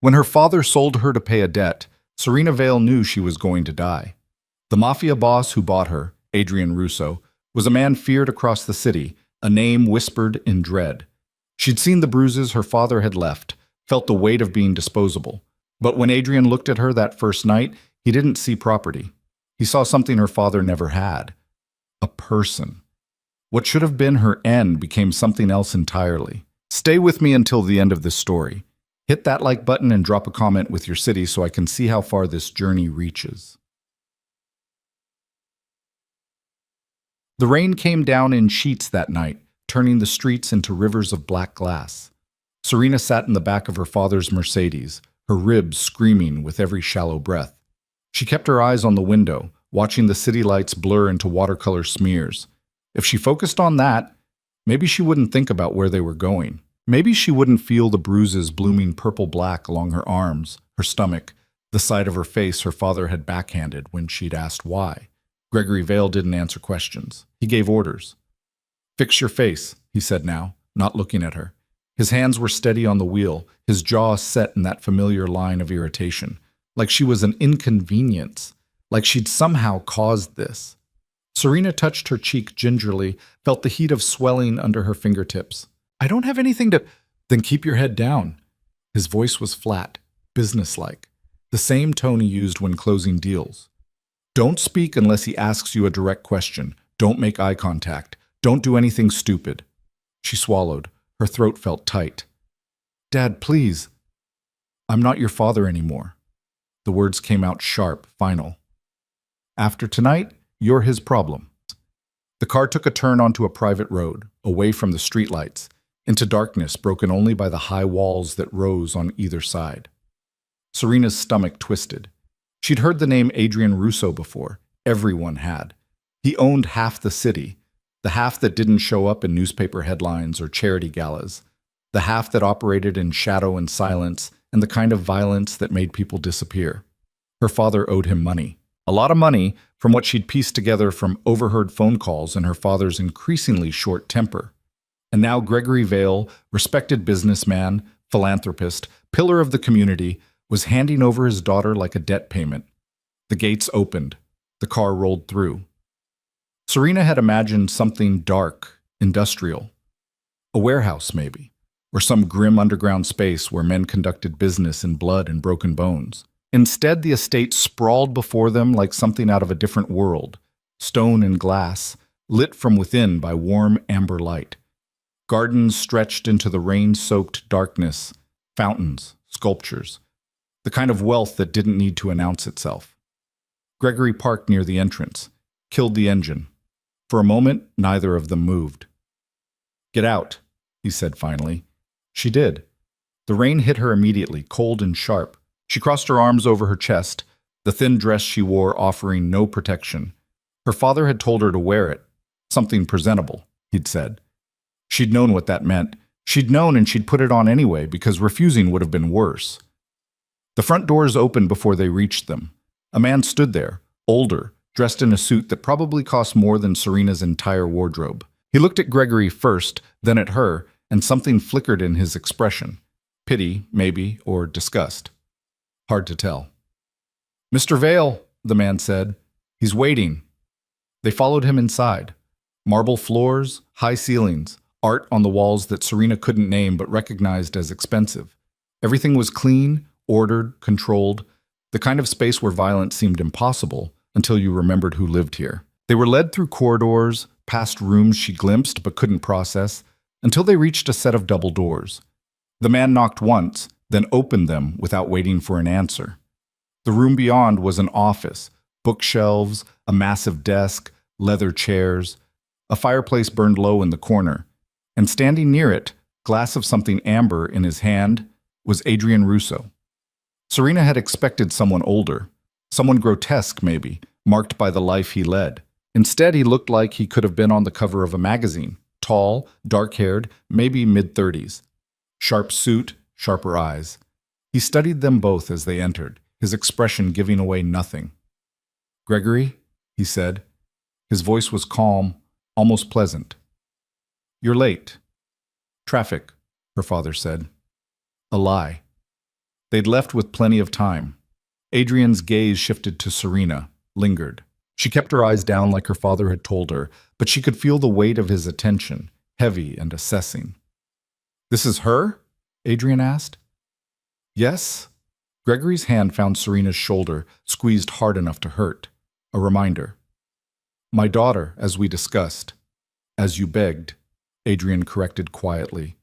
When her father sold her to pay a debt, Serena Vale knew she was going to die. The Mafia boss who bought her, Adrian Russo, was a man feared across the city, a name whispered in dread. She'd seen the bruises her father had left, felt the weight of being disposable. But when Adrian looked at her that first night, he didn't see property. He saw something her father never had. A person. What should have been her end became something else entirely. Stay with me until the end of this story. Hit that like button and drop a comment with your city so I can see how far this journey reaches. The rain came down in sheets that night, turning the streets into rivers of black glass. Serena sat in the back of her father's Mercedes, her ribs screaming with every shallow breath. She kept her eyes on the window, watching the city lights blur into watercolor smears. If she focused on that, maybe she wouldn't think about where they were going. Maybe she wouldn't feel the bruises blooming purple-black along her arms, her stomach, the side of her face her father had backhanded when she'd asked why. Gregory Vale didn't answer questions. He gave orders. "Fix your face," he said now, not looking at her. His hands were steady on the wheel, his jaw set in that familiar line of irritation, like she was an inconvenience, like she'd somehow caused this. Serena touched her cheek gingerly, felt the heat of swelling under her fingertips. "I don't have anything to—" "Then keep your head down." His voice was flat, businesslike, the same tone he used when closing deals. "Don't speak unless he asks you a direct question. Don't make eye contact. Don't do anything stupid." She swallowed. Her throat felt tight. "Dad, please." "I'm not your father anymore." The words came out sharp, final. "After tonight, you're his problem." The car took a turn onto a private road, away from the streetlights, into darkness broken only by the high walls that rose on either side. Serena's stomach twisted. She'd heard the name Adrian Russo before. Everyone had. He owned half the city, the half that didn't show up in newspaper headlines or charity galas, the half that operated in shadow and silence and the kind of violence that made people disappear. Her father owed him money. A lot of money from what she'd pieced together from overheard phone calls and her father's increasingly short temper. And now Gregory Vale, respected businessman, philanthropist, pillar of the community, was handing over his daughter like a debt payment. The gates opened. The car rolled through. Serena had imagined something dark, industrial. A warehouse, maybe, or some grim underground space where men conducted business in blood and broken bones. Instead, the estate sprawled before them like something out of a different world, stone and glass, lit from within by warm amber light. Gardens stretched into the rain-soaked darkness, fountains, sculptures, the kind of wealth that didn't need to announce itself. Gregory parked near the entrance, killed the engine. For a moment, neither of them moved. "Get out," he said finally. She did. The rain hit her immediately, cold and sharp. She crossed her arms over her chest, the thin dress she wore offering no protection. Her father had told her to wear it. Something presentable, he'd said. She'd known what that meant. She'd known and she'd put it on anyway because refusing would have been worse. The front doors opened before they reached them. A man stood there, older, dressed in a suit that probably cost more than Serena's entire wardrobe. He looked at Gregory first, then at her, and something flickered in his expression. Pity, maybe, or disgust. Hard to tell. "Mr. Vale," the man said. "He's waiting." They followed him inside. Marble floors, high ceilings, art on the walls that Serena couldn't name but recognized as expensive. Everything was clean, ordered, controlled, the kind of space where violence seemed impossible until you remembered who lived here. They were led through corridors, past rooms she glimpsed but couldn't process, until they reached a set of double doors. The man knocked once, then opened them without waiting for an answer. The room beyond was an office, bookshelves, a massive desk, leather chairs. A fireplace burned low in the corner, and standing near it, glass of something amber in his hand, was Adrian Russo. Serena had expected someone older, someone grotesque maybe, marked by the life he led. Instead, he looked like he could have been on the cover of a magazine, tall, dark-haired, maybe mid-30s. Sharp suit, sharper eyes. He studied them both as they entered, his expression giving away nothing. "Gregory," he said. His voice was calm, almost pleasant. "You're late." "Traffic," her father said. A lie. They'd left with plenty of time. Adrian's gaze shifted to Serena, lingered. She kept her eyes down like her father had told her, but she could feel the weight of his attention, heavy and assessing. "This is her?" Adrian asked. "Yes." Gregory's hand found Serena's shoulder, squeezed hard enough to hurt. A reminder. "My daughter, as we discussed. As you begged," Adrian corrected quietly.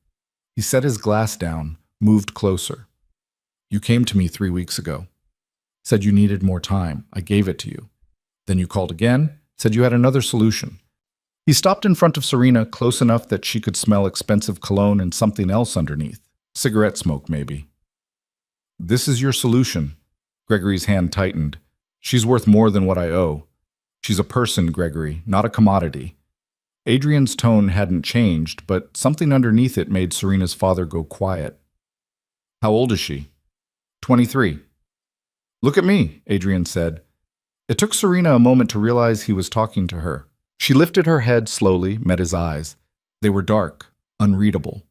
He set his glass down, moved closer. "You came to me 3 weeks ago. Said you needed more time. I gave it to you. Then you called again, said you had another solution." He stopped in front of Serena, close enough that she could smell expensive cologne and something else underneath. Cigarette smoke, maybe. "This is your solution." Gregory's hand tightened. "She's worth more than what I owe. She's a person, Gregory, not a commodity." Adrian's tone hadn't changed, but something underneath it made Serena's father go quiet. "How old is she?" 23. "Look at me," Adrian said. It took Serena a moment to realize he was talking to her. She lifted her head slowly, met his eyes. They were dark, unreadable.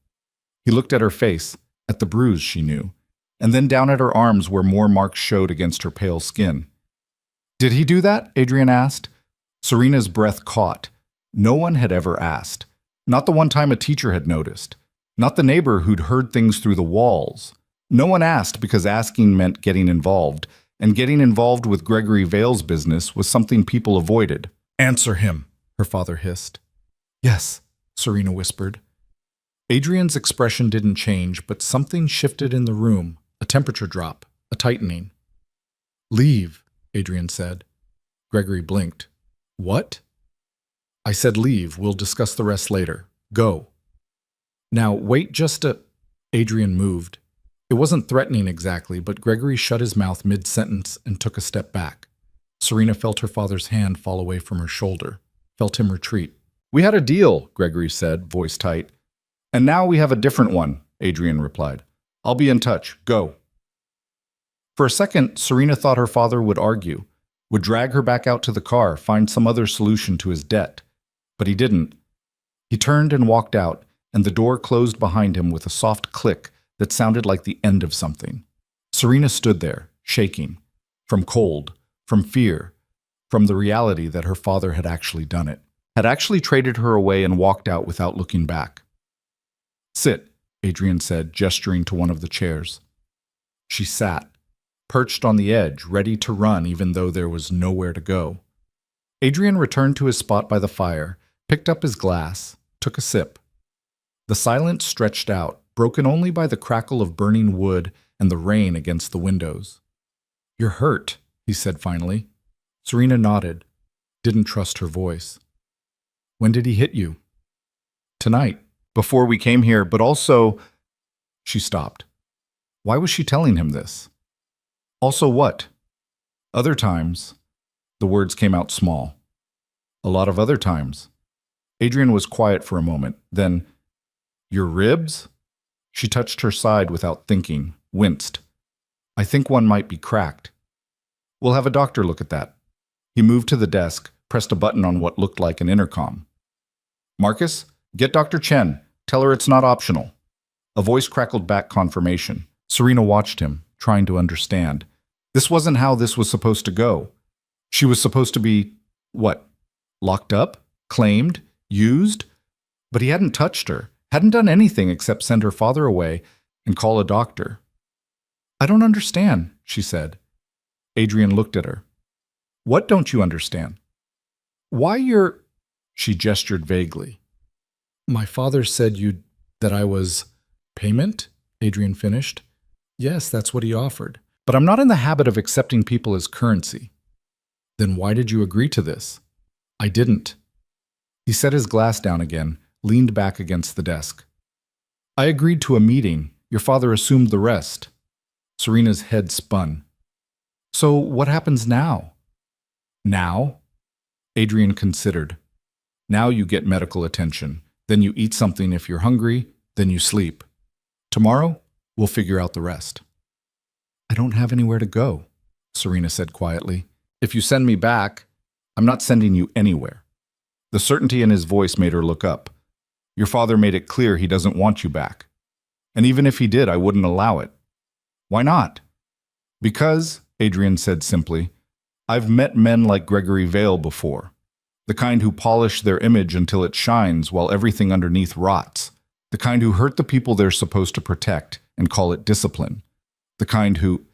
He looked at her face, at the bruise she knew, and then down at her arms where more marks showed against her pale skin. "Did he do that?" Adrian asked. Serena's breath caught. No one had ever asked. Not the one time a teacher had noticed. Not the neighbor who'd heard things through the walls. No one asked because asking meant getting involved, and getting involved with Gregory Vale's business was something people avoided. "Answer him," her father hissed. "Yes," Serena whispered. Adrian's expression didn't change, but something shifted in the room, a temperature drop, a tightening. "Leave," Adrian said. Gregory blinked. "What?" "I said leave. We'll discuss the rest later. Go." "Now, wait just a—" Adrian moved. It wasn't threatening exactly, but Gregory shut his mouth mid-sentence and took a step back. Serena felt her father's hand fall away from her shoulder, felt him retreat. "We had a deal," Gregory said, voice tight. "And now we have a different one," Adrian replied. "I'll be in touch. Go." For a second, Serena thought her father would argue, would drag her back out to the car, find some other solution to his debt. But he didn't. He turned and walked out, and the door closed behind him with a soft click that sounded like the end of something. Serena stood there, shaking, from cold, from fear, from the reality that her father had actually done it, had actually traded her away and walked out without looking back. "Sit," Adrian said, gesturing to one of the chairs. She sat, perched on the edge, ready to run even though there was nowhere to go. Adrian returned to his spot by the fire, picked up his glass, took a sip. The silence stretched out, broken only by the crackle of burning wood and the rain against the windows. "You're hurt," he said finally. Serena nodded, didn't trust her voice. "When did he hit you?" "Tonight, before we came here, but also—" She stopped. Why was she telling him this? "Also what?" "Other times." The words came out small. "A lot of other times." Adrian was quiet for a moment, then, "Your ribs?" She touched her side without thinking, winced. "I think one might be cracked." "We'll have a doctor look at that." He moved to the desk, pressed a button on what looked like an intercom. "Marcus, get Dr. Chen. Tell her it's not optional." A voice crackled back confirmation. Serena watched him, trying to understand. This wasn't how this was supposed to go. She was supposed to be, what, locked up? Claimed? Used? But he hadn't touched her, hadn't done anything except send her father away and call a doctor. "I don't understand," she said. Adrian looked at her. "What don't you understand?" "Why you're—" She gestured vaguely. "My father said that I was—" "Payment?" Adrian finished. "Yes, that's what he offered. But I'm not in the habit of accepting people as currency." "Then why did you agree to this?" "I didn't." He set his glass down again, leaned back against the desk. "I agreed to a meeting. Your father assumed the rest." Serena's head spun. "So what happens now?" "Now?" Adrian considered. "Now you get medical attention. Then you eat something if you're hungry. Then you sleep. Tomorrow, we'll figure out the rest." "I don't have anywhere to go," Serena said quietly. "If you send me back, I'm not sending you anywhere." The certainty in his voice made her look up. "Your father made it clear he doesn't want you back. And even if he did, I wouldn't allow it." Why not? Because, Adrian said simply, I've met men like Gregory Vale before. The kind who polish their image until it shines while everything underneath rots. The kind who hurt the people they're supposed to protect and call it discipline. The kind who...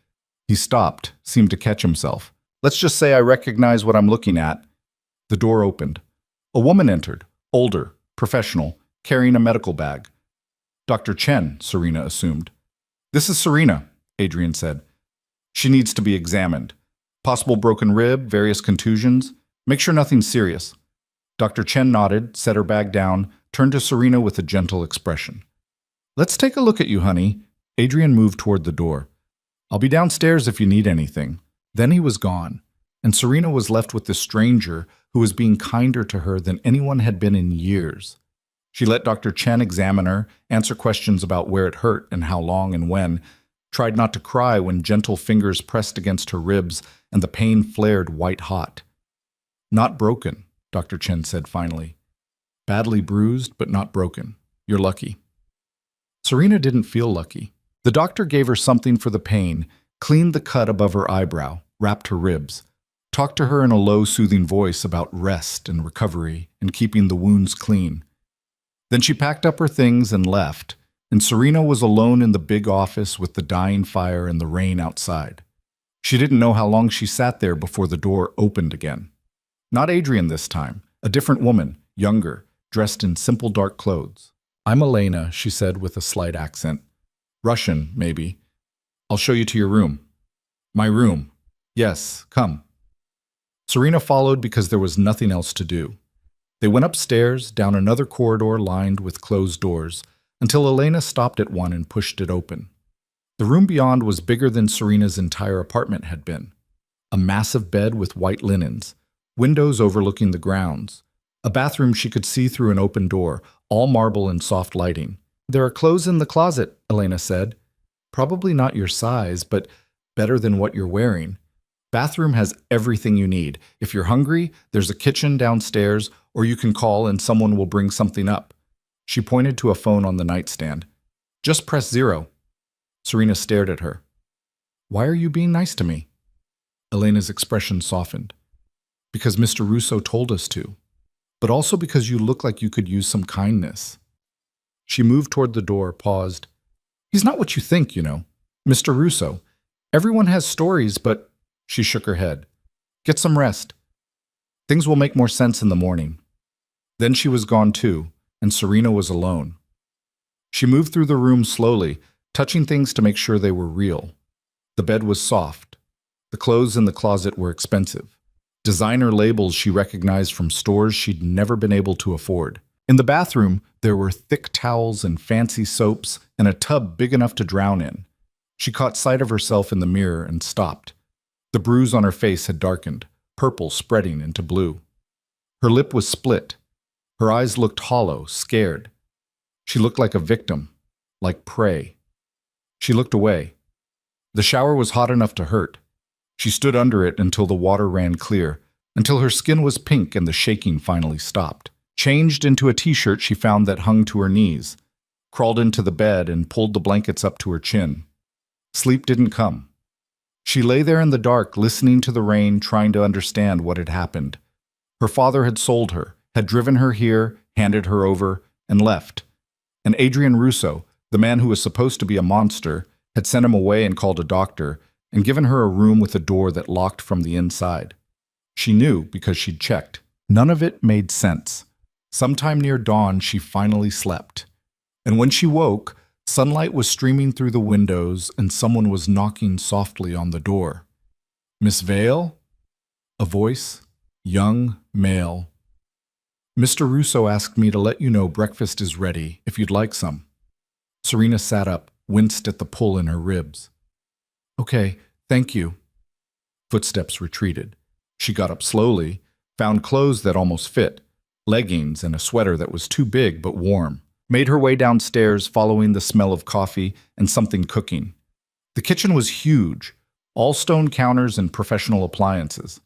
He stopped, seemed to catch himself. Let's just say I recognize what I'm looking at. The door opened. A woman entered, older, professional, carrying a medical bag. Dr. Chen, Serena assumed. This is Serena, Adrian said. She needs to be examined. Possible broken rib, various contusions. Make sure nothing's serious. Dr. Chen nodded, set her bag down, turned to Serena with a gentle expression. Let's take a look at you, honey. Adrian moved toward the door. I'll be downstairs if you need anything. Then he was gone, and Serena was left with this stranger who was being kinder to her than anyone had been in years. She let Dr. Chen examine her, answer questions about where it hurt and how long and when, tried not to cry when gentle fingers pressed against her ribs and the pain flared white-hot. Not broken, Dr. Chen said finally. Badly bruised, but not broken. You're lucky. Serena didn't feel lucky. The doctor gave her something for the pain, cleaned the cut above her eyebrow, wrapped her ribs, talked to her in a low, soothing voice about rest and recovery and keeping the wounds clean. Then she packed up her things and left, and Serena was alone in the big office with the dying fire and the rain outside. She didn't know how long she sat there before the door opened again. Not Adrian this time, a different woman, younger, dressed in simple dark clothes. I'm Elena, she said with a slight accent. Russian, maybe. I'll show you to your room. My room. Yes, come. Serena followed because there was nothing else to do. They went upstairs, down another corridor lined with closed doors, until Elena stopped at one and pushed it open. The room beyond was bigger than Serena's entire apartment had been. A massive bed with white linens, windows overlooking the grounds, a bathroom she could see through an open door, all marble and soft lighting. There are clothes in the closet, Elena said. Probably not your size, but better than what you're wearing. Bathroom has everything you need. If you're hungry, there's a kitchen downstairs, or you can call and someone will bring something up. She pointed to a phone on the nightstand. Just press 0. Serena stared at her. Why are you being nice to me? Elena's expression softened. Because Mr. Russo told us to. But also because you look like you could use some kindness. She moved toward the door, paused. He's not what you think, you know. Mr. Russo. Everyone has stories, but... She shook her head. Get some rest. Things will make more sense in the morning. Then she was gone too, and Serena was alone. She moved through the room slowly, touching things to make sure they were real. The bed was soft. The clothes in the closet were expensive. Designer labels she recognized from stores she'd never been able to afford. In the bathroom, there were thick towels and fancy soaps and a tub big enough to drown in. She caught sight of herself in the mirror and stopped. The bruise on her face had darkened, purple spreading into blue. Her lip was split. Her eyes looked hollow, scared. She looked like a victim, like prey. She looked away. The shower was hot enough to hurt. She stood under it until the water ran clear, until her skin was pink and the shaking finally stopped. Changed into a t-shirt she found that hung to her knees, crawled into the bed and pulled the blankets up to her chin. Sleep didn't come. She lay there in the dark, listening to the rain, trying to understand what had happened. Her father had sold her, had driven her here, handed her over, and left. And Adrian Russo, the man who was supposed to be a monster, had sent him away and called a doctor, and given her a room with a door that locked from the inside. She knew because she'd checked. None of it made sense. Sometime near dawn, she finally slept. And when she woke, sunlight was streaming through the windows and someone was knocking softly on the door. Miss Vale? A voice, young, male. Mr. Russo asked me to let you know breakfast is ready, if you'd like some. Serena sat up, winced at the pull in her ribs. Okay, thank you. Footsteps retreated. She got up slowly, found clothes that almost fit, leggings and a sweater that was too big but warm. Made her way downstairs, following the smell of coffee and something cooking. The kitchen was huge, all stone counters and professional appliances.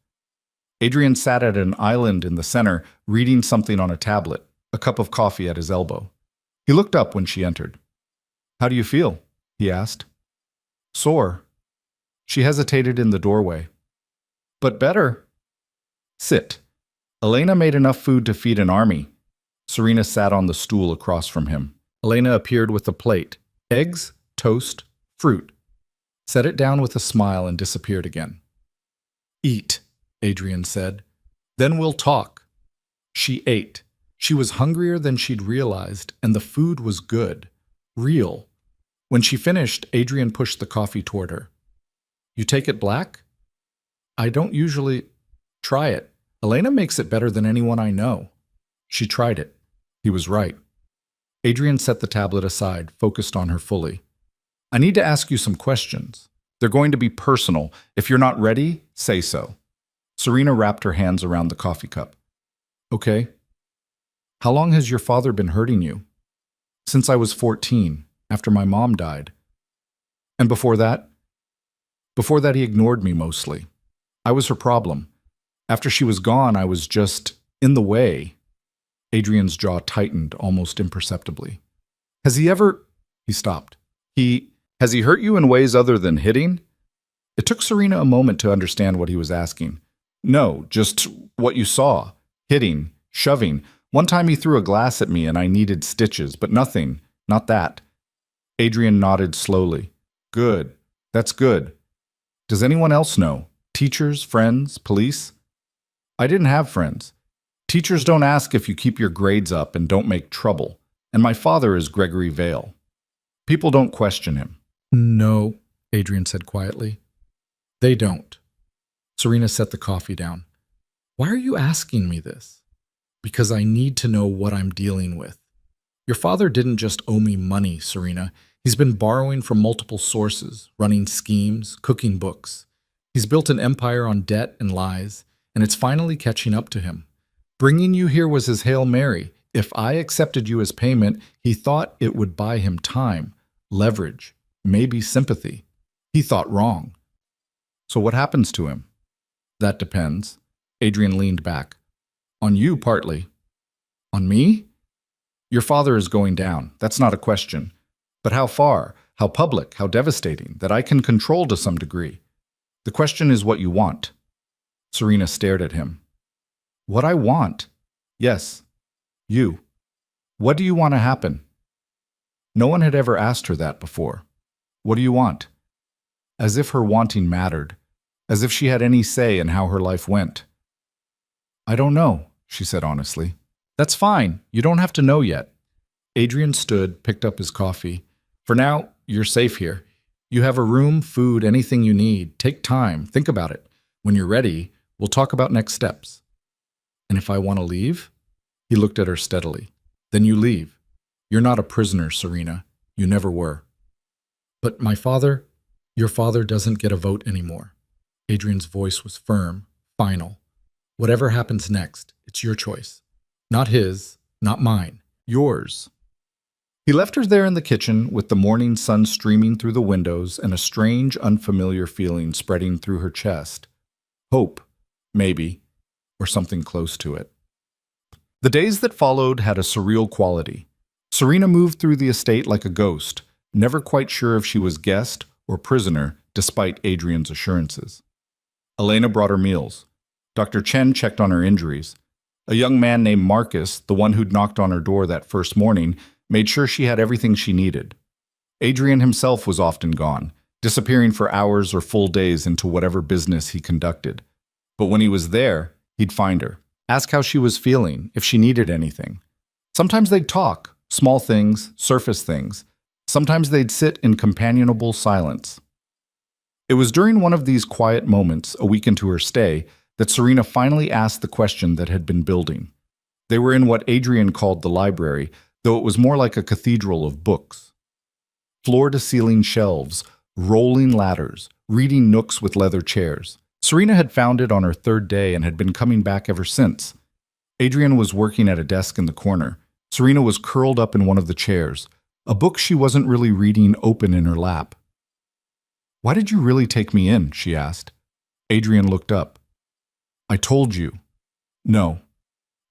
Adrian sat at an island in the center, reading something on a tablet, a cup of coffee at his elbow. He looked up when she entered. How do you feel? He asked. Sore. She hesitated in the doorway. But better. Sit. Elena made enough food to feed an army. Serena sat on the stool across from him. Elena appeared with a plate. Eggs, toast, fruit. Set it down with a smile and disappeared again. Eat, Adrian said. Then we'll talk. She ate. She was hungrier than she'd realized, and the food was good. Real. When she finished, Adrian pushed the coffee toward her. You take it black? I don't usually. Try it. Elena makes it better than anyone I know. She tried it. He was right. Adrian set the tablet aside, focused on her fully. I need to ask you some questions. They're going to be personal. If you're not ready, say so. Serena wrapped her hands around the coffee cup. Okay. How long has your father been hurting you? Since I was 14, after my mom died. And before that? Before that, he ignored me mostly. I was her problem. After she was gone, I was just in the way. Adrian's jaw tightened almost imperceptibly. Has he ever... He stopped. Has he hurt you in ways other than hitting? It took Serena a moment to understand what he was asking. No, just what you saw. Hitting, shoving. One time he threw a glass at me and I needed stitches, but nothing. Not that. Adrian nodded slowly. Good. That's good. Does anyone else know? Teachers, friends, police? I didn't have friends. Teachers don't ask if you keep your grades up and don't make trouble. And my father is Gregory Vale. People don't question him. No, Adrian said quietly. They don't. Serena set the coffee down. Why are you asking me this? Because I need to know what I'm dealing with. Your father didn't just owe me money, Serena. He's been borrowing from multiple sources, running schemes, cooking books. He's built an empire on debt and lies, and it's finally catching up to him. Bringing you here was his Hail Mary. If I accepted you as payment, he thought it would buy him time, leverage, maybe sympathy. He thought wrong. So what happens to him? That depends. Adrian leaned back. On you, partly. On me? Your father is going down. That's not a question. But how far? How public? How devastating? That I can control to some degree. The question is what you want. Serena stared at him. What I want? Yes. You. What do you want to happen? No one had ever asked her that before. What do you want? As if her wanting mattered. As if she had any say in how her life went. I don't know, she said honestly. That's fine. You don't have to know yet. Adrian stood, picked up his coffee. For now, you're safe here. You have a room, food, anything you need. Take time. Think about it. When you're ready, we'll talk about next steps. And if I want to leave? He looked at her steadily. Then you leave. You're not a prisoner, Serena. You never were. But my father, your father doesn't get a vote anymore. Adrian's voice was firm, final. Whatever happens next, it's your choice. Not his, not mine, yours. He left her there in the kitchen with the morning sun streaming through the windows and a strange, unfamiliar feeling spreading through her chest. Hope, maybe, or something close to it. The days that followed had a surreal quality. Serena moved through the estate like a ghost, never quite sure if she was guest or prisoner, despite Adrian's assurances. Elena brought her meals. Dr. Chen checked on her injuries. A young man named Marcus, the one who'd knocked on her door that first morning, made sure she had everything she needed. Adrian himself was often gone, disappearing for hours or full days into whatever business he conducted. But when he was there, he'd find her, ask how she was feeling, if she needed anything. Sometimes they'd talk, small things, surface things. Sometimes they'd sit in companionable silence. It was during one of these quiet moments, a week into her stay, that Serena finally asked the question that had been building. They were in what Adrian called the library, though it was more like a cathedral of books. Floor-to-ceiling shelves, rolling ladders, reading nooks with leather chairs. Serena had found it on her third day and had been coming back ever since. Adrian was working at a desk in the corner. Serena was curled up in one of the chairs, a book she wasn't really reading open in her lap. Why did you really take me in? She asked. Adrian looked up. I told you. No.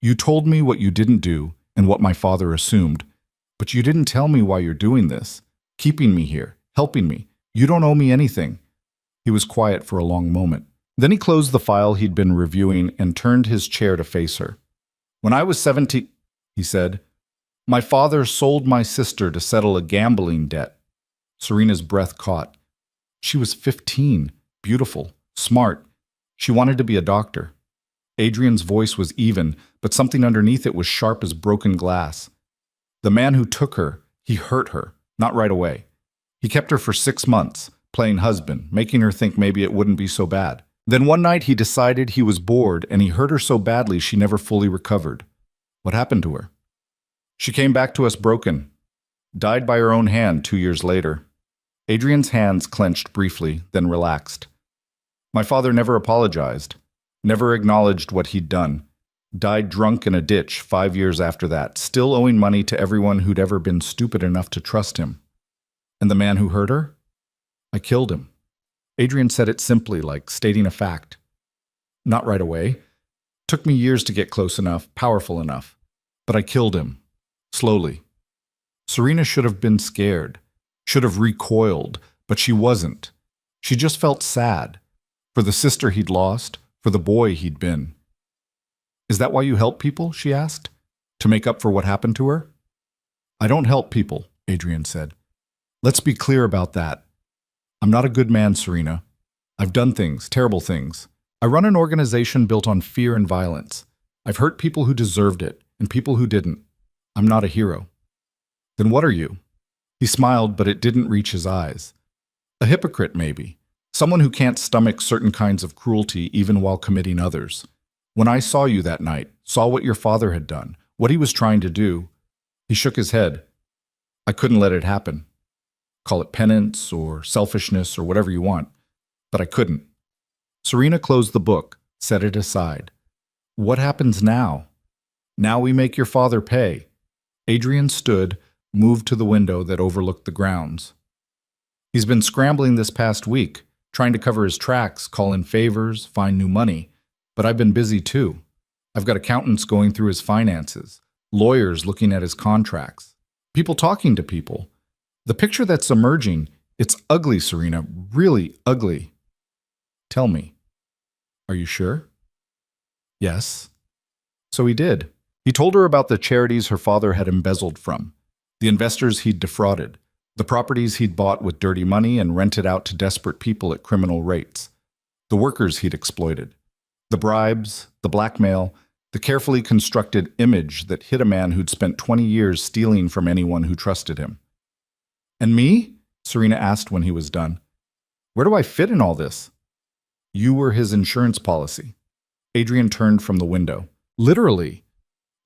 You told me what you didn't do and what my father assumed, but you didn't tell me why you're doing this, keeping me here, helping me. You don't owe me anything." He was quiet for a long moment. Then he closed the file he'd been reviewing and turned his chair to face her. "When I was 17, he said, "my father sold my sister to settle a gambling debt." Serena's breath caught. She was 15, beautiful, smart. She wanted to be a doctor. Adrian's voice was even, but something underneath it was sharp as broken glass. The man who took her, he hurt her, not right away. He kept her for 6 months, playing husband, making her think maybe it wouldn't be so bad. Then one night he decided he was bored and he hurt her so badly she never fully recovered. What happened to her? She came back to us broken. Died by her own hand 2 years later. Adrian's hands clenched briefly, then relaxed. My father never apologized, never acknowledged what he'd done. Died drunk in a ditch 5 years after that, still owing money to everyone who'd ever been stupid enough to trust him. And the man who hurt her? I killed him. Adrian said it simply, like stating a fact. Not right away. Took me years to get close enough, powerful enough. But I killed him. Slowly. Serena should have been scared, should have recoiled, but she wasn't. She just felt sad. For the sister he'd lost, for the boy he'd been. Is that why you help people? She asked. To make up for what happened to her? I don't help people, Adrian said. Let's be clear about that. I'm not a good man, Serena. I've done things, terrible things. I run an organization built on fear and violence. I've hurt people who deserved it, and people who didn't. I'm not a hero. Then what are you? He smiled, but it didn't reach his eyes. A hypocrite, maybe. Someone who can't stomach certain kinds of cruelty even while committing others. When I saw you that night, saw what your father had done, what he was trying to do, he shook his head. I couldn't let it happen. Call it penance or selfishness or whatever you want, but I couldn't. Serena closed the book, set it aside. What happens now? Now we make your father pay. Adrian stood, moved to the window that overlooked the grounds. He's been scrambling this past week, trying to cover his tracks, call in favors, find new money. But I've been busy too. I've got accountants going through his finances, lawyers looking at his contracts, people talking to people. The picture that's emerging, it's ugly, Serena, really ugly. Tell me, are you sure? Yes. So he did. He told her about the charities her father had embezzled from, the investors he'd defrauded, the properties he'd bought with dirty money and rented out to desperate people at criminal rates, the workers he'd exploited, the bribes, the blackmail, the carefully constructed image that hid a man who'd spent 20 years stealing from anyone who trusted him. And me? Serena asked when he was done. Where do I fit in all this? You were his insurance policy. Adrian turned from the window. Literally.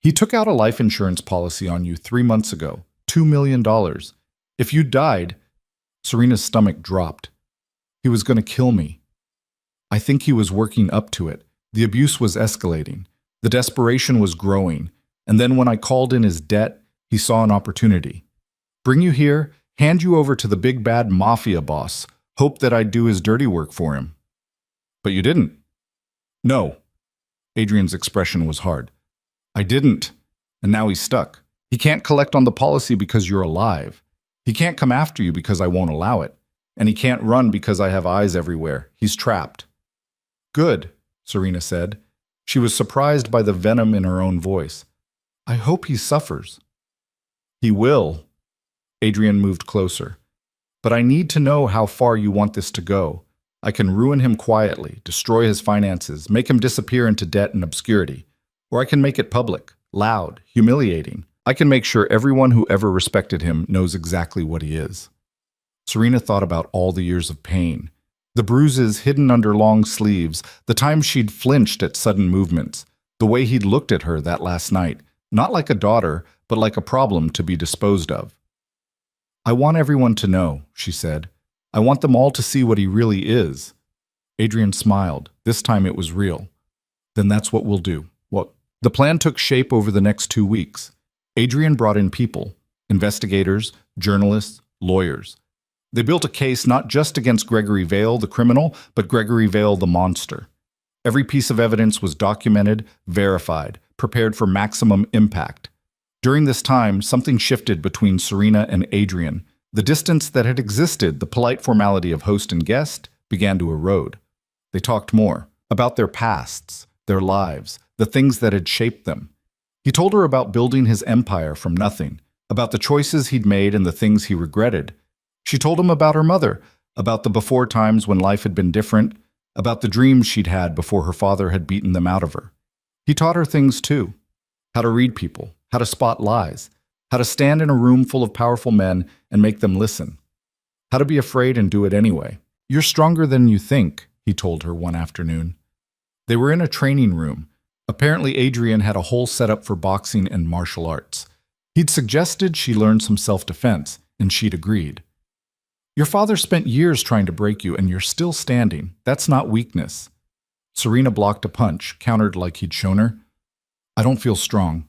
He took out a life insurance policy on you 3 months ago. $2 million. If you died, Serena's stomach dropped. He was going to kill me. I think he was working up to it. The abuse was escalating. The desperation was growing. And then when I called in his debt, he saw an opportunity. Bring you here, hand you over to the big bad Mafia boss, hope that I'd do his dirty work for him. But you didn't. No. Adrian's expression was hard. I didn't. And now he's stuck. He can't collect on the policy because you're alive. He can't come after you because I won't allow it. And he can't run because I have eyes everywhere. He's trapped. Good, Serena said. She was surprised by the venom in her own voice. I hope he suffers. He will. Adrian moved closer. But I need to know how far you want this to go. I can ruin him quietly, destroy his finances, make him disappear into debt and obscurity. Or I can make it public, loud, humiliating. I can make sure everyone who ever respected him knows exactly what he is. Serena thought about all the years of pain. The bruises hidden under long sleeves, the times she'd flinched at sudden movements, the way he'd looked at her that last night, not like a daughter, but like a problem to be disposed of. I want everyone to know, she said. I want them all to see what he really is. Adrian smiled. This time it was real. Then that's what we'll do. What? The plan took shape over the next 2 weeks. Adrian brought in people, investigators, journalists, lawyers. They built a case not just against Gregory Vale, the criminal, but Gregory Vale, the monster. Every piece of evidence was documented, verified, prepared for maximum impact. During this time, something shifted between Serena and Adrian. The distance that had existed, the polite formality of host and guest, began to erode. They talked more about their pasts, their lives, the things that had shaped them. He told her about building his empire from nothing, about the choices he'd made and the things he regretted. She told him about her mother, about the before times when life had been different, about the dreams she'd had before her father had beaten them out of her. He taught her things too: how to read people, how to spot lies, how to stand in a room full of powerful men and make them listen, how to be afraid and do it anyway. "You're stronger than you think," he told her one afternoon. They were in a training room. Apparently, Adrian had a whole setup for boxing and martial arts. He'd suggested she learn some self-defense, and she'd agreed. "Your father spent years trying to break you, and you're still standing. That's not weakness." Serena blocked a punch, countered like he'd shown her. "I don't feel strong."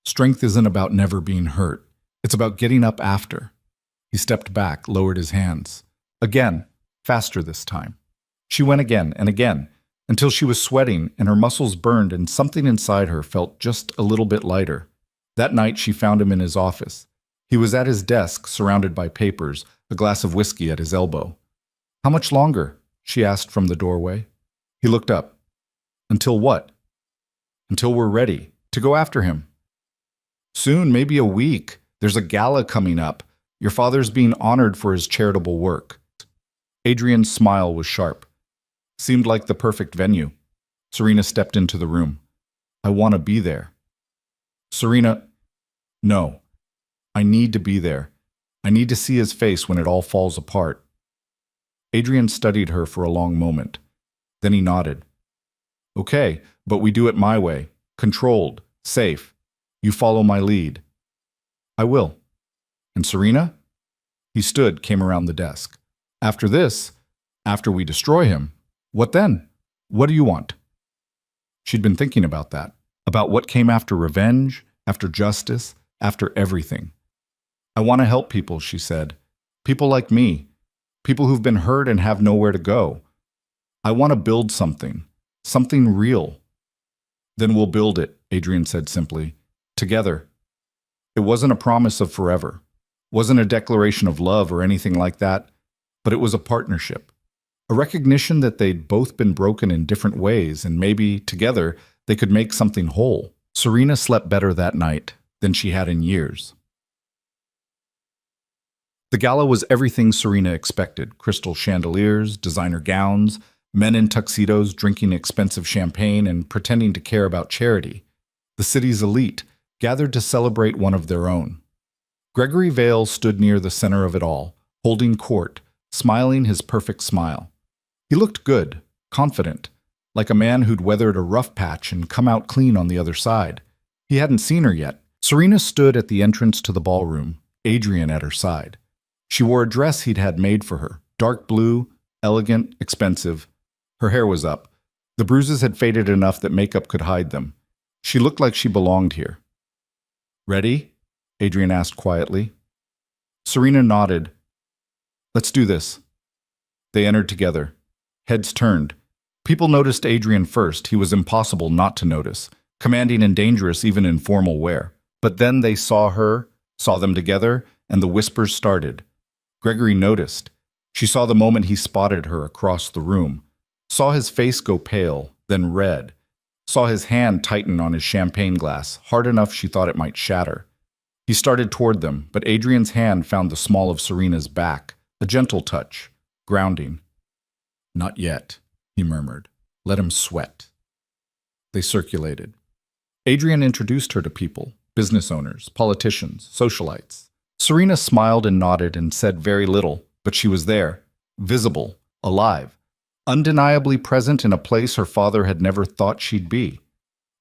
"Strength isn't about never being hurt. It's about getting up after." He stepped back, lowered his hands. Again, faster this time. She went again and again, until she was sweating and her muscles burned and something inside her felt just a little bit lighter. That night she found him in his office. He was at his desk, surrounded by papers, a glass of whiskey at his elbow. "How much longer?" she asked from the doorway. He looked up. "Until what?" "Until we're ready to go after him." "Soon, maybe a week. There's a gala coming up. Your father's being honored for his charitable work." Adrian's smile was sharp. Seemed like the perfect venue. Serena stepped into the room. "I want to be there." "Serena, no. I need to be there. I need to see his face when it all falls apart." Adrian studied her for a long moment. Then he nodded. "Okay, but we do it my way. Controlled, safe. You follow my lead." "I will." "And Serena?" He stood, came around the desk. "After this, after we destroy him, what then? What do you want?" She'd been thinking about that, about what came after revenge, after justice, after everything. "I want to help people," she said. "People like me. People who've been hurt and have nowhere to go. I want to build something. Something real." "Then we'll build it," Adrian said simply. "Together." It wasn't a promise of forever. Wasn't a declaration of love or anything like that. But it was a partnership. A recognition that they'd both been broken in different ways, and maybe, together, they could make something whole. Serena slept better that night than she had in years. The gala was everything Serena expected: crystal chandeliers, designer gowns, men in tuxedos drinking expensive champagne and pretending to care about charity. The city's elite gathered to celebrate one of their own. Gregory Vale stood near the center of it all, holding court, smiling his perfect smile. He looked good, confident, like a man who'd weathered a rough patch and come out clean on the other side. He hadn't seen her yet. Serena stood at the entrance to the ballroom, Adrian at her side. She wore a dress he'd had made for her, dark blue, elegant, expensive. Her hair was up. The bruises had faded enough that makeup could hide them. She looked like she belonged here. "Ready?" Adrian asked quietly. Serena nodded. "Let's do this." They entered together. Heads turned. People noticed Adrian first. He was impossible not to notice, commanding and dangerous even in formal wear. But then they saw her, saw them together, and the whispers started. Gregory noticed. She saw the moment he spotted her across the room, saw his face go pale, then red, saw his hand tighten on his champagne glass, hard enough she thought it might shatter. He started toward them, but Adrian's hand found the small of Serena's back, a gentle touch, grounding. "Not yet," he murmured. "Let him sweat." They circulated. Adrian introduced her to people, business owners, politicians, socialites. Serena smiled and nodded and said very little, but she was there, visible, alive, undeniably present in a place her father had never thought she'd be.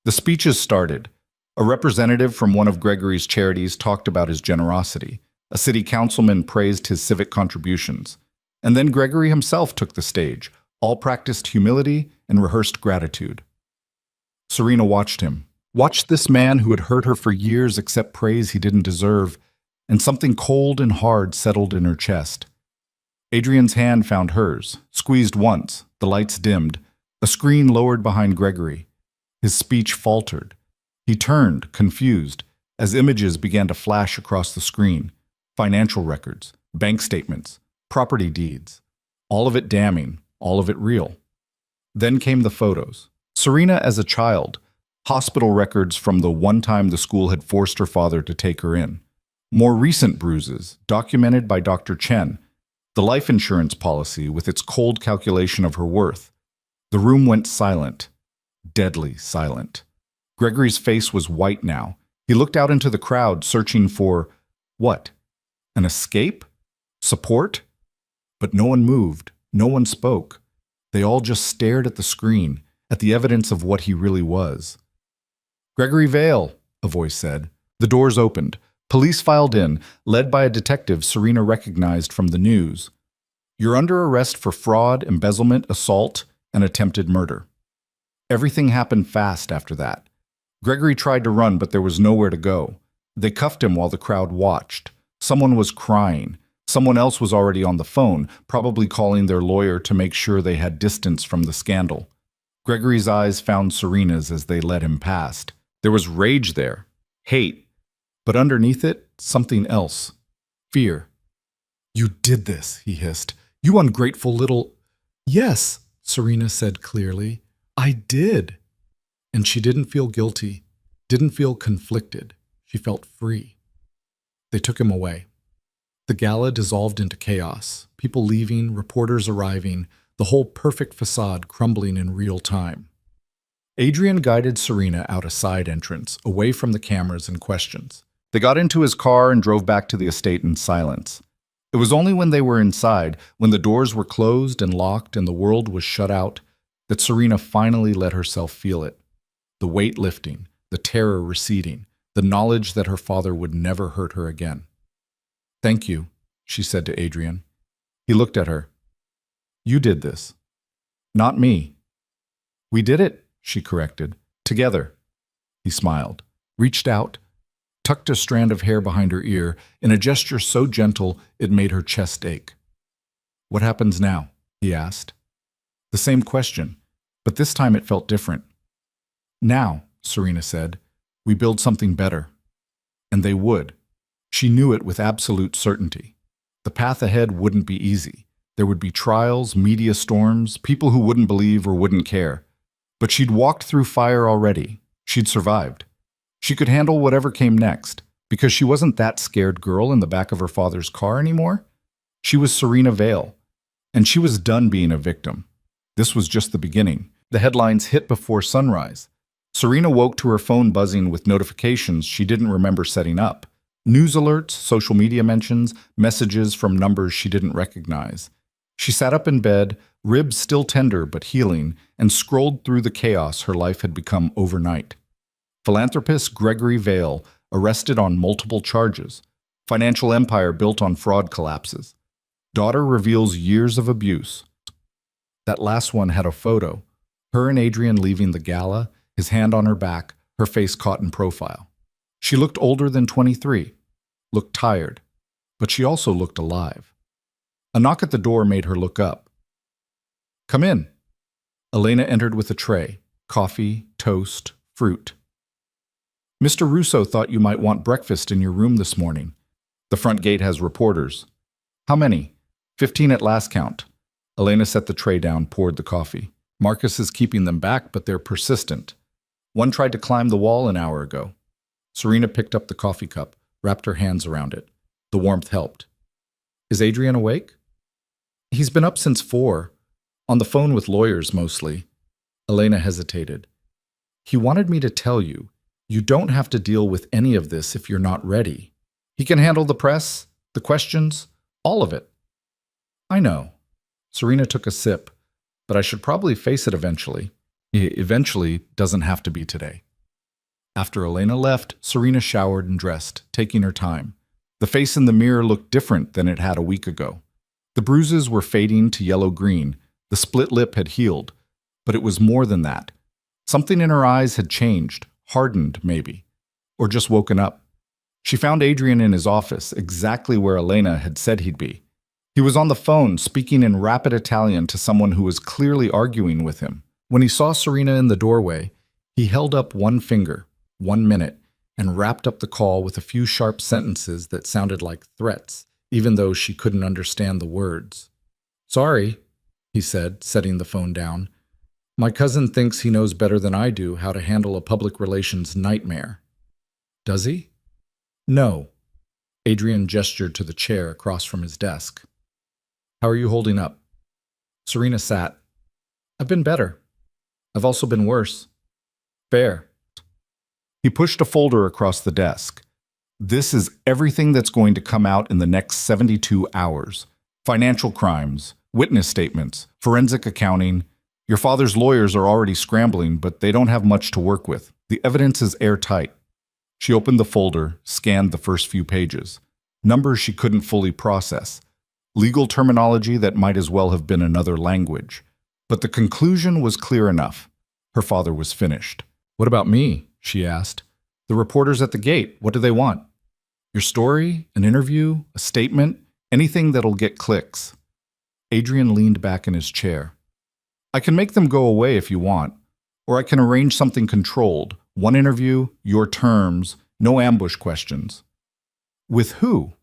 The speeches started. A representative from one of Gregory's charities talked about his generosity. A city councilman praised his civic contributions. And then Gregory himself took the stage. All practiced humility and rehearsed gratitude. Serena watched him. Watched this man who had hurt her for years accept praise he didn't deserve, and something cold and hard settled in her chest. Adrian's hand found hers, squeezed once, the lights dimmed, a screen lowered behind Gregory. His speech faltered. He turned, confused, as images began to flash across the screen. Financial records, bank statements, property deeds. All of it damning, all of it real. Then came the photos. Serena as a child, hospital records from the one time the school had forced her father to take her in. More recent bruises, documented by Dr. Chen, the life insurance policy with its cold calculation of her worth. The room went silent, deadly silent. Gregory's face was white now. He looked out into the crowd, searching for what? An escape? Support? But no one moved, no one spoke. They all just stared at the screen, at the evidence of what he really was. "Gregory Vale," a voice said. The doors opened. Police filed in, led by a detective Serena recognized from the news. "You're under arrest for fraud, embezzlement, assault, and attempted murder." Everything happened fast after that. Gregory tried to run, but there was nowhere to go. They cuffed him while the crowd watched. Someone was crying. Someone else was already on the phone, probably calling their lawyer to make sure they had distance from the scandal. Gregory's eyes found Serena's as they led him past. There was rage there, hate, but underneath it, something else. Fear. "You did this," he hissed. "You ungrateful little—" "Yes," Serena said clearly. "I did." And she didn't feel guilty, didn't feel conflicted. She felt free. They took him away. The gala dissolved into chaos, people leaving, reporters arriving, the whole perfect facade crumbling in real time. Adrian guided Serena out a side entrance, away from the cameras and questions. They got into his car and drove back to the estate in silence. It was only when they were inside, when the doors were closed and locked and the world was shut out, that Serena finally let herself feel it. The weight lifting, the terror receding, the knowledge that her father would never hurt her again. "Thank you," she said to Adrian. He looked at her. "You did this. Not me." "We did it," she corrected. "Together." He smiled, reached out, tucked a strand of hair behind her ear in a gesture so gentle it made her chest ache. "What happens now?" he asked. The same question, but this time it felt different. "Now," Serena said, "we build something better." And they would. She knew it with absolute certainty. The path ahead wouldn't be easy. There would be trials, media storms, people who wouldn't believe or wouldn't care. But she'd walked through fire already. She'd survived. She could handle whatever came next, because she wasn't that scared girl in the back of her father's car anymore. She was Serena Vale, and she was done being a victim. This was just the beginning. The headlines hit before sunrise. Serena woke to her phone buzzing with notifications she didn't remember setting up. News alerts, social media mentions, messages from numbers she didn't recognize. She sat up in bed, ribs still tender but healing, and scrolled through the chaos her life had become overnight. Philanthropist Gregory Vale, arrested on multiple charges. Financial empire built on fraud collapses. Daughter reveals years of abuse. That last one had a photo. Her and Adrian leaving the gala, his hand on her back, her face caught in profile. She looked older than 23, looked tired, but she also looked alive. A knock at the door made her look up. "Come in." Elena entered with a tray, coffee, toast, fruit. "Mr. Russo thought you might want breakfast in your room this morning. The front gate has reporters." "How many?" 15 at last count." Elena set the tray down, poured the coffee. "Marcus is keeping them back, but they're persistent. One tried to climb the wall an hour ago." Serena picked up the coffee cup, wrapped her hands around it. The warmth helped. "Is Adrian awake?" "He's been up since 4, on the phone with lawyers mostly." Elena hesitated. "He wanted me to tell you, you don't have to deal with any of this if you're not ready. He can handle the press, the questions, all of it." "I know." Serena took a sip. "But I should probably face it eventually." "Eventually doesn't have to be today." After Elena left, Serena showered and dressed, taking her time. The face in the mirror looked different than it had a week ago. The bruises were fading to yellow-green, the split lip had healed, but it was more than that. Something in her eyes had changed, hardened maybe, or just woken up. She found Adrian in his office, exactly where Elena had said he'd be. He was on the phone, speaking in rapid Italian to someone who was clearly arguing with him. When he saw Serena in the doorway, he held up one finger. 1 minute. and wrapped up the call with a few sharp sentences that sounded like threats, even though she couldn't understand the words. "Sorry," he said, setting the phone down. "My cousin thinks he knows better than I do how to handle a public relations nightmare." "Does he?" "No." Adrian gestured to the chair across from his desk. "How are you holding up?" Serena sat. "I've been better. I've also been worse." "Fair." He pushed a folder across the desk. "This is everything that's going to come out in the next 72 hours. Financial crimes, witness statements, forensic accounting. Your father's lawyers are already scrambling, but they don't have much to work with. The evidence is airtight." She opened the folder, scanned the first few pages. Numbers she couldn't fully process. Legal terminology that might as well have been another language. But the conclusion was clear enough. Her father was finished. "What about me?" she asked. "The reporters at the gate, what do they want? Your story, an interview, a statement, anything that'll get clicks." Adrian leaned back in his chair. "I can make them go away if you want, or I can arrange something controlled. One interview, your terms, no ambush questions." "With who?"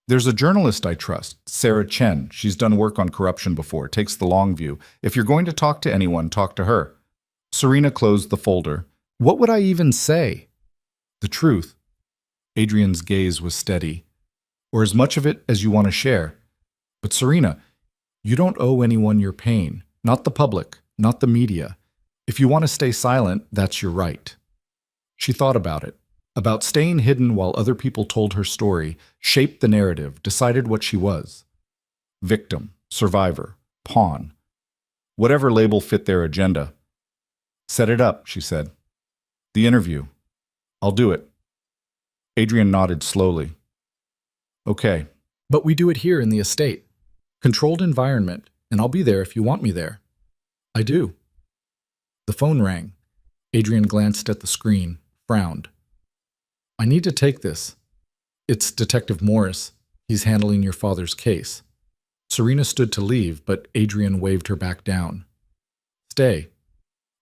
"There's a journalist I trust, Sarah Chen. She's done work on corruption before, takes the long view. If you're going to talk to anyone, talk to her." Serena closed the folder. "What would I even say?" "The truth." Adrian's gaze was steady. "Or as much of it as you want to share. But Serena, you don't owe anyone your pain. Not the public, not the media. If you want to stay silent, that's your right." She thought about it. About staying hidden while other people told her story, shaped the narrative, decided what she was. Victim, survivor, pawn. Whatever label fit their agenda. "Set it up," she said. "The interview. I'll do it." Adrian nodded slowly. "Okay." "But we do it here in the estate. Controlled environment, and I'll be there if you want me there." "I do." The phone rang. Adrian glanced at the screen, frowned. "I need to take this. It's Detective Morris. He's handling your father's case." Serena stood to leave, but Adrian waved her back down. "Stay.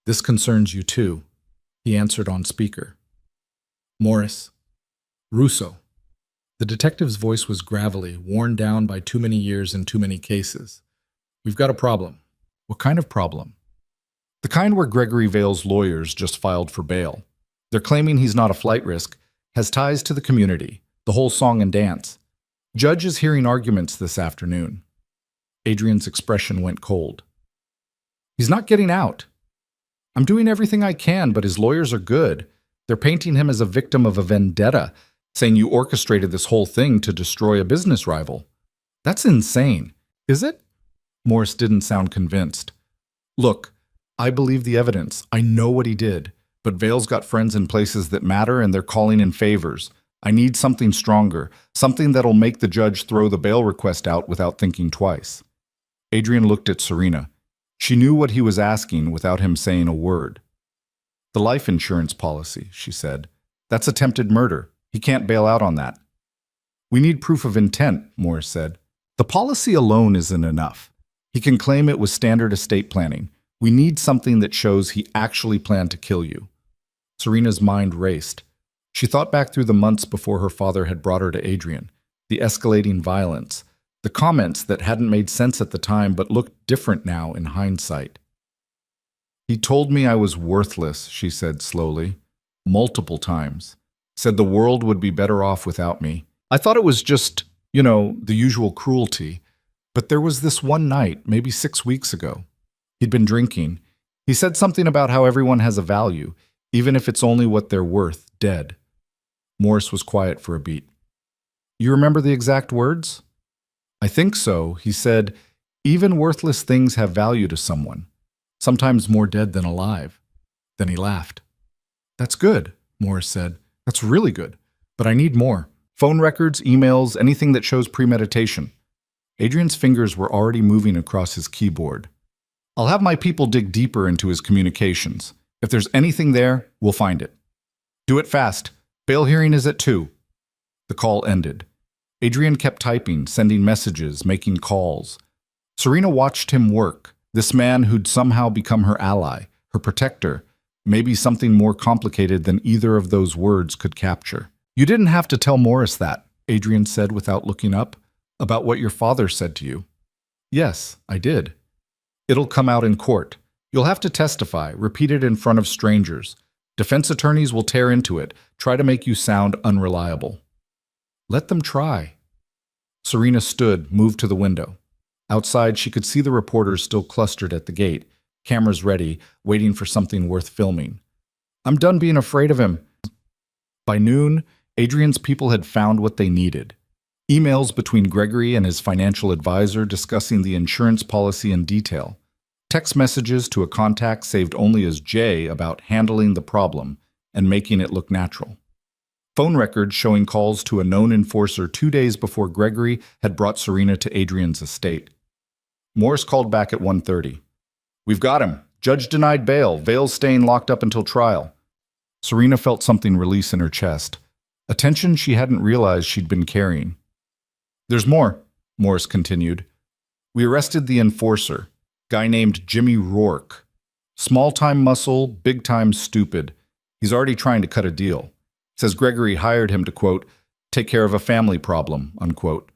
This concerns you too," he answered on speaker. "Morris. Russo." The detective's voice was gravelly, worn down by too many years and too many cases. "We've got a problem." "What kind of problem?" "The kind where Gregory Vale's lawyers just filed for bail. They're claiming he's not a flight risk, has ties to the community, the whole song and dance. Judge is hearing arguments this afternoon." Adrian's expression went cold. "He's not getting out. I'm doing everything I can, but his lawyers are good. They're painting him as a victim of a vendetta, saying you orchestrated this whole thing to destroy a business rival. That's insane. Is it?" Morris didn't sound convinced. "Look, I believe the evidence. I know what he did. But Vale's got friends in places that matter, and they're calling in favors. I need something stronger, something that'll make the judge throw the bail request out without thinking twice." Adrian looked at Serena. She knew what he was asking without him saying a word. "The life insurance policy," she said. "That's attempted murder. He can't bail out on that." "We need proof of intent," Morris said. "The policy alone isn't enough. He can claim it was standard estate planning. We need something that shows he actually planned to kill you." Serena's mind raced. She thought back through the months before her father had brought her to Adrian, the escalating violence, the comments that hadn't made sense at the time but looked different now in hindsight. "He told me I was worthless," she said slowly, "multiple times. Said the world would be better off without me. I thought it was just, the usual cruelty. But there was this one night, maybe 6 weeks ago. He'd been drinking. He said something about how everyone has a value, even if it's only what they're worth, dead." Morris was quiet for a beat. "You remember the exact words?" "I think so. He said, even worthless things have value to someone, sometimes more dead than alive." Then he laughed. "That's good," Morris said. "That's really good. But I need more. Phone records, emails, anything that shows premeditation." Adrian's fingers were already moving across his keyboard. "I'll have my people dig deeper into his communications. If there's anything there, we'll find it. Do it fast. Bail hearing is at 2. The call ended. Adrian kept typing, sending messages, making calls. Serena watched him work, this man who'd somehow become her ally, her protector, Maybe something more complicated than either of those words could capture. You didn't have to tell Morris that, Adrian said without looking up, about what your father said to you. Yes, I did. It'll come out in court. You'll have to testify, repeat it in front of strangers. Defense attorneys will tear into it, try to make you sound unreliable. Let them try. Serena stood, moved to the window. Outside, she could see the reporters still clustered at the gate, cameras ready, waiting for something worth filming. I'm done being afraid of him. By noon, Adrian's people had found what they needed. Emails between Gregory and his financial advisor discussing the insurance policy in detail. Text messages to a contact saved only as Jay about handling the problem and making it look natural. Phone records showing calls to a known enforcer 2 days before Gregory had brought Serena to Adrian's estate. Morris called back at 1:30. We've got him. Judge denied bail. Vale's staying locked up until trial. Serena felt something release in her chest, a tension she hadn't realized she'd been carrying. There's more, Morris continued. We arrested the enforcer, guy named Jimmy Rourke. Small-time muscle, big-time stupid. He's already trying to cut a deal. Says Gregory hired him to, quote, take care of a family problem, unquote.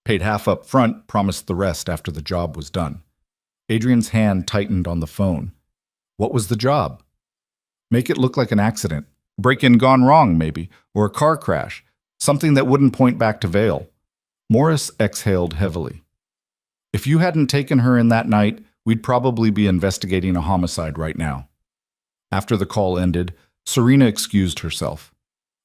Paid half up front, promised the rest after the job was done. Adrian's hand tightened on the phone. What was the job? Make it look like an accident. Break-in gone wrong, maybe, or a car crash. Something that wouldn't point back to Vale. Morris exhaled heavily. If you hadn't taken her in that night, we'd probably be investigating a homicide right now. After the call ended, Serena excused herself.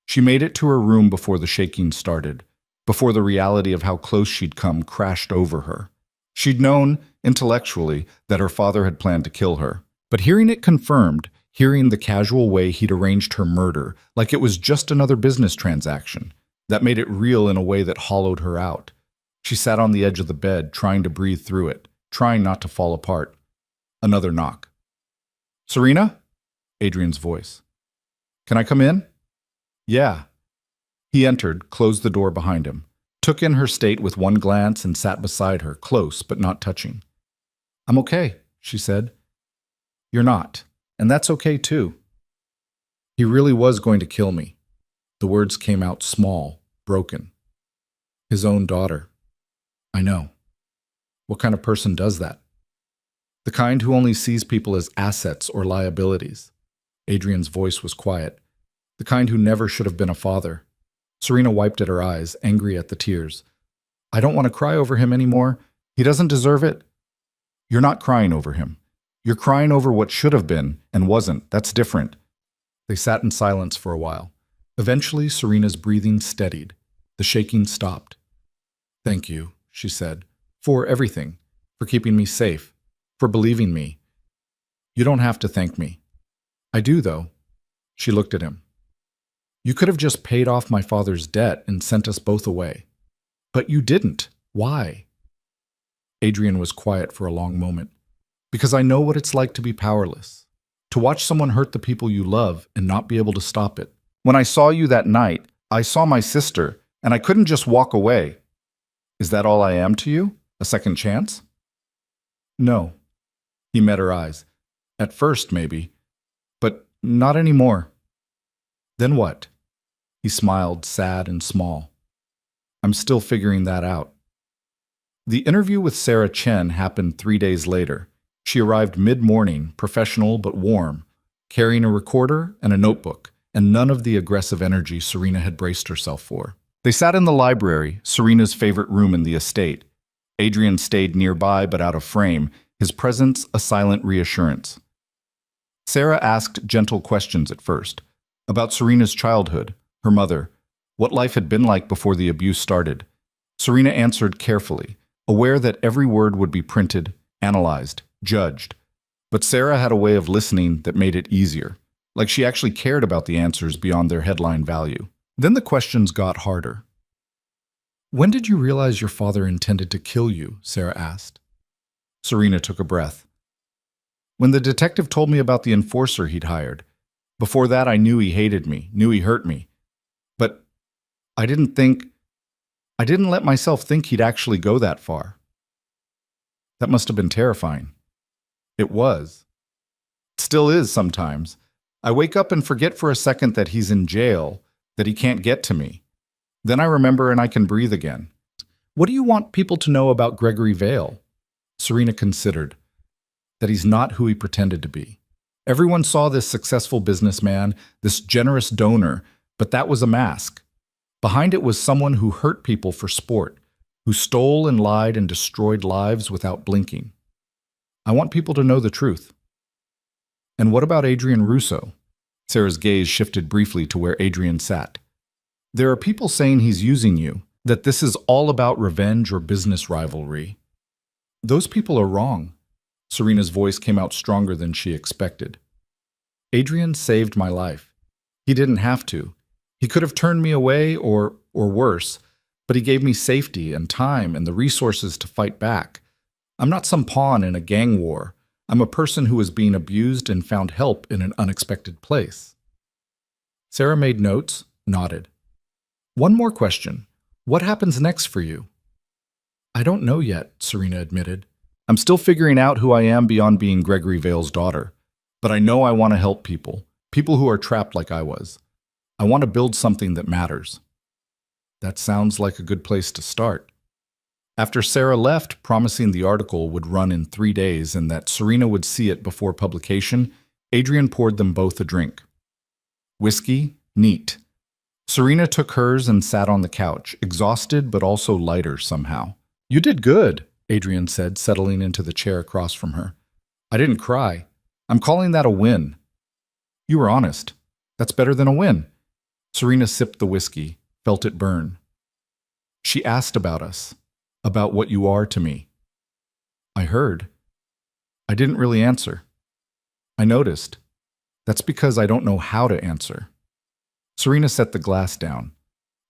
She made it to her room before the shaking started, before the reality of how close she'd come crashed over her. She'd known, intellectually, that her father had planned to kill her. But hearing it confirmed, hearing the casual way he'd arranged her murder, like it was just another business transaction, that made it real in a way that hollowed her out. She sat on the edge of the bed, trying to breathe through it, trying not to fall apart. Another knock. Serena? Adrian's voice. Can I come in? Yeah. He entered, closed the door behind him, took in her state with one glance and sat beside her, close but not touching. I'm okay, she said. You're not, and that's okay too. He really was going to kill me. The words came out small, broken. His own daughter. I know. What kind of person does that? The kind who only sees people as assets or liabilities. Adrian's voice was quiet. The kind who never should have been a father. Serena wiped at her eyes, angry at the tears. I don't want to cry over him anymore. He doesn't deserve it. You're not crying over him. You're crying over what should have been and wasn't. That's different. They sat in silence for a while. Eventually, Serena's breathing steadied. The shaking stopped. Thank you, she said, for everything, for keeping me safe, for believing me. You don't have to thank me. I do, though. She looked at him. You could have just paid off my father's debt and sent us both away. But you didn't. Why? Adrian was quiet for a long moment. Because I know what it's like to be powerless. To watch someone hurt the people you love and not be able to stop it. When I saw you that night, I saw my sister, and I couldn't just walk away. Is that all I am to you? A second chance? No. He met her eyes. At first, maybe. But not anymore. Then what? He smiled, sad and small. I'm still figuring that out. The interview with Sarah Chen happened 3 days later. She arrived mid-morning, professional but warm, carrying a recorder and a notebook, and none of the aggressive energy Serena had braced herself for. They sat in the library, Serena's favorite room in the estate. Adrian stayed nearby but out of frame, his presence a silent reassurance. Sarah asked gentle questions at first, about Serena's childhood, her mother, what life had been like before the abuse started. Serena answered carefully, aware that every word would be printed, analyzed, judged. But Sarah had a way of listening that made it easier, like she actually cared about the answers beyond their headline value. Then the questions got harder. When did you realize your father intended to kill you? Sarah asked. Serena took a breath. When the detective told me about the enforcer he'd hired. Before that, I knew he hated me, knew he hurt me. But I didn't let myself think he'd actually go that far. That must have been terrifying. It was. It still is sometimes. I wake up and forget for a second that he's in jail, that he can't get to me. Then I remember and I can breathe again. What do you want people to know about Gregory Vale? Serena considered. That he's not who he pretended to be. Everyone saw this successful businessman, this generous donor, but that was a mask. Behind it was someone who hurt people for sport, who stole and lied and destroyed lives without blinking. I want people to know the truth. And what about Adrian Russo? Sarah's gaze shifted briefly to where Adrian sat. There are people saying he's using you, that this is all about revenge or business rivalry. Those people are wrong. Serena's voice came out stronger than she expected. Adrian saved my life. He didn't have to. He could have turned me away or worse, but he gave me safety and time and the resources to fight back. I'm not some pawn in a gang war. I'm a person who was being abused and found help in an unexpected place. Sarah made notes, nodded. One more question. What happens next for you? I don't know yet, Serena admitted. I'm still figuring out who I am beyond being Gregory Vale's daughter. But I know I want to help people, people who are trapped like I was. I want to build something that matters. That sounds like a good place to start. After Sarah left, promising the article would run in 3 days and that Serena would see it before publication, Adrian poured them both a drink. Whiskey, neat. Serena took hers and sat on the couch, exhausted but also lighter somehow. You did good, Adrian said, settling into the chair across from her. I didn't cry. I'm calling that a win. You were honest. That's better than a win. Serena sipped the whiskey, felt it burn. She asked about us, about what you are to me. I heard. I didn't really answer. I noticed. That's because I don't know how to answer. Serena set the glass down.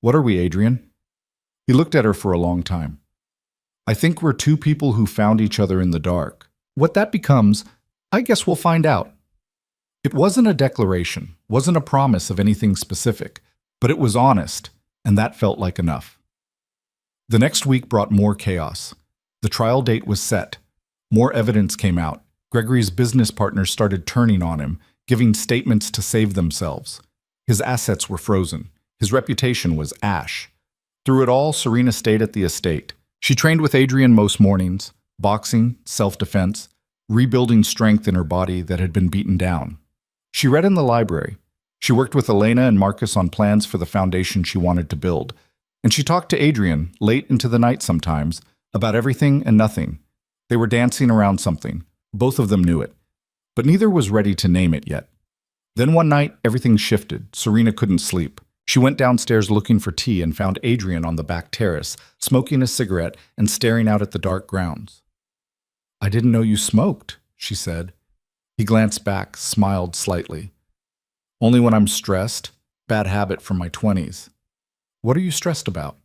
What are we, Adrian? He looked at her for a long time. I think we're two people who found each other in the dark. What that becomes, I guess we'll find out. It wasn't a declaration, wasn't a promise of anything specific, but it was honest, and that felt like enough. The next week brought more chaos. The trial date was set. More evidence came out. Gregory's business partners started turning on him, giving statements to save themselves. His assets were frozen. His reputation was ash. Through it all, Serena stayed at the estate. She trained with Adrian most mornings, boxing, self-defense, rebuilding strength in her body that had been beaten down. She read in the library. She worked with Elena and Marcus on plans for the foundation she wanted to build. And she talked to Adrian, late into the night sometimes, about everything and nothing. They were dancing around something. Both of them knew it. But neither was ready to name it yet. Then one night, everything shifted. Serena couldn't sleep. She went downstairs looking for tea and found Adrian on the back terrace, smoking a cigarette and staring out at the dark grounds. I didn't know you smoked, she said. He glanced back, smiled slightly. Only when I'm stressed. Bad habit from my 20s. What are you stressed about?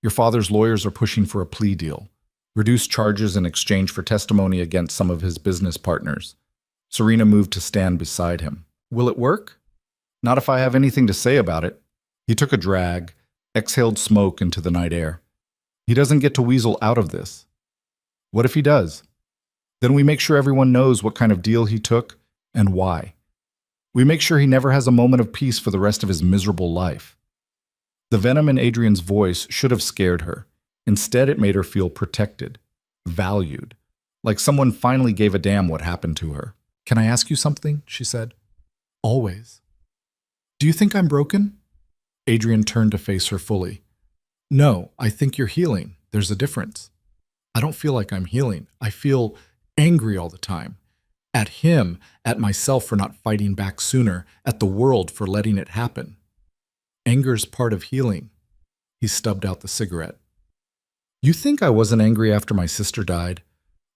Your father's lawyers are pushing for a plea deal. Reduced charges in exchange for testimony against some of his business partners. Serena moved to stand beside him. Will it work? Not if I have anything to say about it. He took a drag, exhaled smoke into the night air. He doesn't get to weasel out of this. What if he does? Then we make sure everyone knows what kind of deal he took and why. We make sure he never has a moment of peace for the rest of his miserable life. The venom in Adrian's voice should have scared her. Instead, it made her feel protected, valued, like someone finally gave a damn what happened to her. Can I ask you something? She said. Always. Do you think I'm broken? Adrian turned to face her fully. No, I think you're healing. There's a difference. I don't feel like I'm healing. I feel angry all the time. At him, at myself for not fighting back sooner, at the world for letting it happen. Anger's part of healing. He stubbed out the cigarette. You think I wasn't angry after my sister died?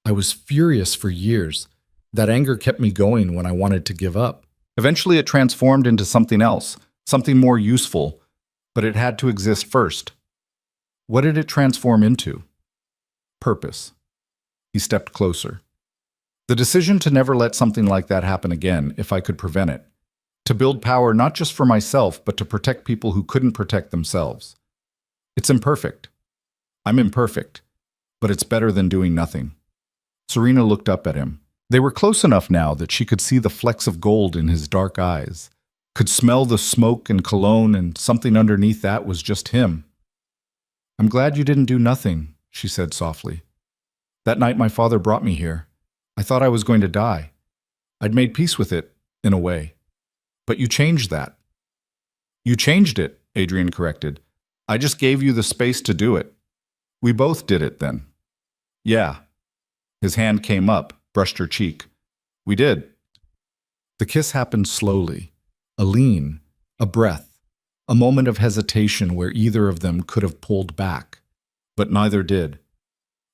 I was furious for years. That anger kept me going when I wanted to give up. Eventually it transformed into something else, something more useful, but it had to exist first. What did it transform into? Purpose. He stepped closer. The decision to never let something like that happen again, if I could prevent it. To build power not just for myself, but to protect people who couldn't protect themselves. It's imperfect. I'm imperfect, but it's better than doing nothing. Serena looked up at him. They were close enough now that she could see the flecks of gold in his dark eyes, could smell the smoke and cologne, and something underneath that was just him. "I'm glad you didn't do nothing," she said softly. "That night my father brought me here. I thought I was going to die. I'd made peace with it, in a way. But you changed that." "You changed it," Adrian corrected. "I just gave you the space to do it. We both did it then." "Yeah." His hand came up, brushed her cheek. "We did." The kiss happened slowly. A lean, a breath, a moment of hesitation where either of them could have pulled back. But neither did.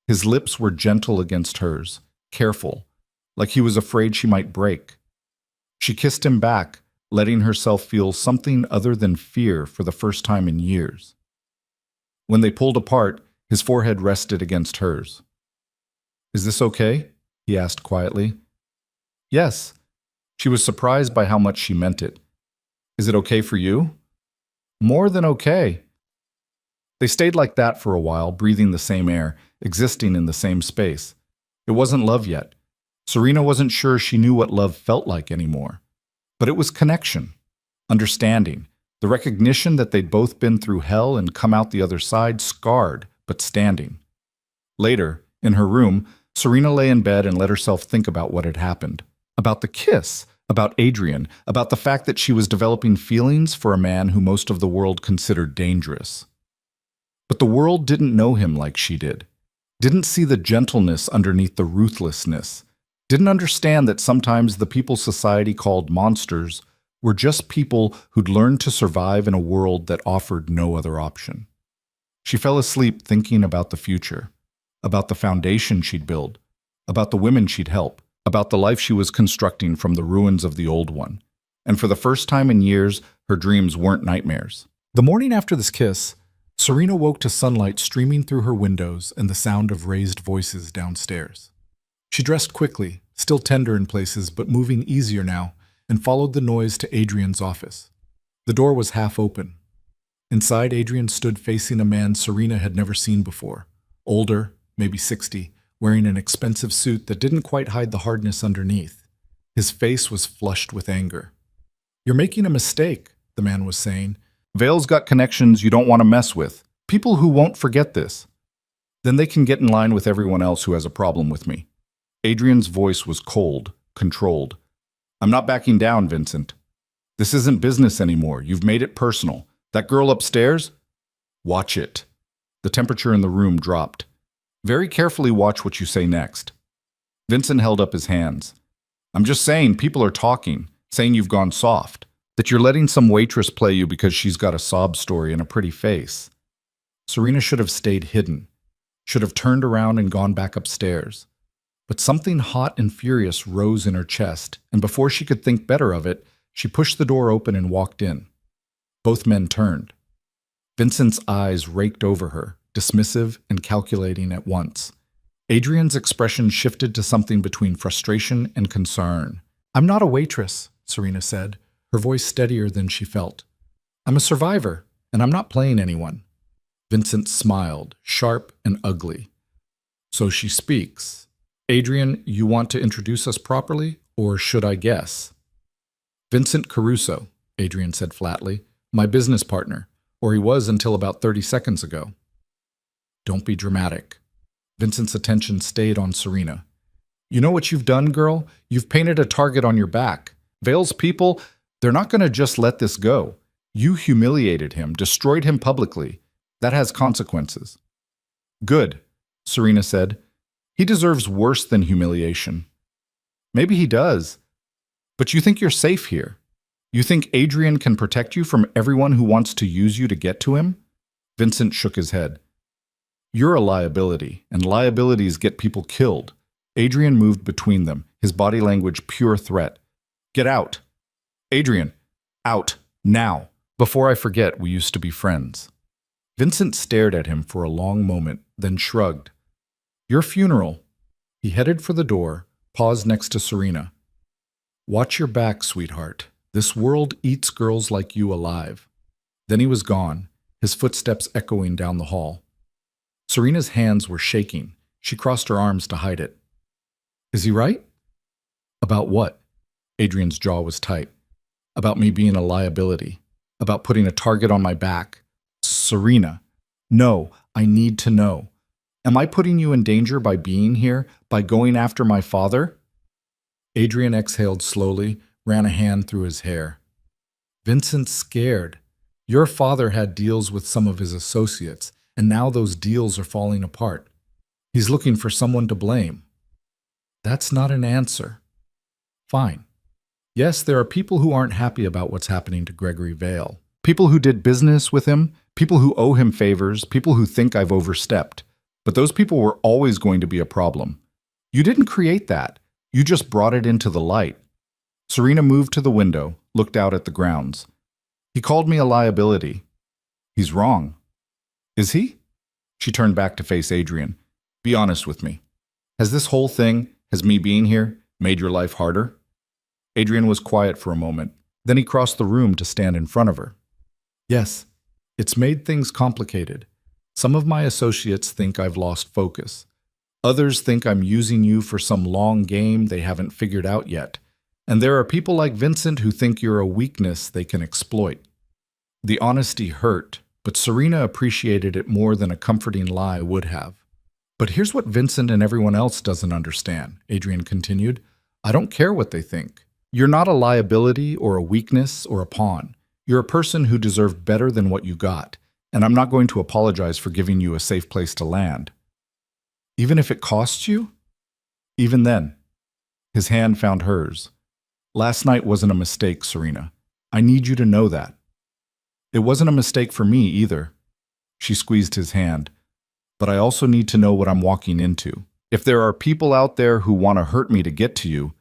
His lips were gentle against hers, careful, like he was afraid she might break. She kissed him back, letting herself feel something other than fear for the first time in years. When they pulled apart, his forehead rested against hers. "Is this okay?" he asked quietly. "Yes." She was surprised by how much she meant it. "Is it okay for you?" "More than okay." They stayed like that for a while, breathing the same air, existing in the same space. It wasn't love yet. Serena wasn't sure she knew what love felt like anymore. But it was connection, understanding, the recognition that they'd both been through hell and come out the other side scarred, but standing. Later, in her room, Serena lay in bed and let herself think about what had happened. About the kiss, about Adrian, about the fact that she was developing feelings for a man who most of the world considered dangerous. But the world didn't know him like she did, didn't see the gentleness underneath the ruthlessness, didn't understand that sometimes the people society called monsters were just people who'd learned to survive in a world that offered no other option. She fell asleep thinking about the future, about the foundation she'd build, about the women she'd help, about the life she was constructing from the ruins of the old one. And for the first time in years, her dreams weren't nightmares. The morning after this kiss, Serena woke to sunlight streaming through her windows and the sound of raised voices downstairs. She dressed quickly, still tender in places but moving easier now, and followed the noise to Adrian's office. The door was half open. Inside, Adrian stood facing a man Serena had never seen before. Older, maybe 60, wearing an expensive suit that didn't quite hide the hardness underneath. His face was flushed with anger. "You're making a mistake," the man was saying. "Vale's got connections you don't want to mess with. People who won't forget this. Then they can get in line with everyone else who has a problem with me." Adrian's voice was cold, controlled. "I'm not backing down, Vincent. This isn't business anymore. You've made it personal. That girl upstairs? Watch it." The temperature in the room dropped. "Very carefully watch what you say next." Vincent held up his hands. "I'm just saying people are talking, saying you've gone soft, that you're letting some waitress play you because she's got a sob story and a pretty face." Serena should have stayed hidden, should have turned around and gone back upstairs. But something hot and furious rose in her chest, and before she could think better of it, she pushed the door open and walked in. Both men turned. Vincent's eyes raked over her, dismissive and calculating at once. Adrian's expression shifted to something between frustration and concern. "I'm not a waitress," Serena said, her voice steadier than she felt. "I'm a survivor, and I'm not playing anyone." Vincent smiled, sharp and ugly. "So she speaks. Adrian, you want to introduce us properly, or should I guess?" "Vincent Caruso," Adrian said flatly, "my business partner, or he was until about 30 seconds ago." "Don't be dramatic." Vincent's attention stayed on Serena. "You know what you've done, girl? You've painted a target on your back. Vale's people, they're not going to just let this go. You humiliated him, destroyed him publicly. That has consequences." "Good," Serena said. "He deserves worse than humiliation." "Maybe he does. But you think you're safe here? You think Adrian can protect you from everyone who wants to use you to get to him?" Vincent shook his head. "You're a liability, and liabilities get people killed." Adrian moved between them, his body language pure threat. "Get out. Adrian, out, now. Before I forget, we used to be friends." Vincent stared at him for a long moment, then shrugged. "Your funeral." He headed for the door, paused next to Serena. "Watch your back, sweetheart. This world eats girls like you alive." Then he was gone, his footsteps echoing down the hall. Serena's hands were shaking. She crossed her arms to hide it. "Is he right?" About what? Adrian's jaw was tight. About me being a liability. About putting a target on my back. Serena. No, I need to know. Am I putting you in danger by being here, by going after my father? Adrian exhaled slowly, ran a hand through his hair. Vincent's scared. Your father had deals with some of his associates, and now those deals are falling apart. He's looking for someone to blame. That's not an answer. Fine. Yes, there are people who aren't happy about what's happening to Gregory Vale. People who did business with him, people who owe him favors, people who think I've overstepped. But those people were always going to be a problem. You didn't create that. You just brought it into the light. Serena moved to the window, looked out at the grounds. He called me a liability. He's wrong. Is he? She turned back to face Adrian. Be honest with me. Has this whole thing, has me being here, made your life harder? Adrian was quiet for a moment. Then he crossed the room to stand in front of her. Yes, it's made things complicated. Some of my associates think I've lost focus. Others think I'm using you for some long game they haven't figured out yet. And there are people like Vincent who think you're a weakness they can exploit. The honesty hurt, but Serena appreciated it more than a comforting lie would have. But here's what Vincent and everyone else doesn't understand, Adrian continued. I don't care what they think. You're not a liability or a weakness or a pawn. You're a person who deserved better than what you got, and I'm not going to apologize for giving you a safe place to land. Even if it costs you? Even then. His hand found hers. Last night wasn't a mistake, Serena. I need you to know that. It wasn't a mistake for me either. She squeezed his hand. But I also need to know what I'm walking into. If there are people out there who want to hurt me to get to you,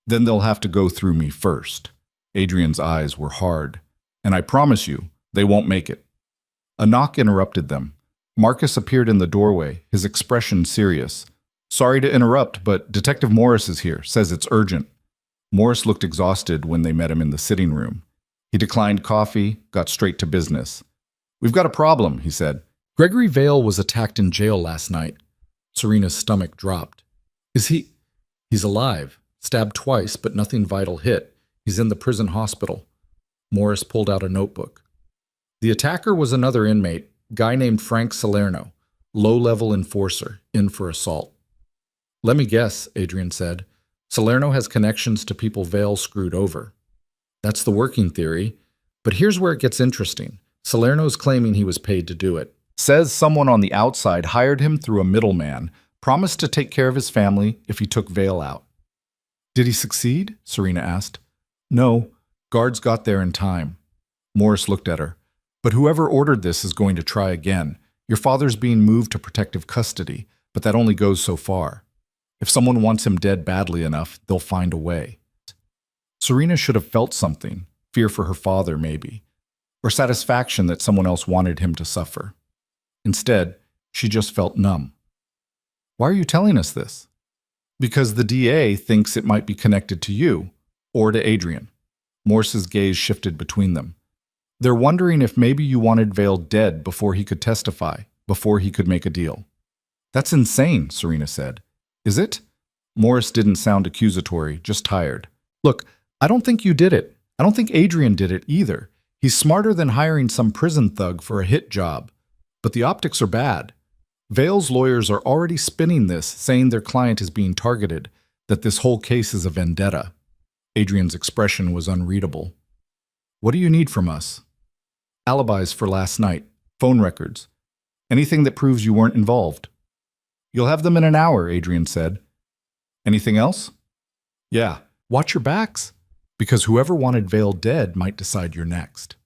then they'll have to go through me first. Adrian's eyes were hard. And I promise you, they won't make it. A knock interrupted them. Marcus appeared in the doorway, his expression serious. Sorry to interrupt, but Detective Morris is here, says it's urgent. Morris looked exhausted when they met him in the sitting room. He declined coffee, got straight to business. We've got a problem, he said. Gregory Vale was attacked in jail last night. Serena's stomach dropped. Is he? He's alive. Stabbed twice, but nothing vital hit. He's in the prison hospital. Morris pulled out a notebook. The attacker was another inmate, guy named Frank Salerno, low-level enforcer, in for assault. Let me guess, Adrian said. Salerno has connections to people Vale screwed over. That's the working theory, but here's where it gets interesting. Salerno's claiming he was paid to do it. Says someone on the outside hired him through a middleman, promised to take care of his family if he took Vale out. Did he succeed? Serena asked. No, guards got there in time. Morris looked at her. But whoever ordered this is going to try again. Your father's being moved to protective custody, but that only goes so far. If someone wants him dead badly enough, they'll find a way. Serena should have felt something, fear for her father maybe, or satisfaction that someone else wanted him to suffer. Instead, she just felt numb. Why are you telling us this? Because the DA thinks it might be connected to you, or to Adrian. Morse's gaze shifted between them. They're wondering if maybe you wanted Vale dead before he could testify, before he could make a deal. That's insane, Serena said. Is it? Morris didn't sound accusatory, just tired. Look, I don't think you did it. I don't think Adrian did it either. He's smarter than hiring some prison thug for a hit job. But the optics are bad. Vale's lawyers are already spinning this, saying their client is being targeted, that this whole case is a vendetta. Adrian's expression was unreadable. What do you need from us? Alibis for last night, phone records, anything that proves you weren't involved. You'll have them in an hour, Adrian said. Anything else? Yeah, watch your backs, because whoever wanted Vale dead might decide you're next.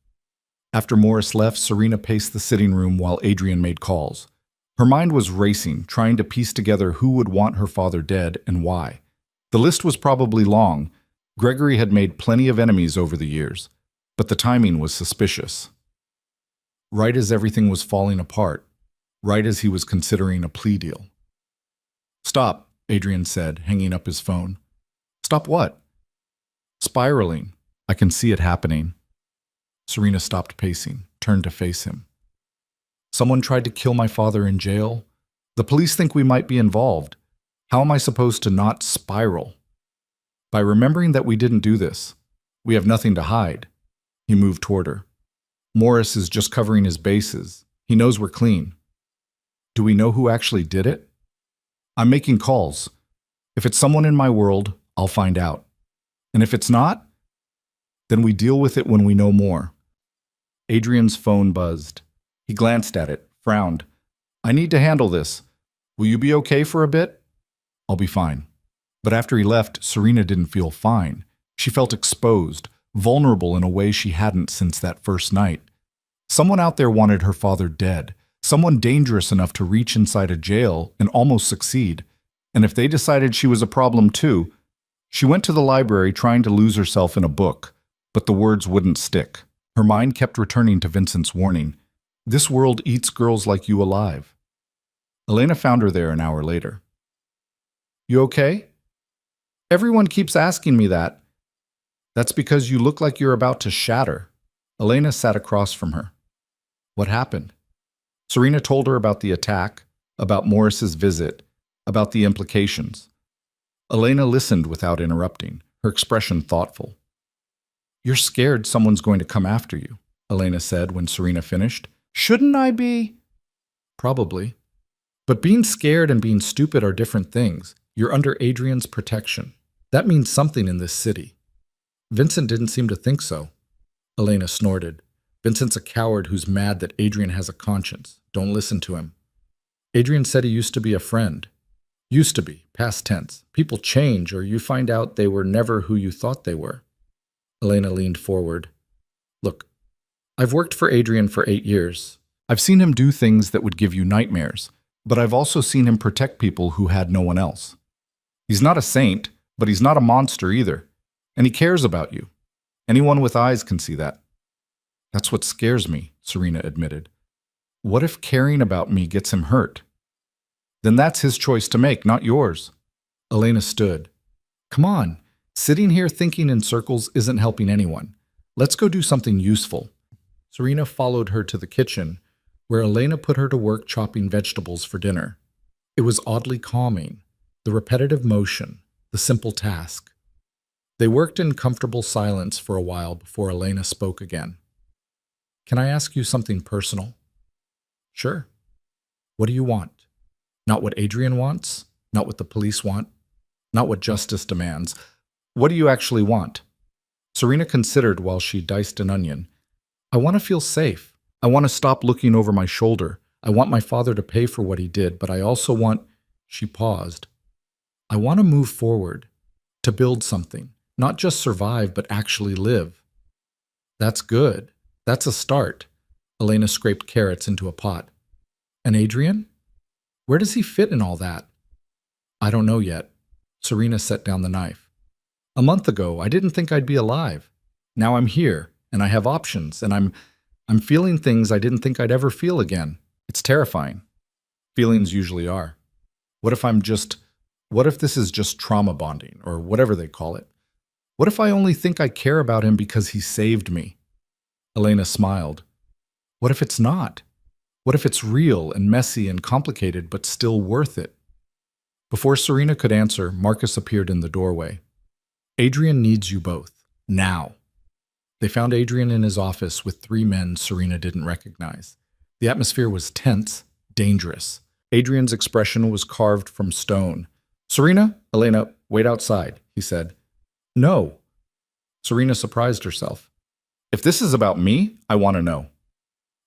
After Morris left, Serena paced the sitting room while Adrian made calls. Her mind was racing, trying to piece together who would want her father dead and why. The list was probably long. Gregory had made plenty of enemies over the years, but the timing was suspicious. Right as everything was falling apart, right as he was considering a plea deal. Stop, Adrian said, hanging up his phone. Stop what? Spiraling. I can see it happening. Serena stopped pacing, turned to face him. Someone tried to kill my father in jail. The police think we might be involved. How am I supposed to not spiral? By remembering that we didn't do this. We have nothing to hide. He moved toward her. Morris is just covering his bases. He knows we're clean. Do we know who actually did it? I'm making calls. If it's someone in my world, I'll find out. And if it's not, then we deal with it when we know more. Adrian's phone buzzed. He glanced at it, frowned. I need to handle this. Will you be okay for a bit? I'll be fine. But after he left, Serena didn't feel fine. She felt exposed, vulnerable in a way she hadn't since that first night. Someone out there wanted her father dead. Someone dangerous enough to reach inside a jail and almost succeed. And if they decided she was a problem too, she went to the library trying to lose herself in a book, but the words wouldn't stick. Her mind kept returning to Vincent's warning. This world eats girls like you alive. Elena found her there an hour later. You okay? Everyone keeps asking me that. That's because you look like you're about to shatter. Elena sat across from her. What happened? Serena told her about the attack, about Morris's visit, about the implications. Elena listened without interrupting, her expression thoughtful. You're scared someone's going to come after you, Elena said when Serena finished. Shouldn't I be? Probably. But being scared and being stupid are different things. You're under Adrian's protection. That means something in this city. Vincent didn't seem to think so. Elena snorted. Vincent's a coward who's mad that Adrian has a conscience. Don't listen to him. Adrian said he used to be a friend. Used to be, past tense. People change, or you find out they were never who you thought they were. Elena leaned forward. Look, I've worked for Adrian for 8 years. I've seen him do things that would give you nightmares, but I've also seen him protect people who had no one else. He's not a saint, but he's not a monster either. And he cares about you. Anyone with eyes can see that. That's what scares me, Serena admitted. What if caring about me gets him hurt? Then that's his choice to make, not yours. Elena stood. Come on, sitting here thinking in circles isn't helping anyone. Let's go do something useful. Serena followed her to the kitchen, where Elena put her to work chopping vegetables for dinner. It was oddly calming, the repetitive motion, the simple task. They worked in comfortable silence for a while before Elena spoke again. Can I ask you something personal? Sure. What do you want? Not what Adrian wants, not what the police want, not what justice demands. What do you actually want? Serena considered while she diced an onion. I want to feel safe. I want to stop looking over my shoulder. I want my father to pay for what he did, but I also want... She paused. I want to move forward, to build something, not just survive, but actually live. That's good. That's a start. Elena scraped carrots into a pot. And Adrian? Where does he fit in all that? I don't know yet. Serena set down the knife. A month ago, I didn't think I'd be alive. Now I'm here, and I have options, and I'm feeling things I didn't think I'd ever feel again. It's terrifying. Feelings usually are. What if this is just trauma bonding, or whatever they call it? What if I only think I care about him because he saved me? Elena smiled. What if it's not? What if it's real and messy and complicated, but still worth it? Before Serena could answer, Marcus appeared in the doorway. Adrian needs you both. Now. They found Adrian in his office with 3 men Serena didn't recognize. The atmosphere was tense, dangerous. Adrian's expression was carved from stone. Serena, Elena, wait outside, he said. No. Serena surprised herself. If this is about me, I want to know.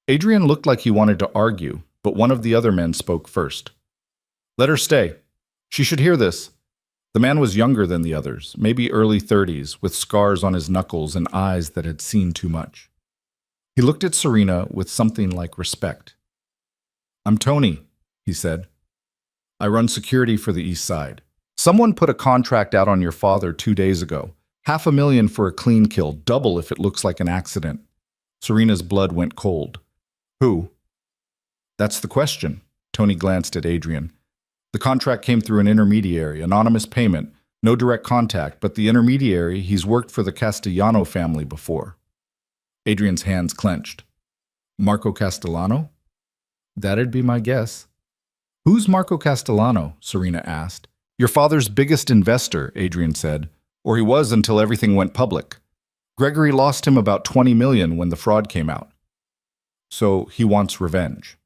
Adrian looked like he wanted to argue, but one of the other men spoke first. Let her stay. She should hear this. The man was younger than the others, maybe early 30s, with scars on his knuckles and eyes that had seen too much. He looked at Serena with something like respect. I'm Tony, he said. I run security for the East Side. Someone put a contract out on your father 2 days ago. $500,000 for a clean kill, double if it looks like an accident. Serena's blood went cold. Who? That's the question. Tony glanced at Adrian. The contract came through an intermediary, anonymous payment, no direct contact, but the intermediary, he's worked for the Castellano family before. Adrian's hands clenched. Marco Castellano? That'd be my guess. Who's Marco Castellano? Serena asked. Your father's biggest investor, Adrian said. Or he was until everything went public. Gregory lost him about 20 million when the fraud came out. So he wants revenge.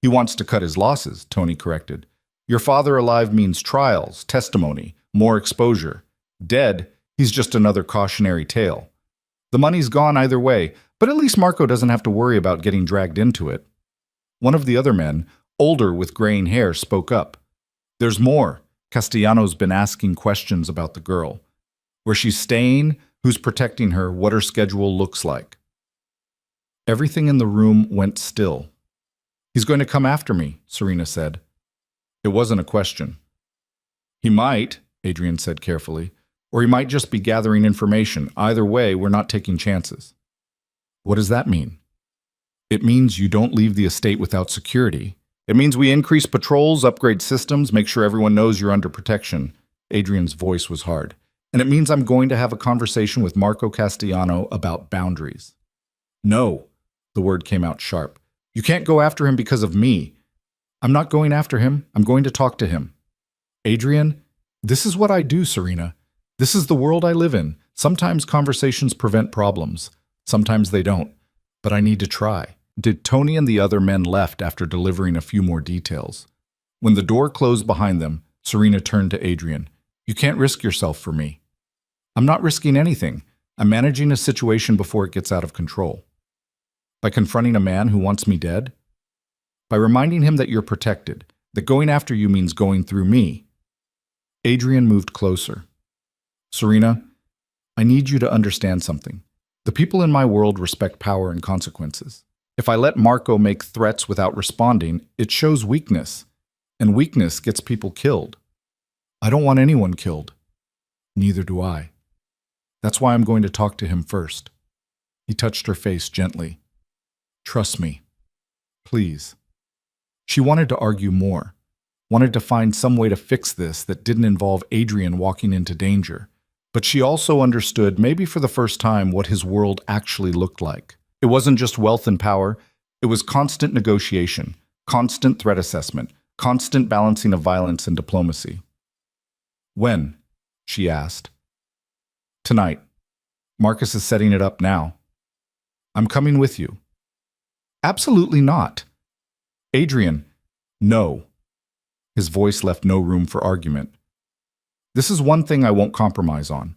He wants to cut his losses, Tony corrected. Your father alive means trials, testimony, more exposure. Dead, he's just another cautionary tale. The money's gone either way, but at least Marco doesn't have to worry about getting dragged into it. One of the other men, older with graying hair, spoke up. There's more. Castellano's been asking questions about the girl. Where she's staying, who's protecting her, what her schedule looks like. Everything in the room went still. He's going to come after me, Serena said. It wasn't a question. He might, Adrian said carefully, or he might just be gathering information. Either way, we're not taking chances. What does that mean? It means you don't leave the estate without security. It means we increase patrols, upgrade systems, make sure everyone knows you're under protection. Adrian's voice was hard. And it means I'm going to have a conversation with Marco Castellano about boundaries. No, the word came out sharp. You can't go after him because of me. I'm not going after him. I'm going to talk to him. Adrian, this is what I do, Serena. This is the world I live in. Sometimes conversations prevent problems. Sometimes they don't. But I need to try. Did Tony and the other men left after delivering a few more details? When the door closed behind them, Serena turned to Adrian. You can't risk yourself for me. I'm not risking anything. I'm managing a situation before it gets out of control. By confronting a man who wants me dead? By reminding him that you're protected, that going after you means going through me. Adrian moved closer. Serena, I need you to understand something. The people in my world respect power and consequences. If I let Marco make threats without responding, it shows weakness, and weakness gets people killed. I don't want anyone killed. Neither do I. That's why I'm going to talk to him first. He touched her face gently. Trust me. Please. She wanted to argue more, wanted to find some way to fix this that didn't involve Adrian walking into danger. But she also understood, maybe for the first time, what his world actually looked like. It wasn't just wealth and power. It was constant negotiation, constant threat assessment, constant balancing of violence and diplomacy. When? She asked. Tonight. Marcus is setting it up now. I'm coming with you. Absolutely not. Adrian, no. His voice left no room for argument. This is one thing I won't compromise on.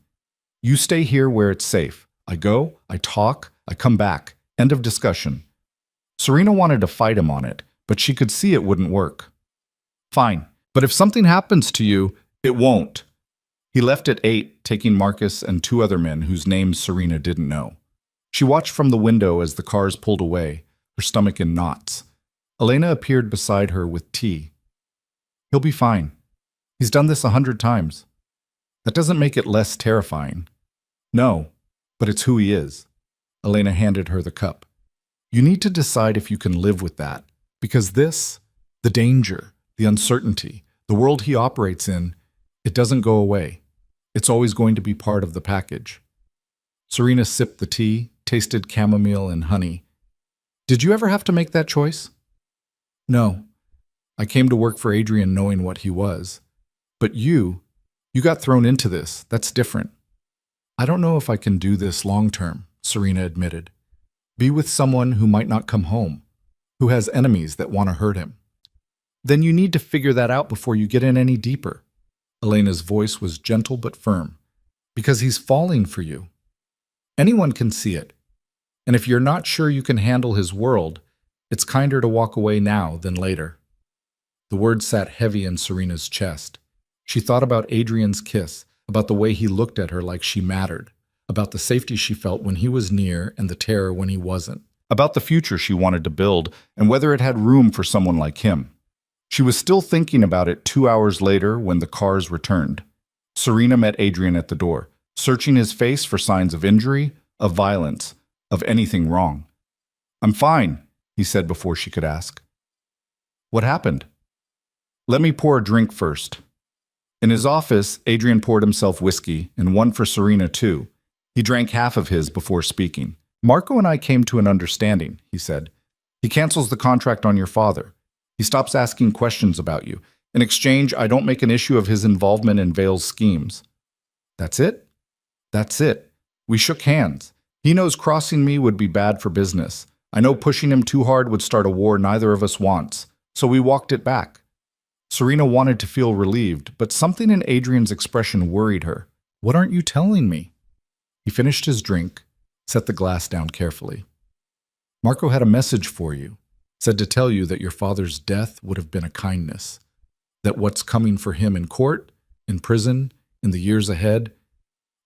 You stay here where it's safe. I go, I talk, I come back. End of discussion. Serena wanted to fight him on it, but she could see it wouldn't work. Fine, but if something happens to you, it won't. He left at 8, taking Marcus and 2 other men whose names Serena didn't know. She watched from the window as the cars pulled away, her stomach in knots. Elena appeared beside her with tea. He'll be fine. He's done this 100 times. That doesn't make it less terrifying. No, but it's who he is. Elena handed her the cup. You need to decide if you can live with that, because this, the danger, the uncertainty, the world he operates in, it doesn't go away. It's always going to be part of the package. Serena sipped the tea, tasted chamomile and honey. Did you ever have to make that choice? No. I came to work for Adrian knowing what he was. But you got thrown into this. That's different. I don't know if I can do this long term, Serena admitted. Be with someone who might not come home, who has enemies that want to hurt him. Then you need to figure that out before you get in any deeper. Elena's voice was gentle but firm. Because he's falling for you. Anyone can see it. And if you're not sure you can handle his world, it's kinder to walk away now than later. The words sat heavy in Serena's chest. She thought about Adrian's kiss, about the way he looked at her like she mattered, about the safety she felt when he was near and the terror when he wasn't, about the future she wanted to build and whether it had room for someone like him. She was still thinking about it 2 hours later when the cars returned. Serena met Adrian at the door, searching his face for signs of injury, of violence, of anything wrong. I'm fine, he said before she could ask. What happened? Let me pour a drink first. In his office, Adrian poured himself whiskey, and one for Serena too. He drank half of his before speaking. Marco and I came to an understanding, he said. He cancels the contract on your father. He stops asking questions about you. In exchange, I don't make an issue of his involvement in Vale's schemes. That's it? That's it. We shook hands. He knows crossing me would be bad for business. I know pushing him too hard would start a war neither of us wants. So we walked it back. Serena wanted to feel relieved, but something in Adrian's expression worried her. What aren't you telling me? He finished his drink, set the glass down carefully. Marco had a message for you. Said to tell you that your father's death would have been a kindness. That what's coming for him in court, in prison, in the years ahead,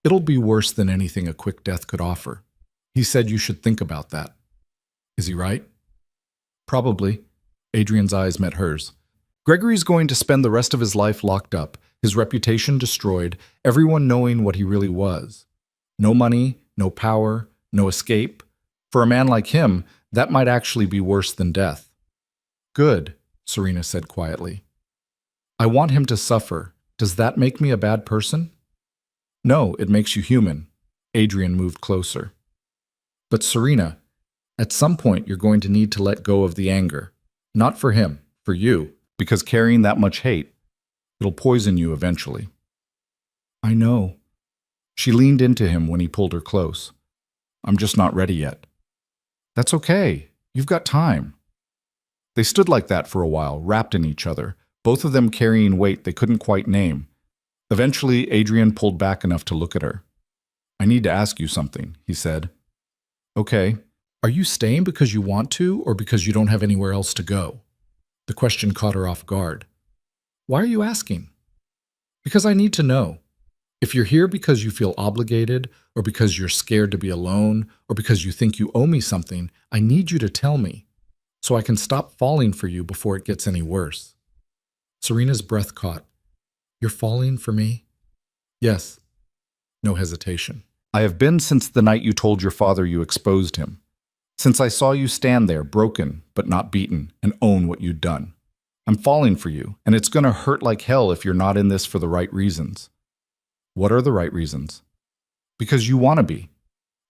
it'll be worse than anything a quick death could offer. He said you should think about that. Is he right? Probably. Adrian's eyes met hers. Gregory's going to spend the rest of his life locked up, his reputation destroyed, everyone knowing what he really was. No money, no power, no escape. For a man like him, that might actually be worse than death. Good, Serena said quietly. I want him to suffer. Does that make me a bad person? No, it makes you human. Adrian moved closer. But Serena, at some point you're going to need to let go of the anger. Not for him, for you, because carrying that much hate, it'll poison you eventually. I know. She leaned into him when he pulled her close. I'm just not ready yet. That's okay. You've got time. They stood like that for a while, wrapped in each other, both of them carrying weight they couldn't quite name. Eventually, Adrian pulled back enough to look at her. I need to ask you something, he said. Okay. Are you staying because you want to, or because you don't have anywhere else to go? The question caught her off guard. Why are you asking? Because I need to know. If you're here because you feel obligated, or because you're scared to be alone, or because you think you owe me something, I need you to tell me, so I can stop falling for you before it gets any worse. Serena's breath caught. You're falling for me? Yes. No hesitation. I have been since the night you told your father you exposed him. Since I saw you stand there, broken but not beaten, and own what you'd done. I'm falling for you, and it's going to hurt like hell if you're not in this for the right reasons. What are the right reasons? Because you want to be.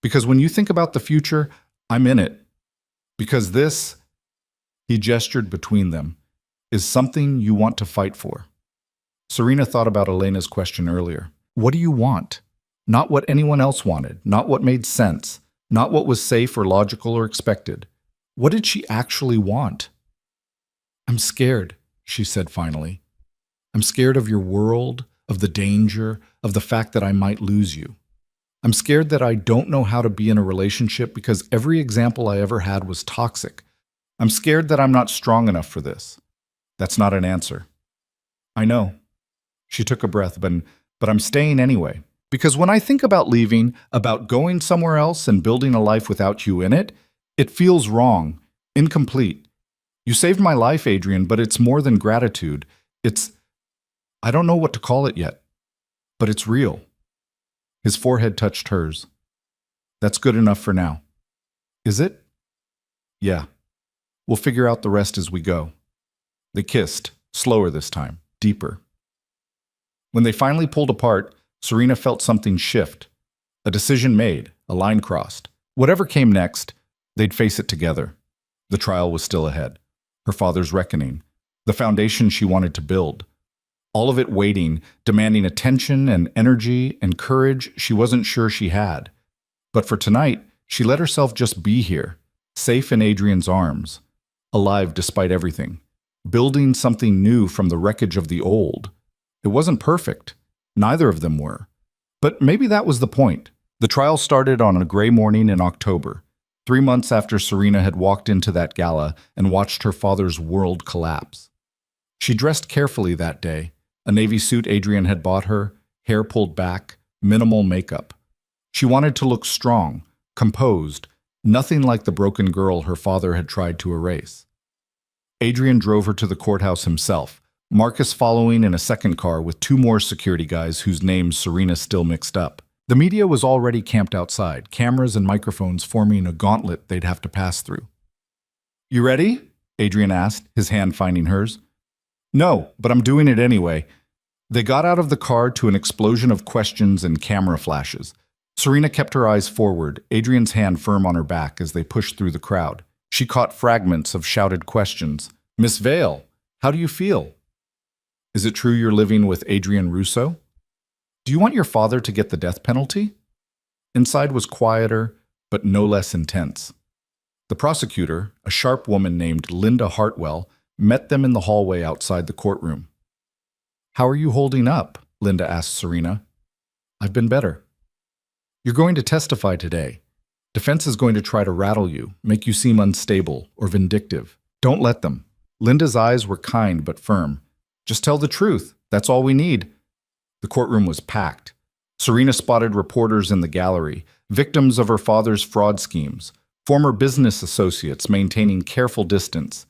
Because when you think about the future, I'm in it. Because this, he gestured between them, is something you want to fight for. Serena thought about Elena's question earlier. What do you want? Not what anyone else wanted, not what made sense, not what was safe or logical or expected. What did she actually want? I'm scared, she said finally. I'm scared of your world, of the danger, of the fact that I might lose you. I'm scared that I don't know how to be in a relationship because every example I ever had was toxic. I'm scared that I'm not strong enough for this. That's not an answer. I know. She took a breath, but I'm staying anyway. Because when I think about leaving, about going somewhere else and building a life without you in it, it feels wrong, incomplete. You saved my life, Adrian, but it's more than gratitude. I don't know what to call it yet, but it's real. His forehead touched hers. That's good enough for now. Is it? Yeah. We'll figure out the rest as we go. They kissed, slower this time, deeper. When they finally pulled apart, Serena felt something shift. A decision made, a line crossed. Whatever came next, they'd face it together. The trial was still ahead. Her father's reckoning. The foundation she wanted to build. All of it waiting, demanding attention and energy and courage she wasn't sure she had. But for tonight, she let herself just be here, safe in Adrian's arms, alive despite everything, building something new from the wreckage of the old. It wasn't perfect. Neither of them were. But maybe that was the point. The trial started on a gray morning in October, 3 months after Serena had walked into that gala and watched her father's world collapse. She dressed carefully that day, a navy suit Adrian had bought her, hair pulled back, minimal makeup. She wanted to look strong, composed, nothing like the broken girl her father had tried to erase. Adrian drove her to the courthouse himself, Marcus following in a second car with 2 more security guys whose names Serena still mixed up. The media was already camped outside, cameras and microphones forming a gauntlet they'd have to pass through. You ready? Adrian asked, his hand finding hers. No, but I'm doing it anyway. They got out of the car to an explosion of questions and camera flashes. Serena kept her eyes forward, Adrian's hand firm on her back as they pushed through the crowd. She caught fragments of shouted questions. Miss Vale, how do you feel? Is it true you're living with Adrian Russo? Do you want your father to get the death penalty? Inside was quieter, but no less intense. The prosecutor, a sharp woman named Linda Hartwell, met them in the hallway outside the courtroom. "How are you holding up?" Linda asked Serena. "I've been better." "You're going to testify today. Defense is going to try to rattle you, make you seem unstable or vindictive. Don't let them." Linda's eyes were kind but firm. "Just tell the truth. That's all we need." The courtroom was packed. Serena spotted reporters in the gallery, victims of her father's fraud schemes, former business associates maintaining careful distance.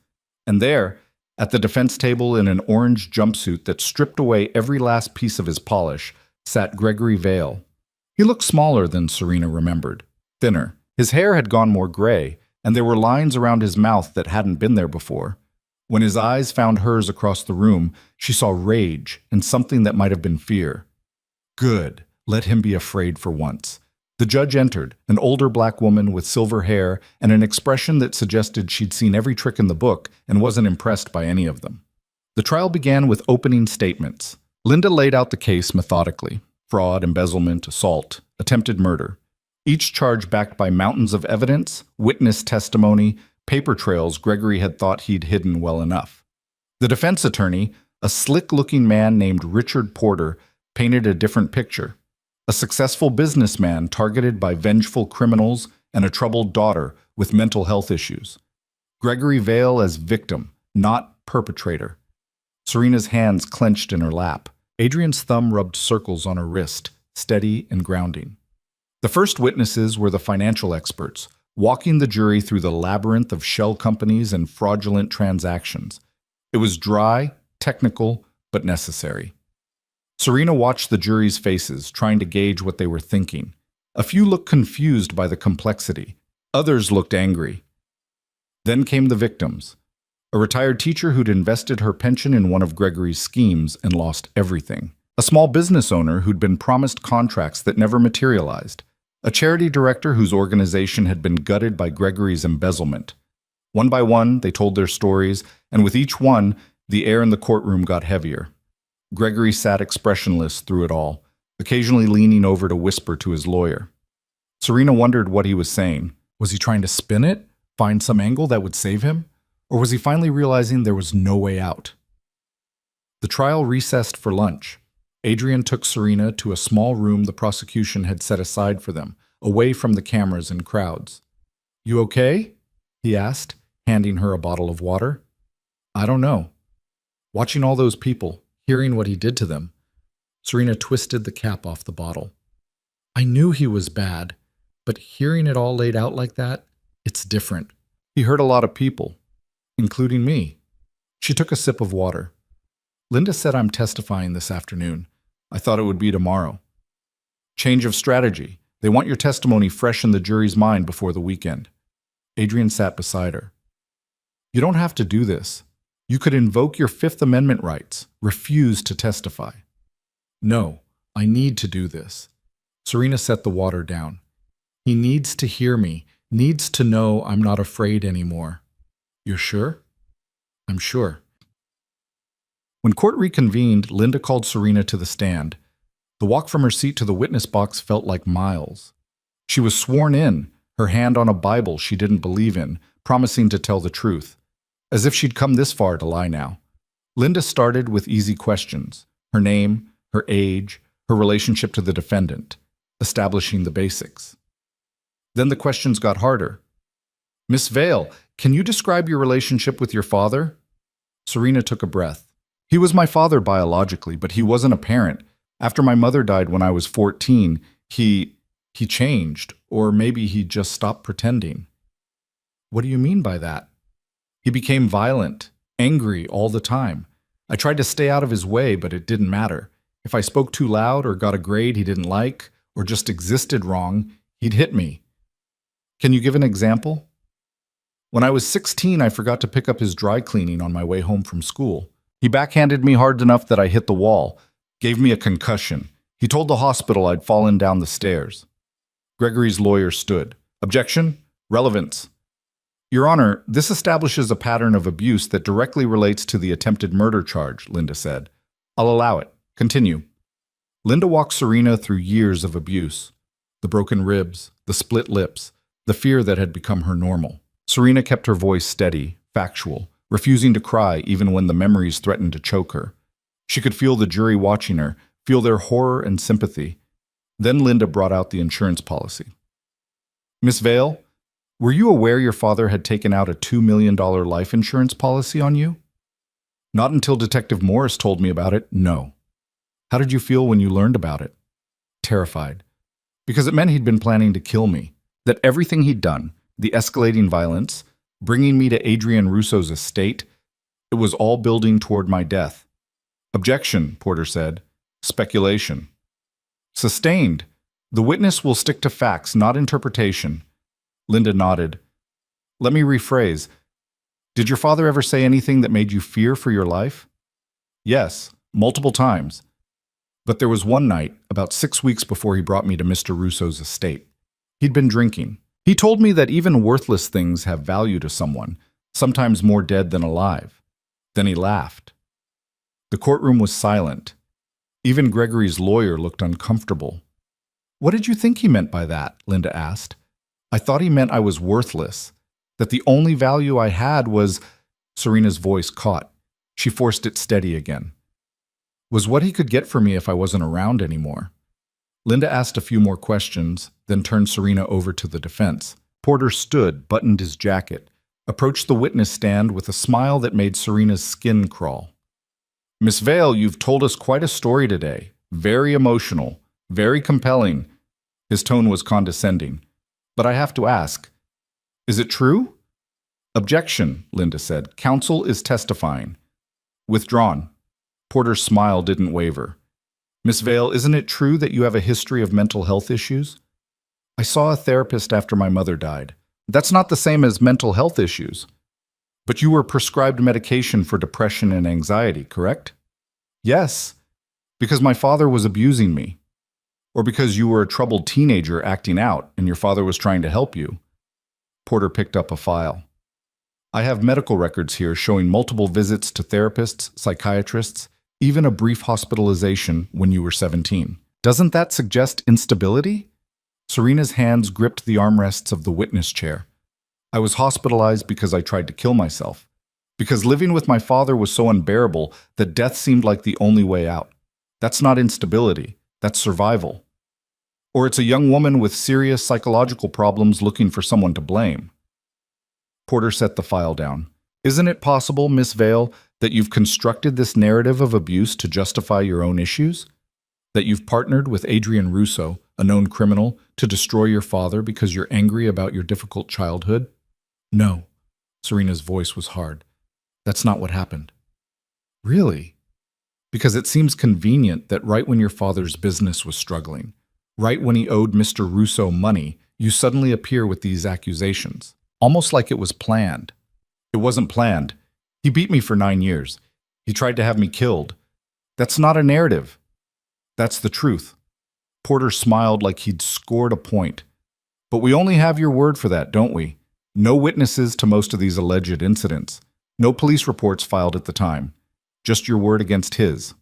And there, at the defense table in an orange jumpsuit that stripped away every last piece of his polish, sat Gregory Vale. He looked smaller than Serena remembered, thinner. His hair had gone more gray, and there were lines around his mouth that hadn't been there before. When his eyes found hers across the room, she saw rage and something that might have been fear. Good. Let him be afraid for once. The judge entered, an older black woman with silver hair and an expression that suggested she'd seen every trick in the book and wasn't impressed by any of them. The trial began with opening statements. Linda laid out the case methodically: fraud, embezzlement, assault, attempted murder. Each charge backed by mountains of evidence, witness testimony, paper trails Gregory had thought he'd hidden well enough. The defense attorney, a slick-looking man named Richard Porter, painted a different picture. A successful businessman targeted by vengeful criminals and a troubled daughter with mental health issues. Gregory Vale as victim, not perpetrator. Serena's hands clenched in her lap. Adrian's thumb rubbed circles on her wrist, steady and grounding. The first witnesses were the financial experts, walking the jury through the labyrinth of shell companies and fraudulent transactions. It was dry, technical, but necessary. Serena watched the jury's faces, trying to gauge what they were thinking. A few looked confused by the complexity. Others looked angry. Then came the victims. A retired teacher who'd invested her pension in one of Gregory's schemes and lost everything. A small business owner who'd been promised contracts that never materialized. A charity director whose organization had been gutted by Gregory's embezzlement. One by one, they told their stories, and with each one, the air in the courtroom got heavier. Gregory sat expressionless through it all, occasionally leaning over to whisper to his lawyer. Serena wondered what he was saying. Was he trying to spin it, find some angle that would save him? Or was he finally realizing there was no way out? The trial recessed for lunch. Adrian took Serena to a small room the prosecution had set aside for them, away from the cameras and crowds. "You okay?" he asked, handing her a bottle of water. "I don't know." Watching all those people, hearing what he did to them, Serena twisted the cap off the bottle. "I knew he was bad, but hearing it all laid out like that, it's different. He hurt a lot of people, including me." She took a sip of water. "Linda said I'm testifying this afternoon. I thought it would be tomorrow." "Change of strategy. They want your testimony fresh in the jury's mind before the weekend." Adrian sat beside her. "You don't have to do this. You could invoke your Fifth Amendment rights, refuse to testify." "No, I need to do this." Serena set the water down. "He needs to hear me, needs to know I'm not afraid anymore." "You're sure?" "I'm sure." When court reconvened, Linda called Serena to the stand. The walk from her seat to the witness box felt like miles. She was sworn in, her hand on a Bible she didn't believe in, promising to tell the truth. As if she'd come this far to lie now. Linda started with easy questions: her name, her age, her relationship to the defendant, establishing the basics. Then the questions got harder. "Miss Vale, can you describe your relationship with your father?" Serena took a breath. "He was my father biologically, but he wasn't a parent. After my mother died when I was 14, he changed, or maybe he just stopped pretending." "What do you mean by that?" "He became violent, angry all the time. I tried to stay out of his way, but it didn't matter. If I spoke too loud or got a grade he didn't like, or just existed wrong, he'd hit me." "Can you give an example?" "When I was 16, I forgot to pick up his dry cleaning on my way home from school. He backhanded me hard enough that I hit the wall, gave me a concussion. He told the hospital I'd fallen down the stairs." Gregory's lawyer stood. "Objection? Relevance." "Your Honor, this establishes a pattern of abuse that directly relates to the attempted murder charge," Linda said. "I'll allow it. Continue." Linda walked Serena through years of abuse. The broken ribs, the split lips, the fear that had become her normal. Serena kept her voice steady, factual, refusing to cry even when the memories threatened to choke her. She could feel the jury watching her, feel their horror and sympathy. Then Linda brought out the insurance policy. Miss Vale, were you aware your father had taken out a $2 million life insurance policy on you? Not until Detective Morris told me about it, no. How did you feel when you learned about it? Terrified. Because it meant he'd been planning to kill me. That everything he'd done, the escalating violence, bringing me to Adrian Russo's estate, it was all building toward my death. Objection, Porter said. Speculation. Sustained. The witness will stick to facts, not interpretation. Linda nodded. Let me rephrase. Did your father ever say anything that made you fear for your life? Yes, multiple times. But there was one night, about 6 weeks before he brought me to Mr. Russo's estate. He'd been drinking. He told me that even worthless things have value to someone, sometimes more dead than alive. Then he laughed. The courtroom was silent. Even Gregory's lawyer looked uncomfortable. What did you think he meant by that? Linda asked. I thought he meant I was worthless, that the only value I had was… Serena's voice caught. She forced it steady again. Was what he could get for me if I wasn't around anymore. Linda asked a few more questions, then turned Serena over to the defense. Porter stood, buttoned his jacket, approached the witness stand with a smile that made Serena's skin crawl. Miss Vale, you've told us quite a story today. Very emotional, very compelling. His tone was condescending. But I have to ask, is it true? Objection, Linda said. Counsel is testifying. Withdrawn. Porter's smile didn't waver. Miss Vale, isn't it true that you have a history of mental health issues? I saw a therapist after my mother died. That's not the same as mental health issues. But you were prescribed medication for depression and anxiety, correct? Yes, because my father was abusing me. Or because you were a troubled teenager acting out and your father was trying to help you. Porter picked up a file. I have medical records here showing multiple visits to therapists, psychiatrists, even a brief hospitalization when you were 17. Doesn't that suggest instability? Serena's hands gripped the armrests of the witness chair. I was hospitalized because I tried to kill myself. Because living with my father was so unbearable that death seemed like the only way out. That's not instability. That's survival. Or it's a young woman with serious psychological problems looking for someone to blame. Porter set the file down. Isn't it possible, Miss Vale, that you've constructed this narrative of abuse to justify your own issues? That you've partnered with Adrian Russo, a known criminal, to destroy your father because you're angry about your difficult childhood? No. Serena's voice was hard. That's not what happened. Really? Because it seems convenient that right when your father's business was struggling, right when he owed Mr. Russo money, you suddenly appear with these accusations. Almost like it was planned. It wasn't planned. He beat me for 9 years. He tried to have me killed. That's not a narrative. That's the truth. Porter smiled like he'd scored a point. But we only have your word for that, don't we? No witnesses to most of these alleged incidents. No police reports filed at the time. Just your word against his.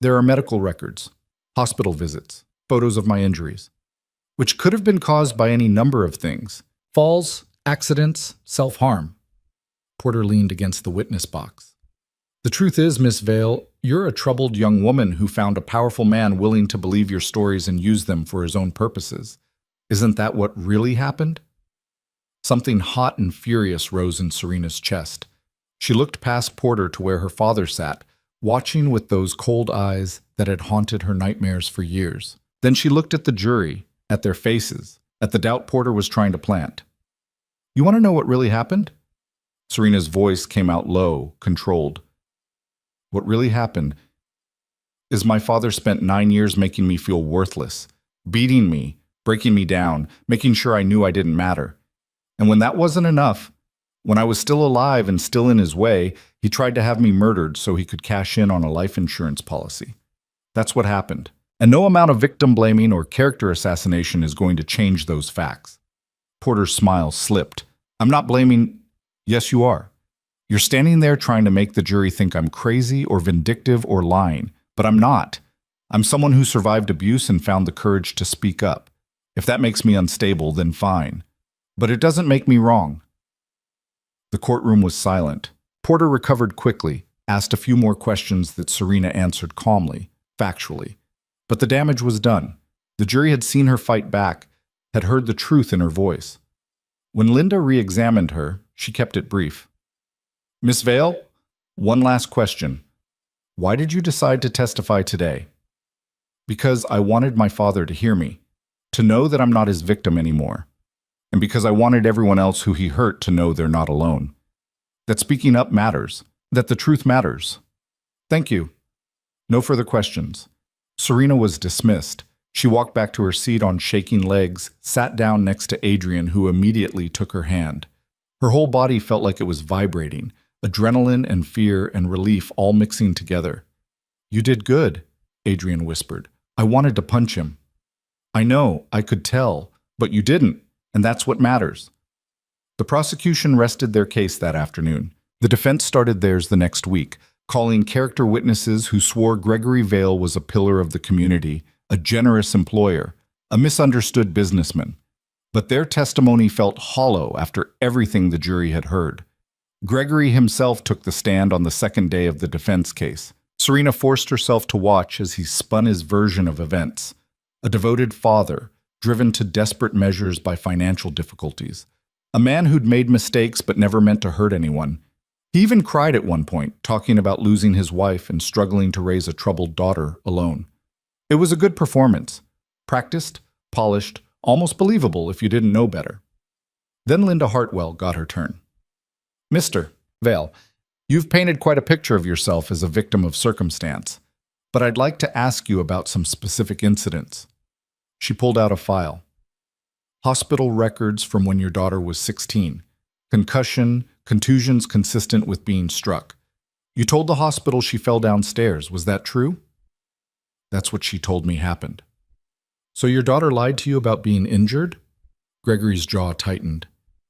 There are medical records, hospital visits, photos of my injuries, which could have been caused by any number of things. Falls, accidents, self-harm. Porter leaned against the witness box. The truth is, Miss Vale, you're a troubled young woman who found a powerful man willing to believe your stories and use them for his own purposes. Isn't that what really happened? Something hot and furious rose in Serena's chest. She looked past Porter to where her father sat, watching with those cold eyes that had haunted her nightmares for years. Then she looked at the jury, at their faces, at the doubt Porter was trying to plant. You want to know what really happened? Serena's voice came out low, controlled. What really happened is my father spent 9 years making me feel worthless, beating me, breaking me down, making sure I knew I didn't matter. And when that wasn't enough, when I was still alive and still in his way, he tried to have me murdered so he could cash in on a life insurance policy. That's what happened. And no amount of victim blaming or character assassination is going to change those facts. Porter's smile slipped. I'm not blaming… Yes, you are. You're standing there trying to make the jury think I'm crazy or vindictive or lying, but I'm not. I'm someone who survived abuse and found the courage to speak up. If that makes me unstable, then fine. But it doesn't make me wrong. The courtroom was silent. Porter recovered quickly, asked a few more questions that Serena answered calmly, factually. But the damage was done. The jury had seen her fight back, had heard the truth in her voice. When Linda re-examined her, she kept it brief. Miss Vale, one last question. Why did you decide to testify today? Because I wanted my father to hear me, to know that I'm not his victim anymore, and because I wanted everyone else who he hurt to know they're not alone. That speaking up matters, that the truth matters. Thank you. No further questions. Serena was dismissed. She walked back to her seat on shaking legs, sat down next to Adrian, who immediately took her hand. Her whole body felt like it was vibrating, adrenaline and fear and relief all mixing together. You did good, Adrian whispered. I wanted to punch him. I know, I could tell, but you didn't, and that's what matters. The prosecution rested their case that afternoon. The defense started theirs the next week, calling character witnesses who swore Gregory Vale was a pillar of the community, a generous employer, a misunderstood businessman. But their testimony felt hollow after everything the jury had heard. Gregory himself took the stand on the second day of the defense case. Serena forced herself to watch as he spun his version of events. A devoted father, driven to desperate measures by financial difficulties. A man who'd made mistakes but never meant to hurt anyone. He even cried at one point, talking about losing his wife and struggling to raise a troubled daughter alone. It was a good performance. Practiced, polished, almost believable if you didn't know better. Then Linda Hartwell got her turn. Mr. Vale, you've painted quite a picture of yourself as a victim of circumstance, but I'd like to ask you about some specific incidents. She pulled out a file. Hospital records from when your daughter was 16. Concussion, contusions consistent with being struck. You told the hospital she fell downstairs. Was that true? That's what she told me happened. So your daughter lied to you about being injured? Gregory's jaw tightened.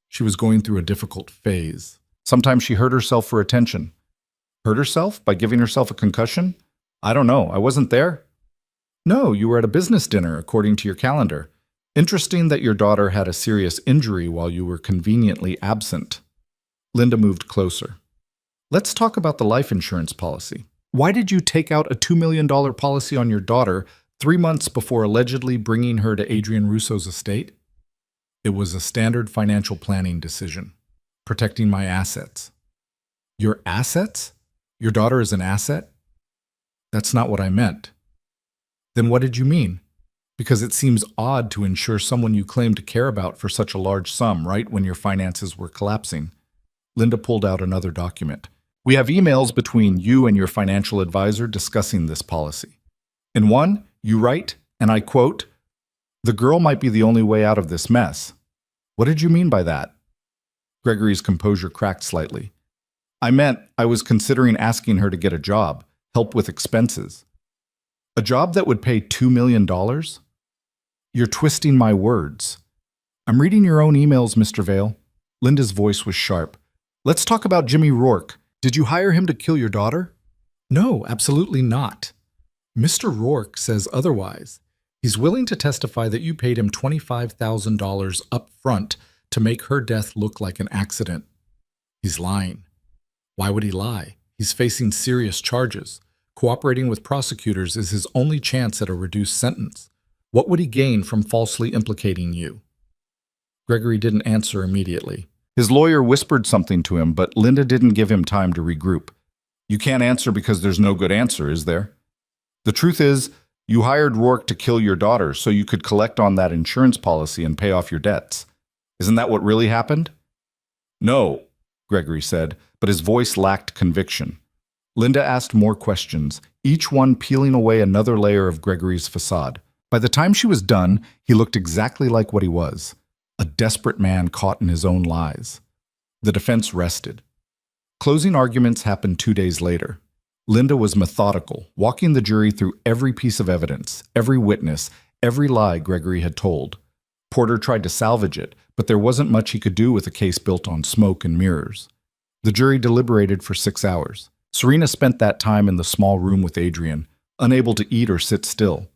She was going through a difficult phase. Sometimes she hurt herself for attention. Hurt herself by giving herself a concussion? I don't know. I wasn't there. No, you were at a business dinner, according to your calendar. Interesting that your daughter had a serious injury while you were conveniently absent. Linda moved closer. Let's talk about the life insurance policy. Why did you take out a $2 million policy on your daughter 3 months before allegedly bringing her to Adrian Russo's estate? It was a standard financial planning decision. Protecting my assets. Your assets? Your daughter is an asset? That's not what I meant. Then what did you mean? Because it seems odd to insure someone you claim to care about for such a large sum, right when your finances were collapsing. Linda pulled out another document. We have emails between you and your financial advisor discussing this policy. In one, you write, and I quote, "The girl might be the only way out of this mess." What did you mean by that? Gregory's composure cracked slightly. I meant I was considering asking her to get a job, help with expenses. A job that would pay $2 million? You're twisting my words. I'm reading your own emails, Mr. Vale. Linda's voice was sharp. Let's talk about Jimmy Rourke. Did you hire him to kill your daughter? No, absolutely not. Mr. Rourke says otherwise. He's willing to testify that you paid him $25,000 up front to make her death look like an accident. He's lying. Why would he lie? He's facing serious charges. Cooperating with prosecutors is his only chance at a reduced sentence. What would he gain from falsely implicating you? Gregory didn't answer immediately. His lawyer whispered something to him, but Linda didn't give him time to regroup. You can't answer because there's no good answer, is there? The truth is, you hired Rourke to kill your daughter so you could collect on that insurance policy and pay off your debts. Isn't that what really happened? No, Gregory said, but his voice lacked conviction. Linda asked more questions, each one peeling away another layer of Gregory's facade. By the time she was done, he looked exactly like what he was, a desperate man caught in his own lies. The defense rested. Closing arguments happened 2 days later. Linda was methodical, walking the jury through every piece of evidence, every witness, every lie Gregory had told. Porter tried to salvage it, but there wasn't much he could do with a case built on smoke and mirrors. The jury deliberated for 6 hours. Serena spent that time in the small room with Adrian, unable to eat or sit still.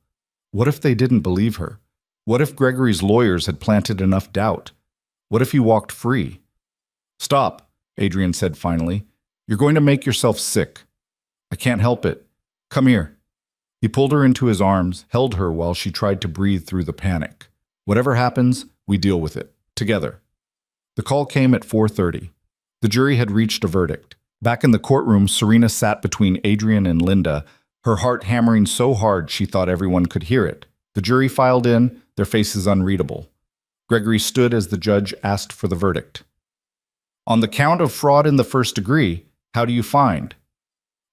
What if they didn't believe her? What if Gregory's lawyers had planted enough doubt? What if he walked free? Stop, Adrian said finally. You're going to make yourself sick. I can't help it. Come here. He pulled her into his arms, held her while she tried to breathe through the panic. Whatever happens, we deal with it. Together. The call came at 4:30. The jury had reached a verdict. Back in the courtroom, Serena sat between Adrian and Linda, her heart hammering so hard she thought everyone could hear it. The jury filed in, their faces unreadable. Gregory stood as the judge asked for the verdict. On the count of fraud in the first degree, how do you find?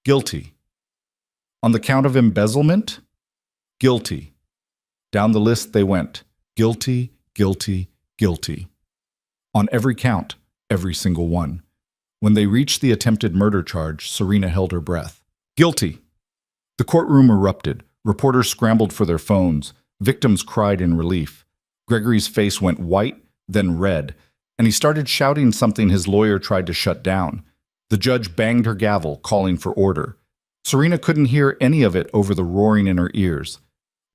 Guilty. On the count of embezzlement? Guilty. Down the list they went. Guilty, guilty, guilty. On every count, every single one. When they reached the attempted murder charge, Serena held her breath. Guilty. The courtroom erupted. Reporters scrambled for their phones. Victims cried in relief. Gregory's face went white, then red, and he started shouting something his lawyer tried to shut down. The judge banged her gavel, calling for order. Serena couldn't hear any of it over the roaring in her ears.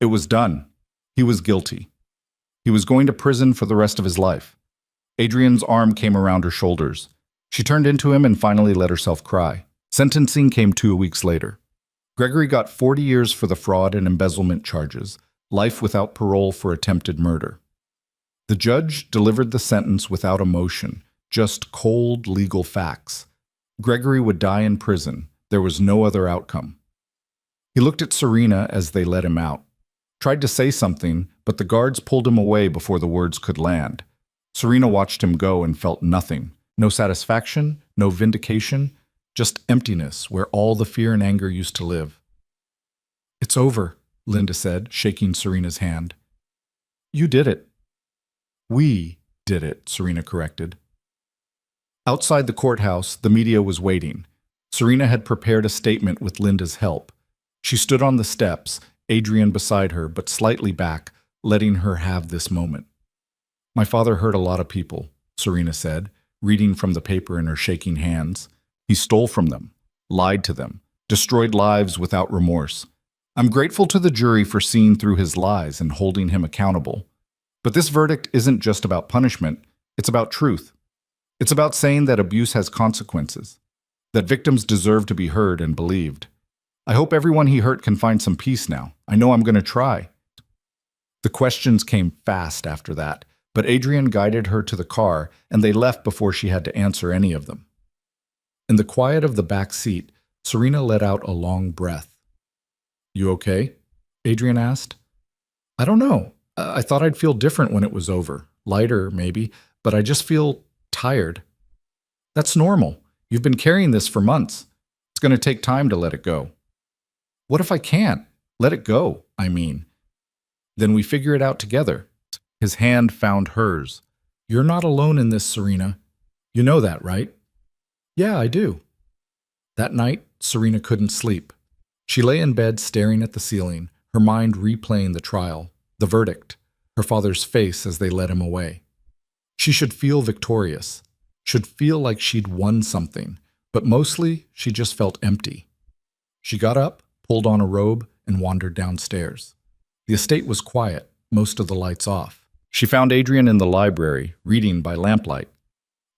It was done. He was guilty. He was going to prison for the rest of his life. Adrian's arm came around her shoulders. She turned into him and finally let herself cry. Sentencing came 2 weeks later. Gregory got 40 years for the fraud and embezzlement charges, life without parole for attempted murder. The judge delivered the sentence without emotion, just cold legal facts. Gregory would die in prison. There was no other outcome. He looked at Serena as they let him out. Tried to say something, but the guards pulled him away before the words could land. Serena watched him go and felt nothing. No satisfaction, no vindication, just emptiness where all the fear and anger used to live. It's over, Linda said, shaking Serena's hand. You did it. We did it, Serena corrected. Outside the courthouse, the media was waiting. Serena had prepared a statement with Linda's help. She stood on the steps, Adrian beside her, but slightly back, letting her have this moment. My father hurt a lot of people, Serena said, reading from the paper in her shaking hands. He stole from them, lied to them, destroyed lives without remorse. I'm grateful to the jury for seeing through his lies and holding him accountable. But this verdict isn't just about punishment, it's about truth. It's about saying that abuse has consequences, that victims deserve to be heard and believed. I hope everyone he hurt can find some peace now. I know I'm going to try. The questions came fast after that, but Adrian guided her to the car, and they left before she had to answer any of them. In the quiet of the back seat, Serena let out a long breath. You okay? Adrian asked. I don't know. I thought I'd feel different when it was over. Lighter, maybe, but I just feel tired. That's normal. You've been carrying this for months. It's going to take time to let it go. What if I can't? Let it go, I mean. Then we figure it out together. His hand found hers. You're not alone in this, Serena. You know that, right? Yeah, I do. That night, Serena couldn't sleep. She lay in bed staring at the ceiling, her mind replaying the trial, the verdict, her father's face as they led him away. She should feel victorious, should feel like she'd won something, but mostly she just felt empty. She got up, pulled on a robe, and wandered downstairs. The estate was quiet, most of the lights off. She found Adrian in the library, reading by lamplight.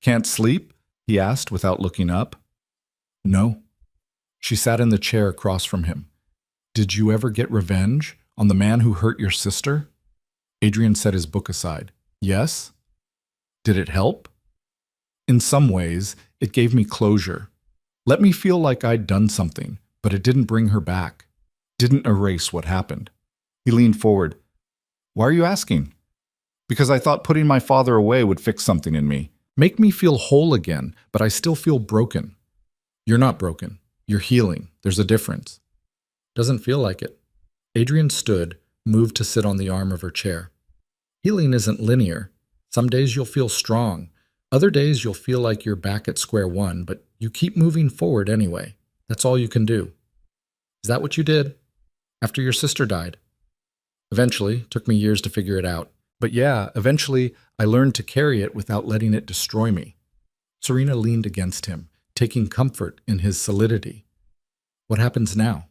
Can't sleep? He asked without looking up. No. She sat in the chair across from him. Did you ever get revenge on the man who hurt your sister? Adrian set his book aside. Yes. Did it help? In some ways, it gave me closure. Let me feel like I'd done something, but it didn't bring her back. Didn't erase what happened. He leaned forward. Why are you asking? Because I thought putting my father away would fix something in me. Make me feel whole again, but I still feel broken. You're not broken. You're healing. There's a difference. Doesn't feel like it. Adrian stood, moved to sit on the arm of her chair. Healing isn't linear. Some days you'll feel strong. Other days you'll feel like you're back at square one, but you keep moving forward anyway. That's all you can do. Is that what you did? After your sister died? Eventually, took me years to figure it out. But yeah, eventually I learned to carry it without letting it destroy me. Serena leaned against him, taking comfort in his solidity. What happens now?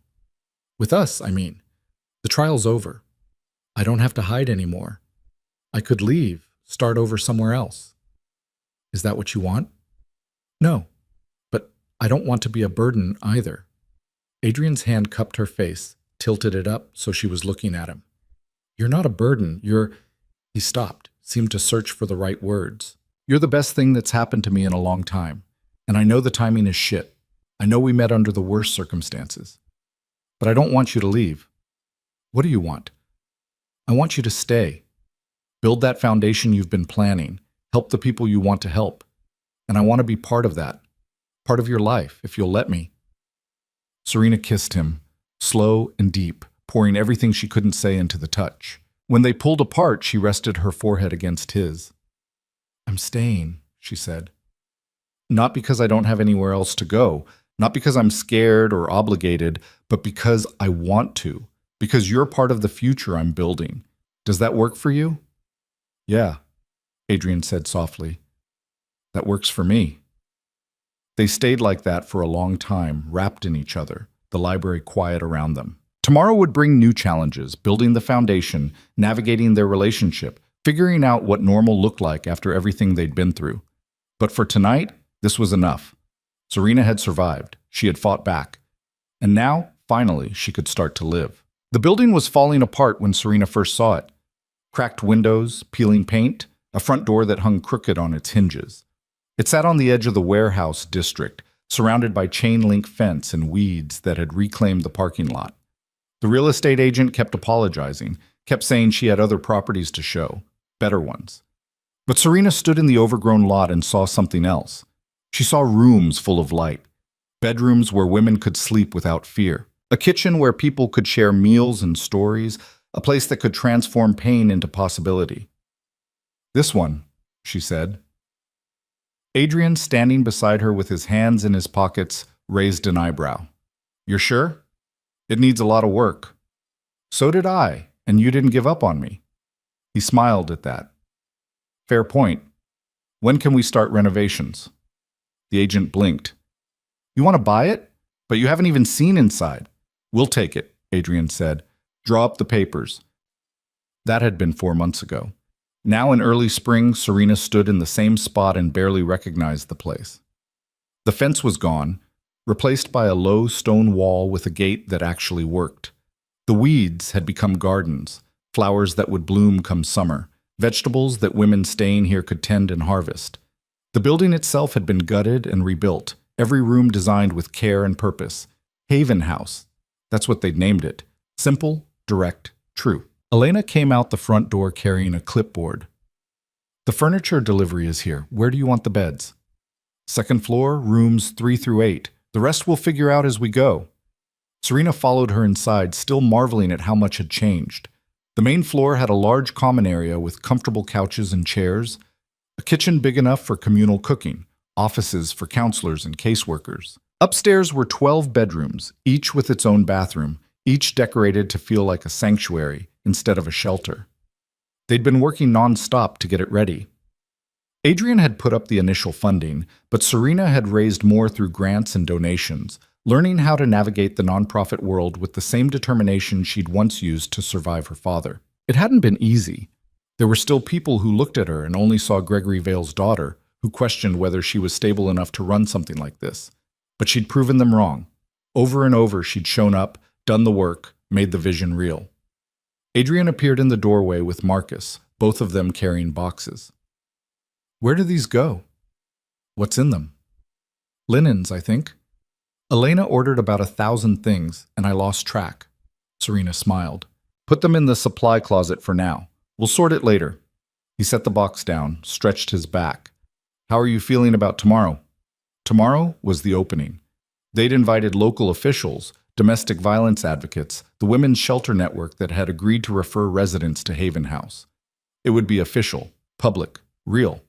With us, I mean. The trial's over. I don't have to hide anymore. I could leave, start over somewhere else. Is that what you want? No, but I don't want to be a burden either. Adrian's hand cupped her face, tilted it up so she was looking at him. You're not a burden, you're… He stopped, seemed to search for the right words. You're the best thing that's happened to me in a long time, and I know the timing is shit. I know we met under the worst circumstances. But I don't want you to leave. What do you want? I want you to stay. Build that foundation you've been planning. Help the people you want to help. And I want to be part of that. Part of your life, if you'll let me. Serena kissed him, slow and deep, pouring everything she couldn't say into the touch. When they pulled apart, she rested her forehead against his. I'm staying, she said. Not because I don't have anywhere else to go, not because I'm scared or obligated, but because I want to, because you're part of the future I'm building. Does that work for you? Yeah, Adrian said softly. That works for me. They stayed like that for a long time, wrapped in each other, the library quiet around them. Tomorrow would bring new challenges, building the foundation, navigating their relationship, figuring out what normal looked like after everything they'd been through. But for tonight, this was enough. Serena had survived. She had fought back. And now, finally, she could start to live. The building was falling apart when Serena first saw it. Cracked windows, peeling paint, a front door that hung crooked on its hinges. It sat on the edge of the warehouse district, surrounded by chain-link fence and weeds that had reclaimed the parking lot. The real estate agent kept apologizing, kept saying she had other properties to show, better ones. But Serena stood in the overgrown lot and saw something else. She saw rooms full of light, bedrooms where women could sleep without fear, a kitchen where people could share meals and stories, a place that could transform pain into possibility. This one, she said. Adrian, standing beside her with his hands in his pockets, raised an eyebrow. You're sure? It needs a lot of work. So did I, and you didn't give up on me. He smiled at that. Fair point. When can we start renovations? The agent blinked. You want to buy it? But you haven't even seen inside. We'll take it, Adrian said. Draw up the papers. That had been 4 months ago. Now in early spring, Serena stood in the same spot and barely recognized the place. The fence was gone, replaced by a low stone wall with a gate that actually worked. The weeds had become gardens, flowers that would bloom come summer, vegetables that women staying here could tend and harvest. The building itself had been gutted and rebuilt, every room designed with care and purpose. Haven House. That's what they'd named it. Simple, direct, true. Elena came out the front door carrying a clipboard. The furniture delivery is here. Where do you want the beds? Second floor, rooms 3 through 8. The rest we'll figure out as we go. Serena followed her inside, still marveling at how much had changed. The main floor had a large common area with comfortable couches and chairs, a kitchen big enough for communal cooking, offices for counselors and caseworkers. Upstairs were 12 bedrooms, each with its own bathroom, each decorated to feel like a sanctuary instead of a shelter. They'd been working non-stop to get it ready. Adrian had put up the initial funding, but Serena had raised more through grants and donations, learning how to navigate the nonprofit world with the same determination she'd once used to survive her father. It hadn't been easy. There were still people who looked at her and only saw Gregory Vale's daughter, who questioned whether she was stable enough to run something like this. But she'd proven them wrong. Over and over, she'd shown up, done the work, made the vision real. Adrian appeared in the doorway with Marcus, both of them carrying boxes. Where do these go? What's in them? Linens, I think. Elena ordered about 1,000 things, and I lost track. Serena smiled. Put them in the supply closet for now. We'll sort it later. He set the box down, stretched his back. How are you feeling about tomorrow? Tomorrow was the opening. They'd invited local officials, domestic violence advocates, the women's shelter network that had agreed to refer residents to Haven House. It would be official, public, real.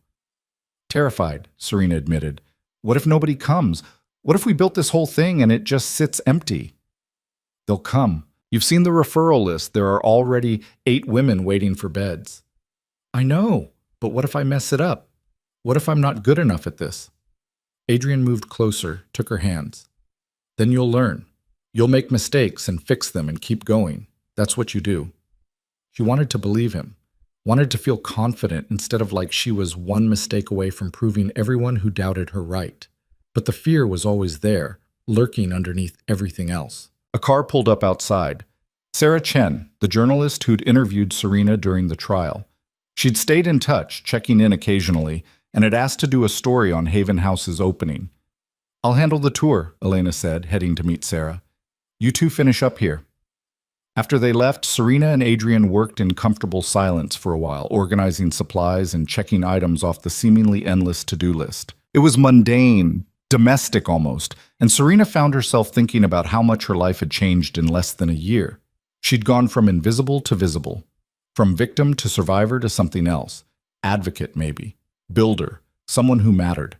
Terrified, Serena admitted. What if nobody comes? What if we built this whole thing and it just sits empty? They'll come. You've seen the referral list. There are already 8 women waiting for beds. I know, but what if I mess it up? What if I'm not good enough at this? Adrian moved closer, took her hands. Then you'll learn. You'll make mistakes and fix them and keep going. That's what you do. She wanted to believe him. wanted to feel confident instead of like she was one mistake away from proving everyone who doubted her right. But the fear was always there, lurking underneath everything else. A car pulled up outside. Sarah Chen, the journalist who'd interviewed Serena during the trial. She'd stayed in touch, checking in occasionally, and had asked to do a story on Haven House's opening. "I'll handle the tour," Elena said, heading to meet Sarah. "You two finish up here." After they left, Serena and Adrian worked in comfortable silence for a while, organizing supplies and checking items off the seemingly endless to-do list. It was mundane, domestic almost, and Serena found herself thinking about how much her life had changed in less than a year. She'd gone from invisible to visible, from victim to survivor to something else. Advocate, maybe. Builder. Someone who mattered.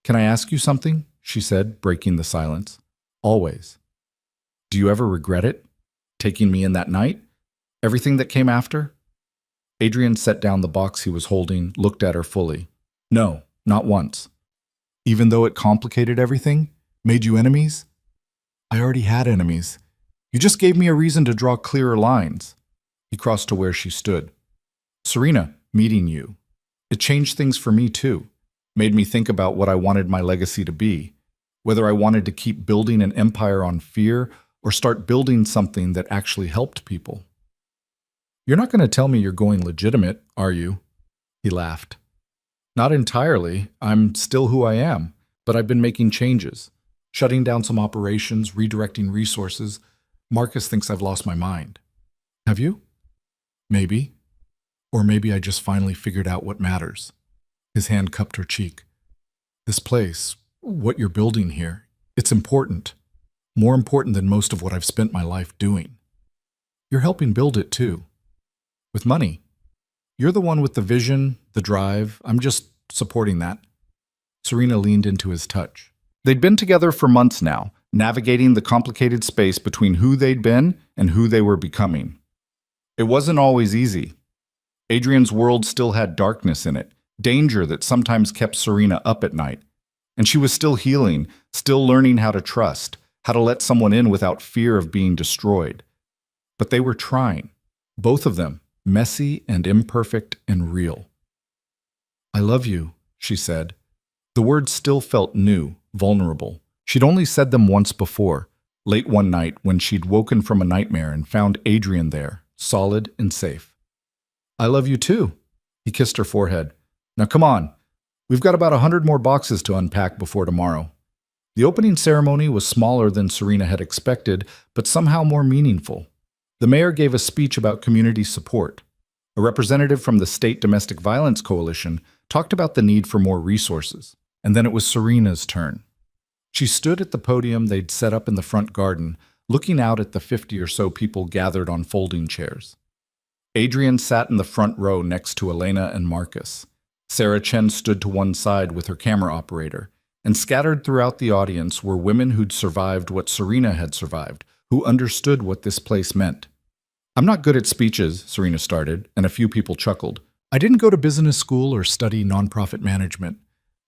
"Can I ask you something?" she said, breaking the silence. "Always. Do you ever regret it? Taking me in that night? Everything that came after?" Adrian set down the box he was holding, looked at her fully. "No, not once." "Even though it complicated everything? Made you enemies?" "I already had enemies. You just gave me a reason to draw clearer lines." He crossed to where she stood. "Serena, meeting you. It changed things for me too. Made me think about what I wanted my legacy to be. Whether I wanted to keep building an empire on fear or start building something that actually helped people." "You're not going to tell me you're going legitimate, are you?" He laughed. "Not entirely. I'm still who I am, but I've been making changes. Shutting down some operations, redirecting resources. Marcus thinks I've lost my mind." "Have you?" "Maybe. Or maybe I just finally figured out what matters." His hand cupped her cheek. "This place, what you're building here, it's important. More important than most of what I've spent my life doing. You're helping build it too. With money. You're the one with the vision, the drive. I'm just supporting that." Serena leaned into his touch. They'd been together for months now, navigating the complicated space between who they'd been and who they were becoming. It wasn't always easy. Adrian's world still had darkness in it, danger that sometimes kept Serena up at night. And she was still healing, still learning how to trust, how to let someone in without fear of being destroyed. But they were trying, both of them, messy and imperfect and real. "I love you," she said. The words still felt new, vulnerable. She'd only said them once before, late one night when she'd woken from a nightmare and found Adrian there, solid and safe. "I love you too." He kissed her forehead. "Now come on. We've got about 100 more boxes to unpack before tomorrow." The opening ceremony was smaller than Serena had expected, but somehow more meaningful. The mayor gave a speech about community support. A representative from the State Domestic Violence Coalition talked about the need for more resources. And then it was Serena's turn. She stood at the podium they'd set up in the front garden, looking out at the 50 or so people gathered on folding chairs. Adrian sat in the front row next to Elena and Marcus. Sarah Chen stood to one side with her camera operator, and scattered throughout the audience were women who'd survived what Serena had survived, who understood what this place meant. "I'm not good at speeches," Serena started, and a few people chuckled. "I didn't go to business school or study nonprofit management.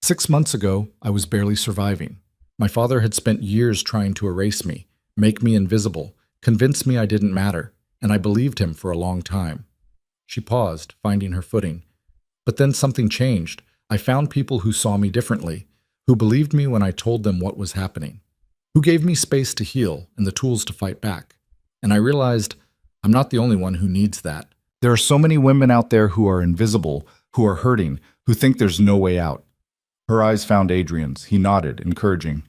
6 months ago, I was barely surviving. My father had spent years trying to erase me, make me invisible, convince me I didn't matter, and I believed him for a long time." She paused, finding her footing. "But then something changed. I found people who saw me differently, who believed me when I told them what was happening, who gave me space to heal and the tools to fight back. And I realized I'm not the only one who needs that. There are so many women out there who are invisible, who are hurting, who think there's no way out." Her eyes found Adrian's. He nodded, encouraging.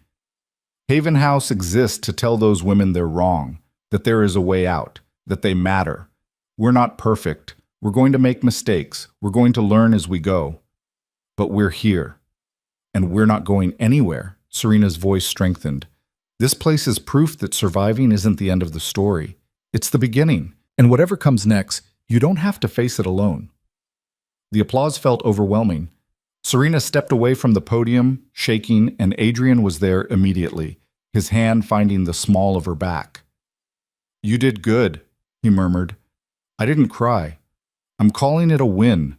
"Haven House exists to tell those women they're wrong, that there is a way out, that they matter. We're not perfect. We're going to make mistakes. We're going to learn as we go. But we're here. And we're not going anywhere." Serena's voice strengthened. "This place is proof that surviving isn't the end of the story. It's the beginning. And whatever comes next, you don't have to face it alone." The applause felt overwhelming. Serena stepped away from the podium, shaking, and Adrian was there immediately, his hand finding the small of her back. "You did good," he murmured. "I didn't cry. I'm calling it a win."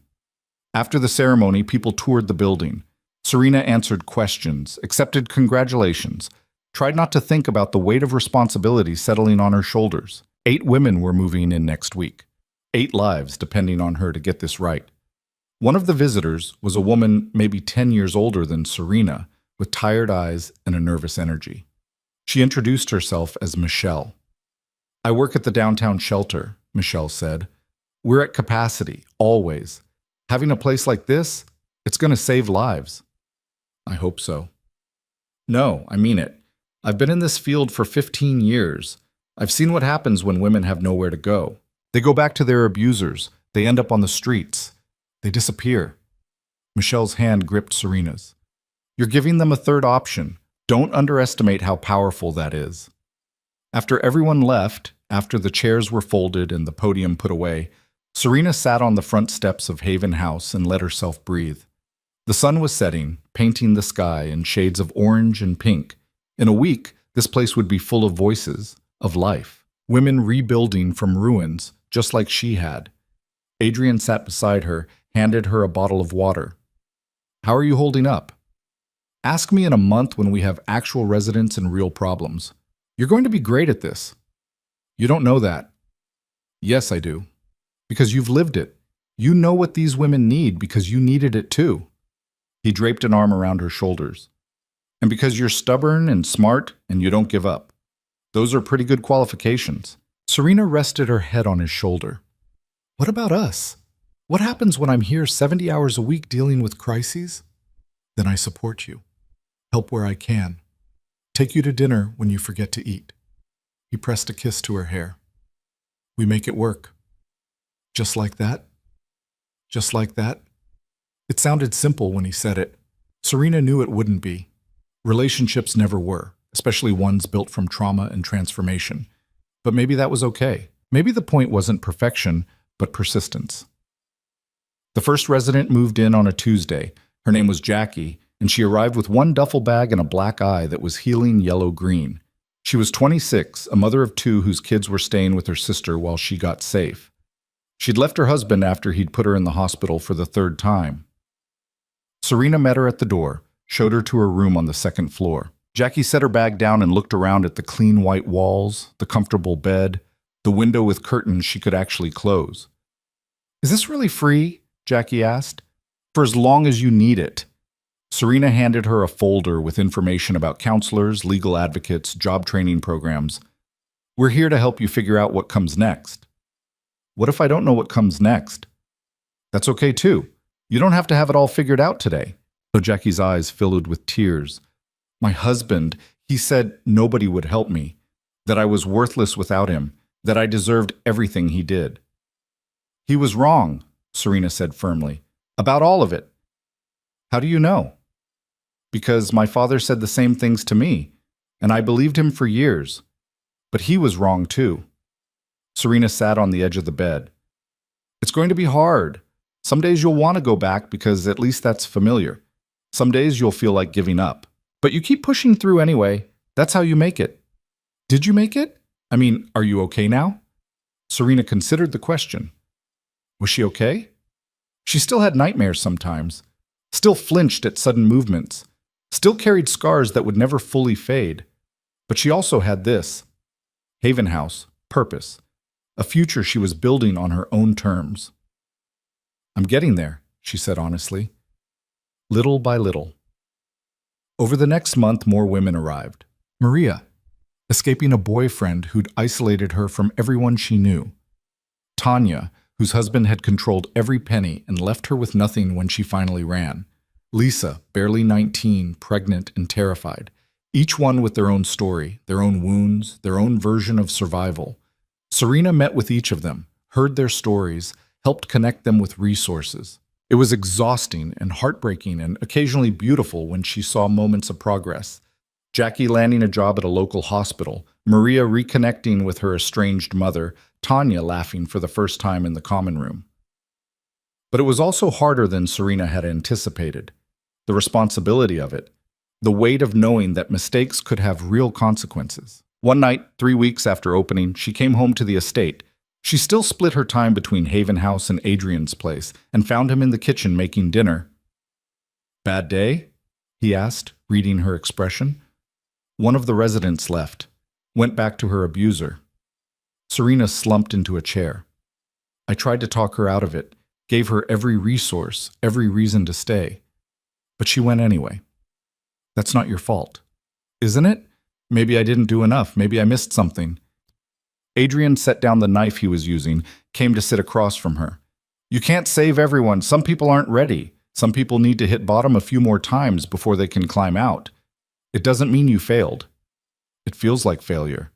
After the ceremony, people toured the building. Serena answered questions, accepted congratulations, tried not to think about the weight of responsibility settling on her shoulders. 8 women were moving in next week. 8 lives depending on her to get this right. One of the visitors was a woman maybe 10 years older than Serena, with tired eyes and a nervous energy. She introduced herself as Michelle. "I work at the downtown shelter," Michelle said. "We're at capacity, always. Having a place like this, it's going to save lives." "I hope so." "No, I mean it. I've been in this field for 15 years. I've seen what happens when women have nowhere to go. They go back to their abusers. They end up on the streets. They disappear." Michelle's hand gripped Serena's. "You're giving them a third option. Don't underestimate how powerful that is." After everyone left, after the chairs were folded and the podium put away, Serena sat on the front steps of Haven House and let herself breathe. The sun was setting, painting the sky in shades of orange and pink. In a week, this place would be full of voices, of life. Women rebuilding from ruins, just like she had. Adrian sat beside her, handed her a bottle of water. "How are you holding up? Ask me in a month when we have actual residents and real problems. You're going to be great at this." "You don't know that." "Yes, I do. Because you've lived it. You know what these women need because you needed it too." He draped an arm around her shoulders. "And because you're stubborn and smart and you don't give up. Those are pretty good qualifications." Serena rested her head on his shoulder. "What about us? What happens when I'm here 70 hours a week dealing with crises? Then I support you. Help where I can. Take you to dinner when you forget to eat." He pressed a kiss to her hair. "We make it work." "Just like that? Just like that?" It sounded simple when he said it. Serena knew it wouldn't be. Relationships never were, especially ones built from trauma and transformation. But maybe that was okay. Maybe the point wasn't perfection, but persistence. The first resident moved in on a Tuesday. Her name was Jackie, and she arrived with one duffel bag and a black eye that was healing yellow-green. She was 26, a mother of 2 whose kids were staying with her sister while she got safe. She'd left her husband after he'd put her in the hospital for the 3rd time. Serena met her at the door, showed her to her room on the 2nd floor. Jackie set her bag down and looked around at the clean white walls, the comfortable bed, the window with curtains she could actually close. "Is this really free?" Jackie asked. "For as long as you need it." Serena handed her a folder with information about counselors, legal advocates, job training programs. "We're here to help you figure out what comes next." "What if I don't know what comes next?" "That's okay too. You don't have to have it all figured out today." So Jackie's eyes filled with tears. "My husband, he said nobody would help me, that I was worthless without him, that I deserved everything he did." "He was wrong," Serena said firmly, "about all of it." "How do you know?" "Because my father said the same things to me, and I believed him for years. But he was wrong too." Serena sat on the edge of the bed. "It's going to be hard. Some days you'll want to go back because at least that's familiar. Some days you'll feel like giving up. But you keep pushing through anyway. That's how you make it." "Did you make it? I mean, are you okay now?" Serena considered the question. Was she okay? She still had nightmares sometimes, still flinched at sudden movements, still carried scars that would never fully fade. But she also had this: Haven House, purpose, a future she was building on her own terms. "I'm getting there," she said honestly. Little by little. Over the next month, more women arrived. Maria, escaping a boyfriend who'd isolated her from everyone she knew. Tanya, whose husband had controlled every penny and left her with nothing when she finally ran. Lisa, barely 19, pregnant and terrified. Each one with their own story, their own wounds, their own version of survival. Serena met with each of them, heard their stories, helped connect them with resources. It was exhausting and heartbreaking and occasionally beautiful when she saw moments of progress. Jackie landing a job at a local hospital, Maria reconnecting with her estranged mother, Tanya laughing for the first time in the common room. But it was also harder than Serena had anticipated. The responsibility of it, the weight of knowing that mistakes could have real consequences. One night, 3 weeks after opening, she came home to the estate. She still split her time between Haven House and Adrian's place and found him in the kitchen making dinner. "Bad day?" he asked, reading her expression. One of the residents left, went back to her abuser. Serena slumped into a chair. I tried to talk her out of it, gave her every resource, every reason to stay. But she went anyway. That's not your fault. Isn't it? Maybe I didn't do enough. Maybe I missed something. Adrian set down the knife he was using, came to sit across from her. You can't save everyone. Some people aren't ready. Some people need to hit bottom a few more times before they can climb out. It doesn't mean you failed. It feels like failure.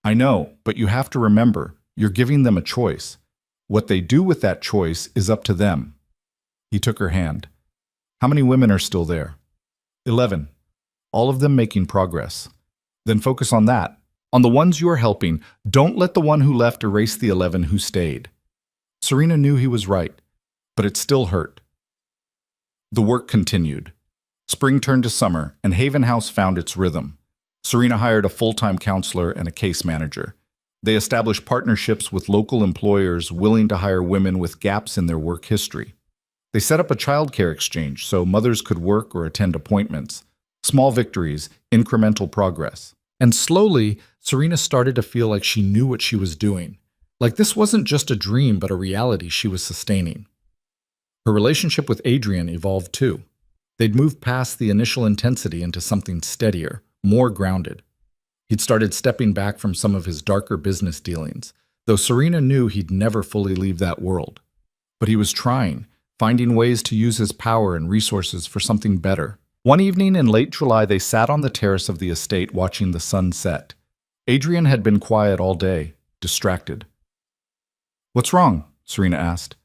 I know, but you have to remember, you're giving them a choice. What they do with that choice is up to them. He took her hand. How many women are still there? 11. All of them making progress. Then focus on that. On the ones you are helping. Don't let the one who left erase the 11 who stayed. Serena knew he was right, but it still hurt. The work continued. Spring turned to summer, and Haven House found its rhythm. Serena hired a full-time counselor and a case manager. They established partnerships with local employers willing to hire women with gaps in their work history. They set up a childcare exchange so mothers could work or attend appointments. Small victories, incremental progress. And slowly, Serena started to feel like she knew what she was doing. Like this wasn't just a dream, but a reality she was sustaining. Her relationship with Adrian evolved too. They'd moved past the initial intensity into something steadier, more grounded. He'd started stepping back from some of his darker business dealings, though Serena knew he'd never fully leave that world. But he was trying, finding ways to use his power and resources for something better. One evening in late July, they sat on the terrace of the estate watching the sun set. Adrian had been quiet all day, distracted. What's wrong? Serena asked.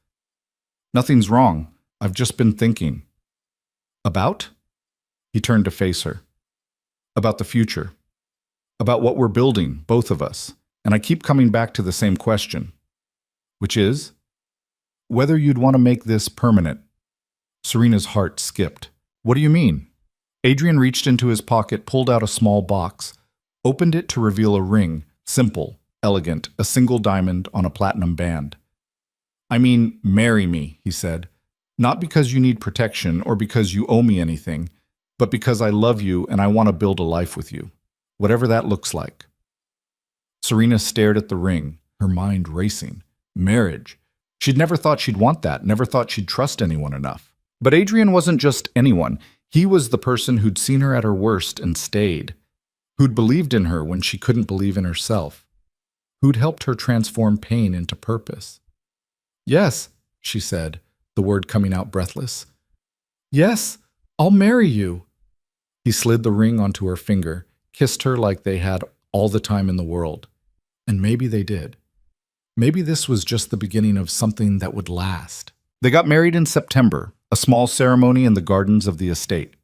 Nothing's wrong. I've just been thinking. About? He turned to face her. About the future. About what we're building, both of us. And I keep coming back to the same question. Which is? Whether you'd want to make this permanent. Serena's heart skipped. What do you mean? Adrian reached into his pocket, pulled out a small box, opened it to reveal a ring, simple, elegant, a single diamond on a platinum band. I mean, marry me, he said. Not because you need protection or because you owe me anything, but because I love you and I want to build a life with you, whatever that looks like. Serena stared at the ring, her mind racing. Marriage. She'd never thought she'd want that, never thought she'd trust anyone enough. But Adrian wasn't just anyone. He was the person who'd seen her at her worst and stayed, who'd believed in her when she couldn't believe in herself, who'd helped her transform pain into purpose. Yes, she said, the word coming out breathless. Yes, I'll marry you. He slid the ring onto her finger, kissed her like they had all the time in the world. And maybe they did. Maybe this was just the beginning of something that would last. They got married in September, a small ceremony in the gardens of the estate.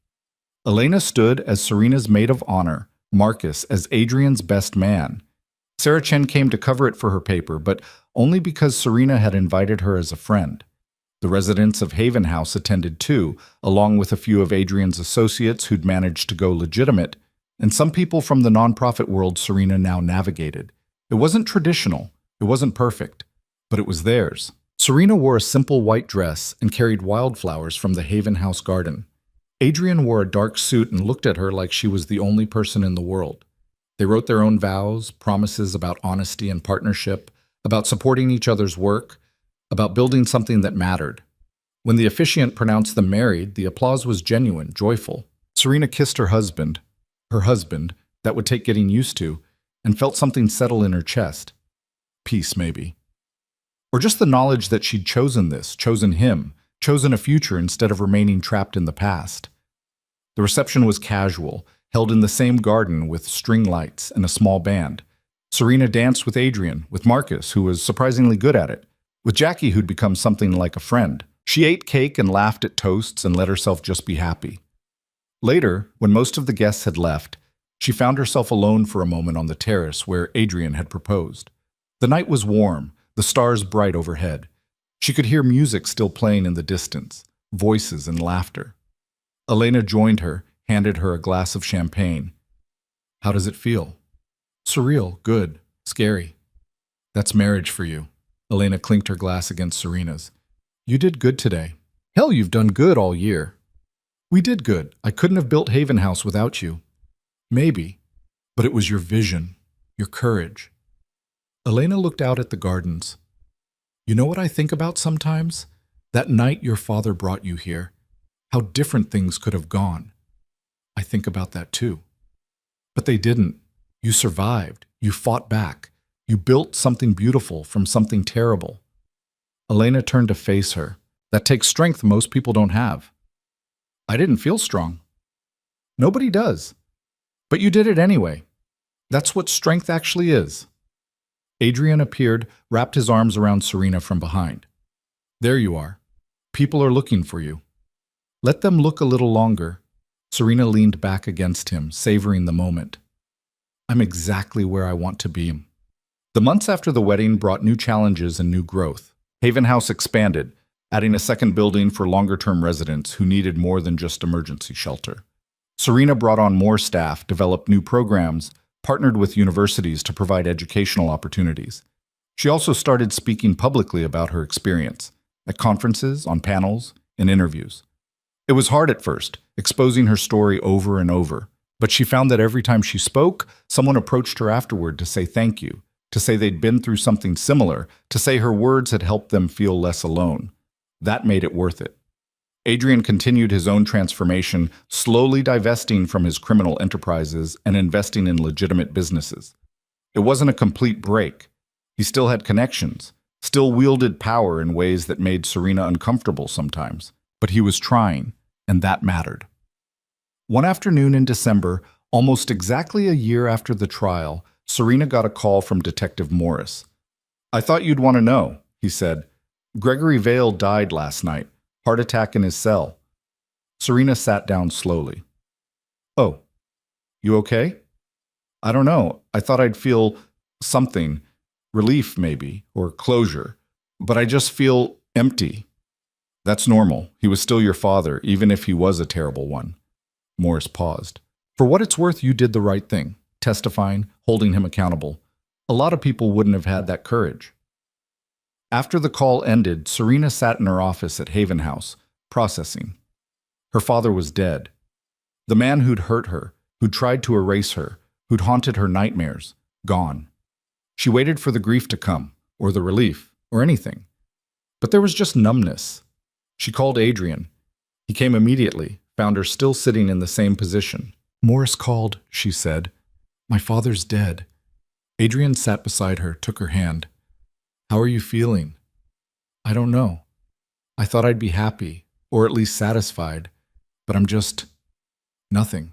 Elena stood as Serena's maid of honor, Marcus as Adrian's best man. Sarah Chen came to cover it for her paper, but only because Serena had invited her as a friend. The residents of Haven House attended too, along with a few of Adrian's associates who'd managed to go legitimate, and some people from the nonprofit world Serena now navigated. It wasn't traditional, it wasn't perfect, but it was theirs. Serena wore a simple white dress and carried wildflowers from the Haven House garden. Adrian wore a dark suit and looked at her like she was the only person in the world. They wrote their own vows, promises about honesty and partnership, about supporting each other's work, about building something that mattered. When the officiant pronounced them married, the applause was genuine, joyful. Serena kissed her husband, that would take getting used to, and felt something settle in her chest. Peace, maybe. Or just the knowledge that she'd chosen this, chosen him, chosen a future instead of remaining trapped in the past. The reception was casual, held in the same garden with string lights and a small band. Serena danced with Adrian, with Marcus, who was surprisingly good at it, with Jackie, who'd become something like a friend. She ate cake and laughed at toasts and let herself just be happy. Later, when most of the guests had left, she found herself alone for a moment on the terrace where Adrian had proposed. The night was warm, the stars bright overhead. She could hear music still playing in the distance, voices and laughter. Elena joined her, handed her a glass of champagne. How does it feel? Surreal, good, scary. That's marriage for you. Elena clinked her glass against Serena's. You did good today. Hell, you've done good all year. We did good. I couldn't have built Haven House without you. Maybe, but it was your vision, your courage. Elena looked out at the gardens. You know what I think about sometimes? That night your father brought you here. How different things could have gone. I think about that too. But they didn't. You survived. You fought back. You built something beautiful from something terrible. Elena turned to face her. That takes strength most people don't have. I didn't feel strong. Nobody does. But you did it anyway. That's what strength actually is. Adrian appeared, wrapped his arms around Serena from behind. There you are. People are looking for you. Let them look a little longer. Serena leaned back against him, savoring the moment. I'm exactly where I want to be. The months after the wedding brought new challenges and new growth. Haven House expanded, adding a second building for longer-term residents who needed more than just emergency shelter. Serena brought on more staff, developed new programs, partnered with universities to provide educational opportunities. She also started speaking publicly about her experience, at conferences, on panels, and interviews. It was hard at first, exposing her story over and over, but she found that every time she spoke, someone approached her afterward to say thank you, to say they'd been through something similar, to say her words had helped them feel less alone. That made it worth it. Adrian continued his own transformation, slowly divesting from his criminal enterprises and investing in legitimate businesses. It wasn't a complete break. He still had connections, still wielded power in ways that made Serena uncomfortable sometimes, but he was trying, and that mattered. One afternoon in December, almost exactly a year after the trial, Serena got a call from Detective Morris. I thought you'd want to know, he said. Gregory Vale died last night. Heart attack in his cell. Serena sat down slowly. Oh, you okay? I don't know. I thought I'd feel something, relief maybe, or closure, but I just feel empty. That's normal. He was still your father, even if he was a terrible one. Morris paused. For what it's worth, you did the right thing, testifying, holding him accountable. A lot of people wouldn't have had that courage. After the call ended, Serena sat in her office at Haven House, processing. Her father was dead. The man who'd hurt her, who'd tried to erase her, who'd haunted her nightmares, gone. She waited for the grief to come, or the relief, or anything. But there was just numbness. She called Adrian. He came immediately, found her still sitting in the same position. Morris called, she said. My father's dead. Adrian sat beside her, took her hand. How are you feeling? I don't know. I thought I'd be happy, or at least satisfied, but I'm just nothing.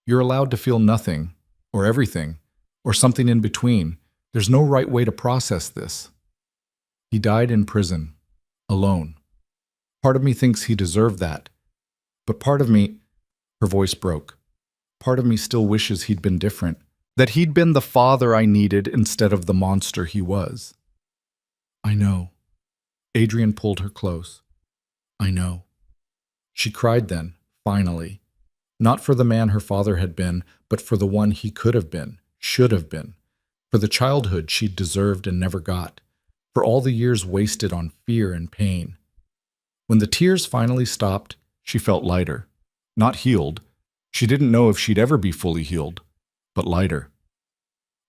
You're allowed to feel nothing, or everything, or something in between. There's no right way to process this. He died in prison, alone. Part of me thinks he deserved that, but part of me, her voice broke, part of me still wishes he'd been different, that he'd been the father I needed instead of the monster he was. I know. Adrian pulled her close. I know. She cried then, finally. Not for the man her father had been, but for the one he could have been, should have been. For the childhood she'd deserved and never got. For all the years wasted on fear and pain. When the tears finally stopped, she felt lighter. Not healed. She didn't know if she'd ever be fully healed, but lighter.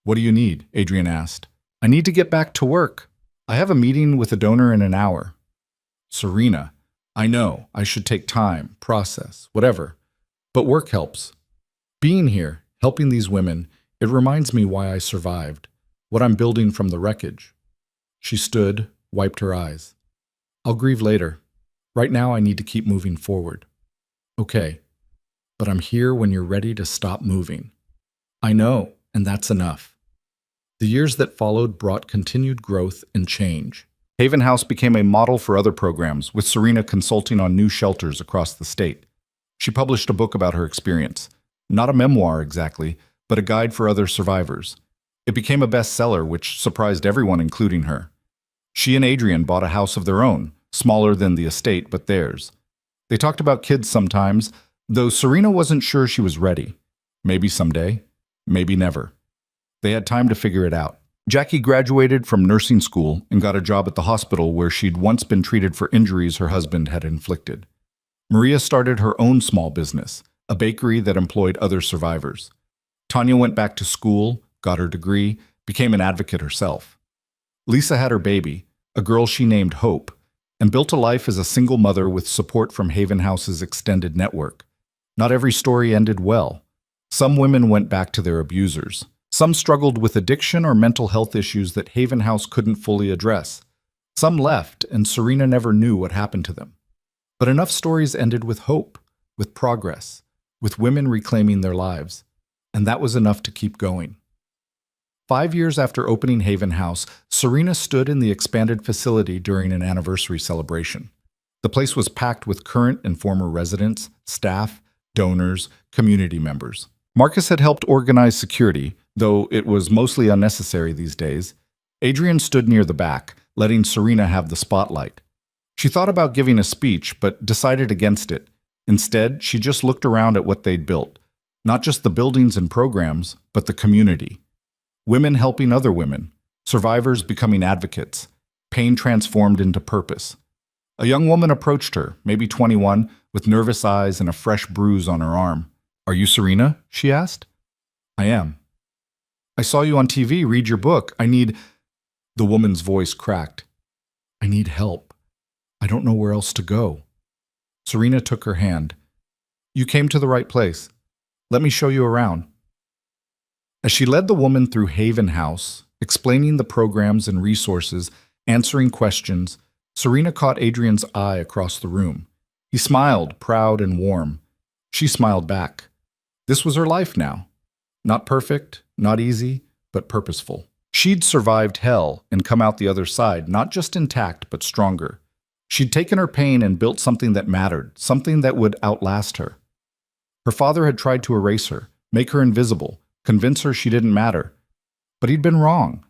What do you need? Adrian asked. I need to get back to work. I have a meeting with a donor in an hour. Serena, I know, I should take time, process, whatever. But work helps. Being here, helping these women, it reminds me why I survived, what I'm building from the wreckage. She stood, wiped her eyes. I'll grieve later. Right now I need to keep moving forward. Okay, but I'm here when you're ready to stop moving. I know, and that's enough. The years that followed brought continued growth and change. Haven House became a model for other programs, with Serena consulting on new shelters across the state. She published a book about her experience. Not a memoir exactly, but a guide for other survivors. It became a bestseller, which surprised everyone, including her. She and Adrian bought a house of their own, smaller than the estate, but theirs. They talked about kids sometimes, though Serena wasn't sure she was ready. Maybe someday, maybe never. They had time to figure it out. Jackie graduated from nursing school and got a job at the hospital where she'd once been treated for injuries her husband had inflicted. Maria started her own small business, a bakery that employed other survivors. Tanya went back to school, got her degree, became an advocate herself. Lisa had her baby, a girl she named Hope, and built a life as a single mother with support from Haven House's extended network. Not every story ended well. Some women went back to their abusers. Some struggled with addiction or mental health issues that Haven House couldn't fully address. Some left, and Serena never knew what happened to them. But enough stories ended with hope, with progress, with women reclaiming their lives. And that was enough to keep going. 5 years after opening Haven House, Serena stood in the expanded facility during an anniversary celebration. The place was packed with current and former residents, staff, donors, community members. Marcus had helped organize security, though it was mostly unnecessary these days. Adrian stood near the back, letting Serena have the spotlight. She thought about giving a speech, but decided against it. Instead, she just looked around at what they'd built. Not just the buildings and programs, but the community. Women helping other women, survivors becoming advocates, pain transformed into purpose. A young woman approached her, maybe 21, with nervous eyes and a fresh bruise on her arm. "Are you Serena?" she asked. "I am." "I saw you on TV read your book. I need—" The woman's voice cracked. "I need help. I don't know where else to go." Serena took her hand. "You came to the right place. Let me show you around." As she led the woman through Haven House, explaining the programs and resources, answering questions, Serena caught Adrian's eye across the room. He smiled, proud and warm. She smiled back. This was her life now. Not perfect, not easy, but purposeful. She'd survived hell and come out the other side, not just intact, but stronger. She'd taken her pain and built something that mattered, something that would outlast her. Her father had tried to erase her, make her invisible, convince her she didn't matter. But he'd been wrong.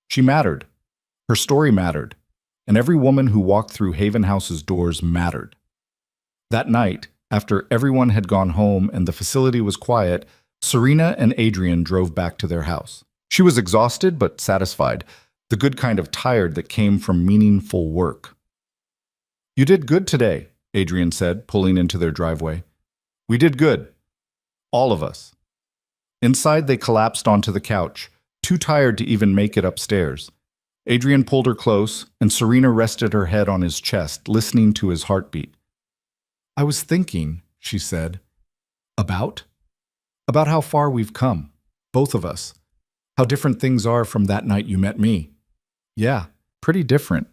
She mattered. Her story mattered. And every woman who walked through Haven House's doors mattered. That night, after everyone had gone home and the facility was quiet, Serena and Adrian drove back to their house. She was exhausted but satisfied, the good kind of tired that came from meaningful work. "You did good today," Adrian said, pulling into their driveway. "We did good. All of us." Inside, they collapsed onto the couch, too tired to even make it upstairs. Adrian pulled her close, and Serena rested her head on his chest, listening to his heartbeat. "I was thinking," she said, about how far we've come, both of us. How different things are from that night you met me. Yeah, pretty different.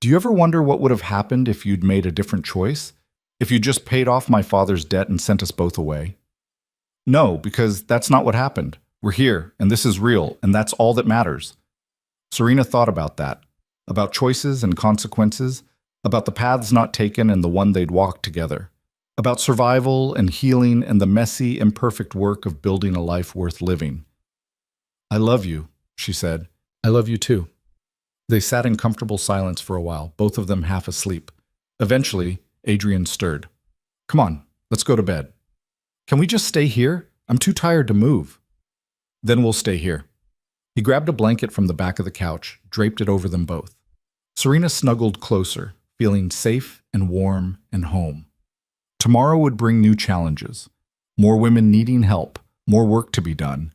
Do you ever wonder what would have happened if you'd made a different choice? If you just paid off my father's debt and sent us both away?" "No, because that's not what happened. We're here, and this is real, and that's all that matters." Serena thought about that, about choices and consequences, about the paths not taken and the one they'd walked together, about survival and healing and the messy, imperfect work of building a life worth living. "I love you," she said. "I love you too." They sat in comfortable silence for a while, both of them half asleep. Eventually, Adrian stirred. "Come on, let's go to bed." "Can we just stay here? I'm too tired to move." "Then we'll stay here." He grabbed a blanket from the back of the couch, draped it over them both. Serena snuggled closer, feeling safe and warm and home. Tomorrow would bring new challenges. More women needing help, more work to be done,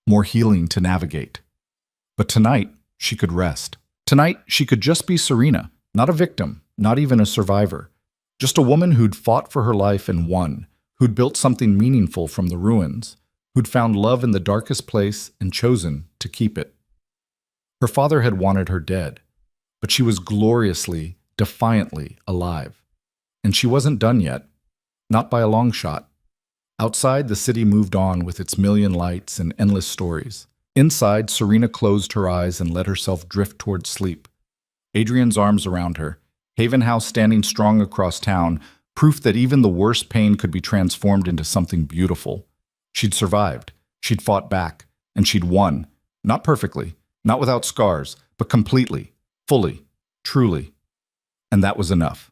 more healing to navigate. But tonight, she could rest. Tonight, she could just be Serena, not a victim, not even a survivor. Just a woman who'd fought for her life and won, who'd built something meaningful from the ruins, who'd found love in the darkest place and chosen to keep it. Her father had wanted her dead, but she was gloriously, defiantly alive. And she wasn't done yet, not by a long shot. Outside, the city moved on with its million lights and endless stories. Inside, Serena closed her eyes and let herself drift toward sleep. Adrian's arms around her, Haven House standing strong across town, proof that even the worst pain could be transformed into something beautiful. She'd survived, she'd fought back, and she'd won. Not perfectly, not without scars, but completely, fully, truly. And that was enough.